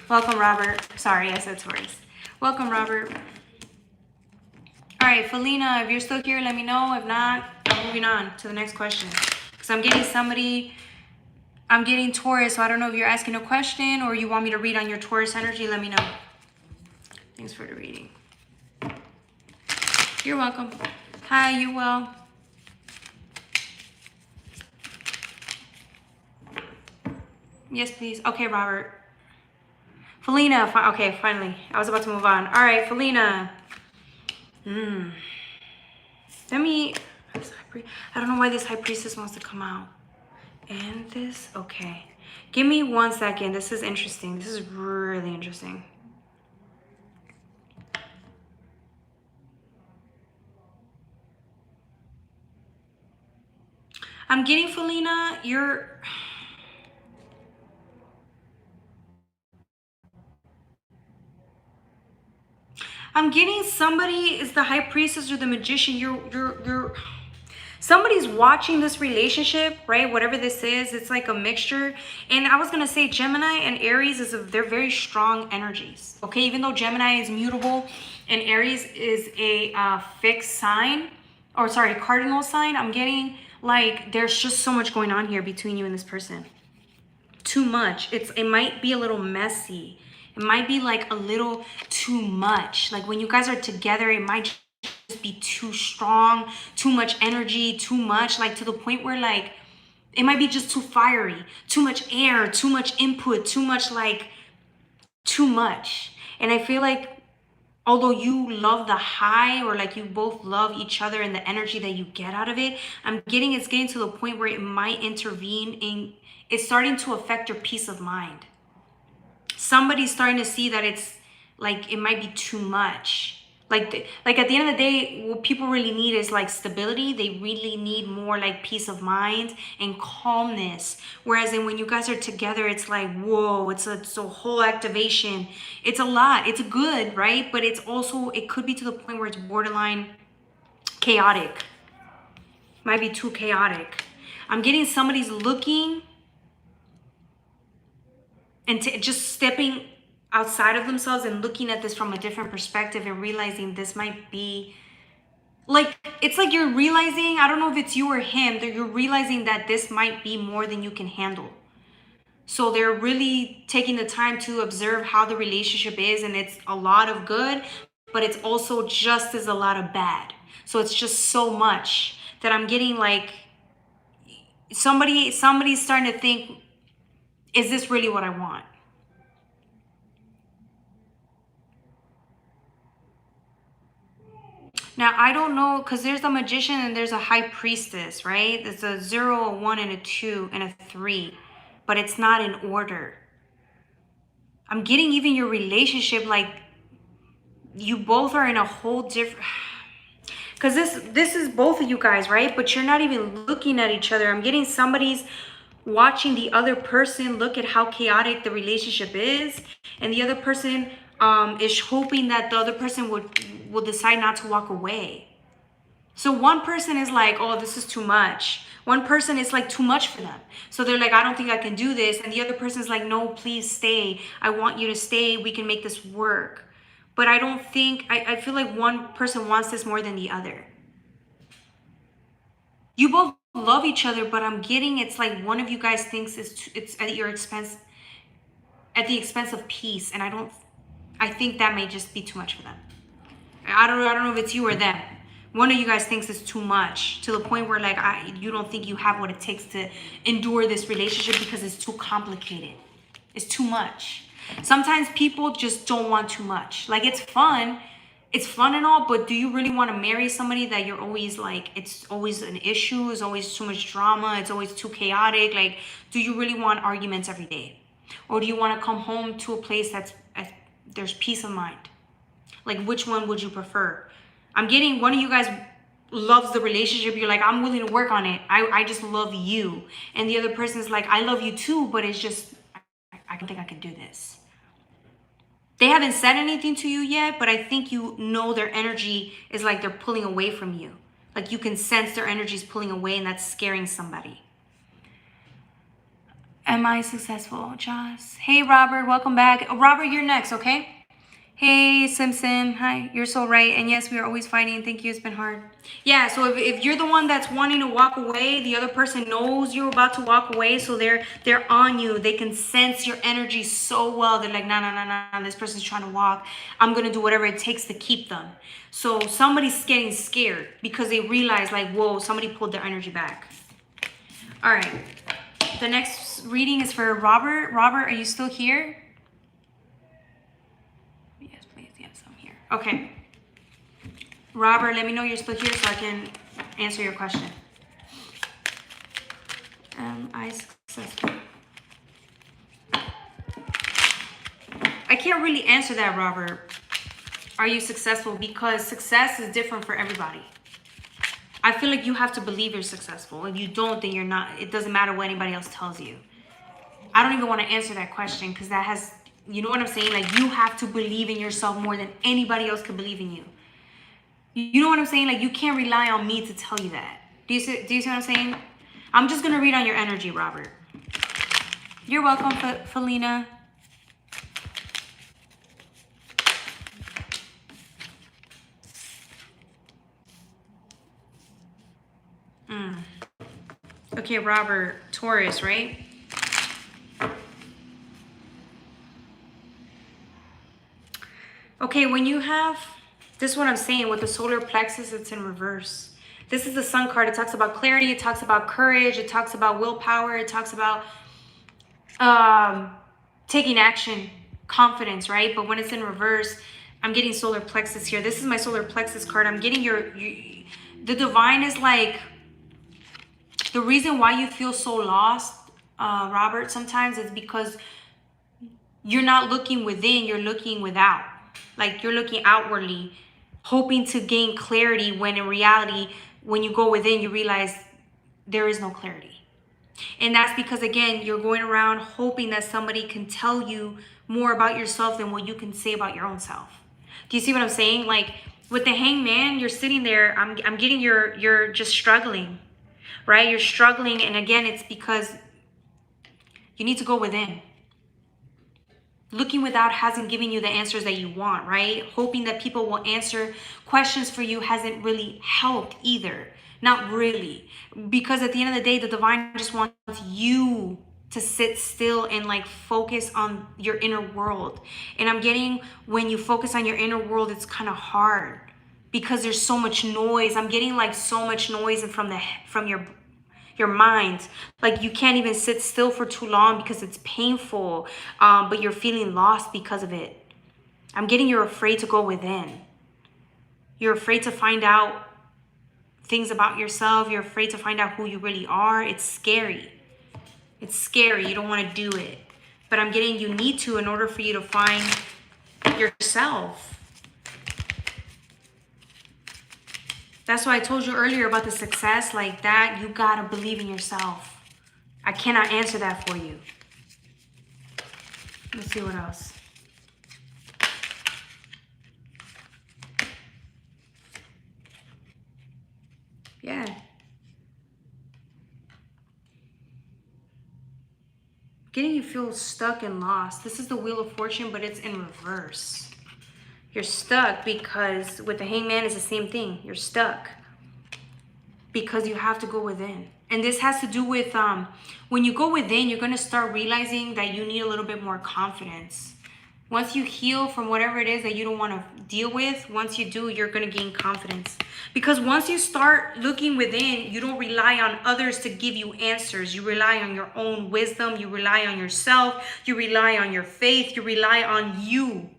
Speaker 1: Welcome, Robert. Sorry, I said Taurus. Welcome, Robert. All right, Felina, if you're still here, let me know. If not, I'm moving on to the next question. Because I'm getting Taurus, so I don't know if you're asking a question or you want me to read on your Taurus energy. Let me know. Thanks for the reading. You're welcome. Hi, you well? Yes, please. Okay, Robert. Felina, okay, finally. I was about to move on. All right, Felina. Let me, I don't know why this High Priestess wants to come out. And this, okay. Give me 1 second. This is interesting. This is really interesting. I'm getting, Felina, I'm getting somebody is the High Priestess or the Magician. You're somebody's watching this relationship, right? Whatever this is, it's like a mixture. And I was gonna say Gemini and Aries they're very strong energies. Okay, even though Gemini is mutable and Aries is a fixed sign, or sorry, cardinal sign. I'm getting like there's just so much going on here between you and this person. Too much. It might be a little messy. It might be like a little too much. Like when you guys are together, it might just be too strong, too much energy, too much, like to the point where like it might be just too fiery, too much air, too much input, too much like too much. And I feel like although you love the high, or like you both love each other and the energy that you get out of it, it's getting to the point where it might intervene in, it's starting to affect your peace of mind. Somebody's starting to see that it's like it might be too much. Like at the end of the day, what people really need is like stability. They really need more like peace of mind and calmness. Whereas then when you guys are together, it's like, whoa, it's a whole activation. It's a lot. It's good, right? But it's also, it could be to the point where it's borderline chaotic. Might be too chaotic. I'm getting somebody's looking and just stepping outside of themselves and looking at this from a different perspective and realizing this might be like, it's like you're realizing, I don't know if it's you or him, that you're realizing that this might be more than you can handle. So they're really taking the time to observe how the relationship is, and it's a lot of good, but it's also just as a lot of bad. So it's just so much that I'm getting like somebody's starting to think, is this really what I want? Now, I don't know, because there's a Magician and there's a High Priestess, right? There's a 0, a 1, and a 2, and a 3. But it's not in order. I'm getting even your relationship, like, you both are in a whole different... Because this is both of you guys, right? But you're not even looking at each other. I'm getting somebody's watching the other person look at how chaotic the relationship is. And the other person is hoping that the other person will decide not to walk away. So one person is like, oh, this is too much. One person is like too much for them. So they're like, I don't think I can do this. And the other person is like, no, please stay. I want you to stay. We can make this work. But I don't think, I feel like one person wants this more than the other. You both love each other, but I'm getting it's like one of you guys thinks it's at your expense, at the expense of peace, and I think that may just be too much for them. I don't know if it's you or them. One of you guys thinks it's too much, to the point where like you don't think you have what it takes to endure this relationship because it's too complicated. It's too much. Sometimes people just don't want too much. Like it's fun and all, but do you really want to marry somebody that you're always like, it's always an issue, it's always too much drama, it's always too chaotic? Like, do you really want arguments every day? Or do you want to come home to a place that's there's peace of mind? Like, which one would you prefer? I'm getting one of you guys loves the relationship. You're like, I'm willing to work on it. I just love you. And the other person's like, I love you too, but it's just, I don't think I can do this. They haven't said anything to you yet, but I think you know their energy is like they're pulling away from you. Like you can sense their energy is pulling away, and that's scaring somebody. Am I successful, Joss? Hey, Robert, welcome back. Robert, you're next, okay? Hey, Sim, hi, you're so right. And yes, we are always fighting. Thank you, it's been hard. Yeah, so if you're the one that's wanting to walk away, the other person knows you're about to walk away, so they're on you. They can sense your energy so well. They're like, nah, this person's trying to walk. I'm going to do whatever it takes to keep them. So somebody's getting scared because they realize like, whoa, somebody pulled their energy back. All right, the next reading is for Robert. Robert, are you still here? Okay. Robert, let me know you're still here so I can answer your question. Am I successful? I can't really answer that, Robert. Are you successful? Because success is different for everybody. I feel like you have to believe you're successful. If you don't, then you're not. It doesn't matter what anybody else tells you. I don't even want to answer that question because that has... You know what I'm saying? Like, you have to believe in yourself more than anybody else could believe in you. You know what I'm saying? Like, you can't rely on me to tell you that. Do you see what I'm saying? I'm just going to read on your energy, Robert. You're welcome, Felina. Okay, Robert, Taurus, right? Okay, when you have, this is what I'm saying, with the solar plexus, it's in reverse. This is the sun card. It talks about clarity. It talks about courage. It talks about willpower. It talks about taking action, confidence, right? But when it's in reverse, I'm getting solar plexus here. This is my solar plexus card. I'm getting the divine is like, the reason why you feel so lost, Robert, sometimes is because you're not looking within, you're looking without. Like, you're looking outwardly, hoping to gain clarity, when in reality, when you go within, you realize there is no clarity. And that's because, again, you're going around hoping that somebody can tell you more about yourself than what you can say about your own self. Do you see what I'm saying? Like, with the Hangman, you're sitting there, I'm getting you're just struggling, right? You're struggling, and again, it's because you need to go within. Looking without hasn't given you the answers that you want, right? Hoping that people will answer questions for you hasn't really helped either. Not really. Because at the end of the day, the divine just wants you to sit still and like focus on your inner world. And I'm getting, when you focus on your inner world, it's kind of hard because there's so much noise. I'm getting like so much noise from your mind. Like, you can't even sit still for too long because it's painful, but you're feeling lost because of it. I'm getting you're afraid to go within. You're afraid to find out things about yourself. You're afraid to find out who you really are. It's scary. It's scary. You don't want to do it. But I'm getting you need to, in order for you to find yourself. That's why I told you earlier about the success like that. You gotta believe in yourself. I cannot answer that for you. Let's see what else. Yeah. Getting you feel stuck and lost. This is the Wheel of Fortune, but it's in reverse. You're stuck because with the Hangman, it's the same thing. You're stuck. because you have to go within. And this has to do with when you go within, you're going to start realizing that you need a little bit more confidence. Once you heal from whatever it is that you don't want to deal with, once you do, you're going to gain confidence. Because once you start looking within, you don't rely on others to give you answers. You rely on your own wisdom. You rely on yourself. You rely on your faith. You rely on you.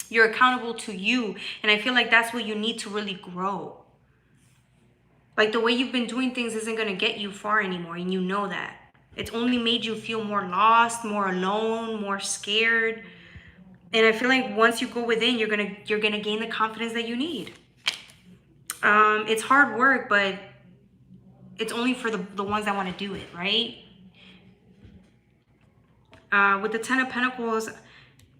Speaker 1: You're accountable to you. And I feel like that's what you need to really grow. Like the way you've been doing things isn't going to get you far anymore. And you know that. It's only made you feel more lost, more alone, more scared. And I feel like once you go within, you're gonna gain the confidence that you need. It's hard work, but it's only for the ones that want to do it, right? With the Ten of Pentacles,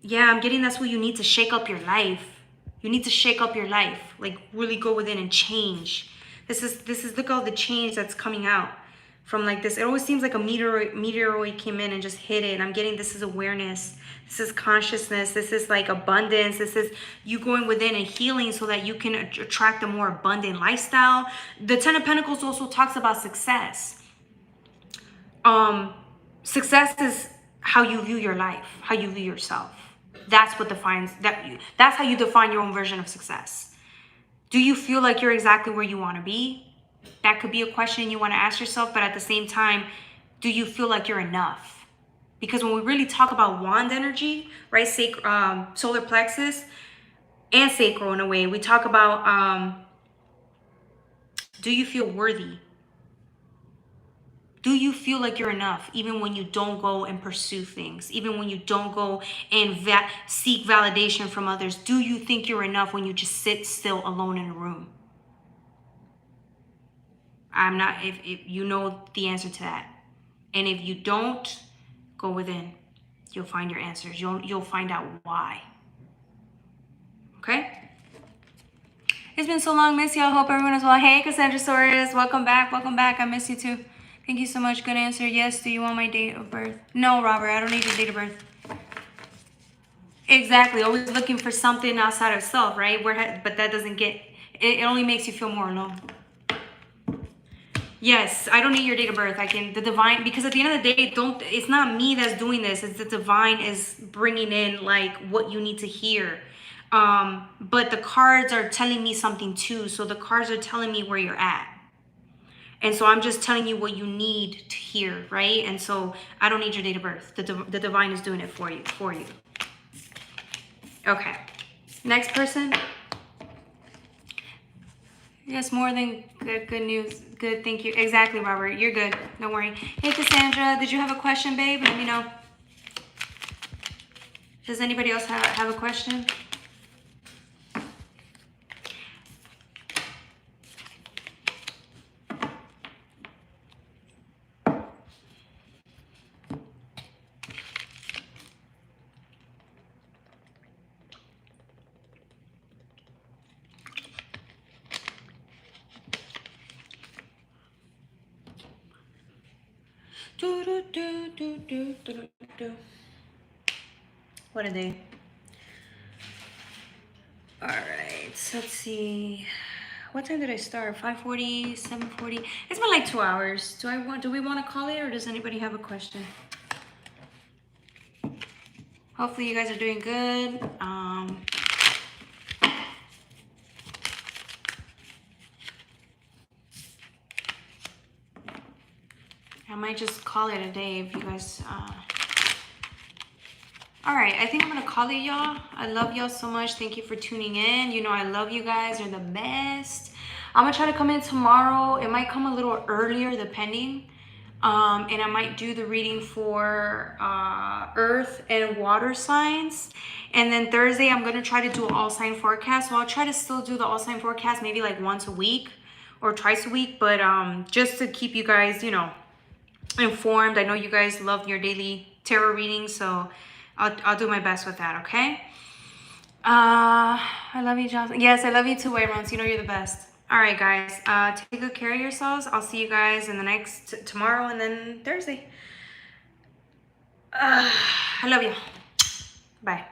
Speaker 1: yeah, I'm getting that's what you need to shake up your life. You need to shake up your life, like really go within and change. This is look at all the change that's coming out from like this. It always seems like a meteoroid came in and just hit it. And I'm getting this is awareness. This is consciousness. This is like abundance. This is you going within and healing so that you can attract a more abundant lifestyle. The Ten of Pentacles also talks about success. Success is how you view your life, how you view yourself. That's what defines that. That's how you define your own version of success. Do you feel like you're exactly where you want to be? That could be a question you want to ask yourself, but at the same time, do you feel like you're enough? Because when we really talk about wand energy, right, solar plexus and sacral in a way, we talk about, do you feel worthy? Do you feel like you're enough even when you don't go and pursue things, even when you don't go and seek validation from others? Do you think you're enough when you just sit still alone in a room? I'm not, if you know the answer to that. And if you don't, go within. You'll find your answers. You'll find out why. Okay? It's been so long, miss you. I hope everyone is well. Hey, Cassandra Soares, welcome back. Welcome back. I miss you too. Thank you so much. Good answer. Yes. Do you want my date of birth? No, Robert. I don't need your date of birth. Exactly. Always looking for something outside of self, right? But that doesn't get. It only makes you feel more alone. Yes, I don't need your date of birth. I can, the divine, because at the end of the day, it's not me that's doing this. It's the divine is bringing in like what you need to hear. But the cards are telling me something too. So the cards are telling me where you're at. And so I'm just telling you what you need to hear, right? And so I don't need your date of birth. The divine is doing it for you. Okay. Next person. Yes, more than good news. Good, thank you. Exactly, Robert. You're good. Don't worry. Hey, Cassandra, did you have a question, babe? Let me know. Does anybody else have a question? What are they? All right, so let's see. What time did I start? 5:40, 7:40. It's been like 2 hours. Do we want to call it, or does anybody have a question? Hopefully you guys are doing good. I might just call it a day if you guys all right, I think I'm gonna call it, y'all. I love y'all so much. Thank you for tuning in. You know I love you guys. You're the best. I'm gonna try to come in tomorrow. It might come a little earlier depending. And I might do the reading for earth and water signs. And then Thursday I'm gonna try to do an all sign forecast. So I'll try to still do the all sign forecast maybe like once a week or twice a week, but just to keep you guys, you know, informed. I know you guys love your daily tarot readings, so I'll do my best with that, okay? I love you, Johnson. Yes, I love you too, Wayrons. You know you're the best. All right, guys. Take good care of yourselves. I'll see you guys in the next tomorrow and then Thursday. I love you. Bye.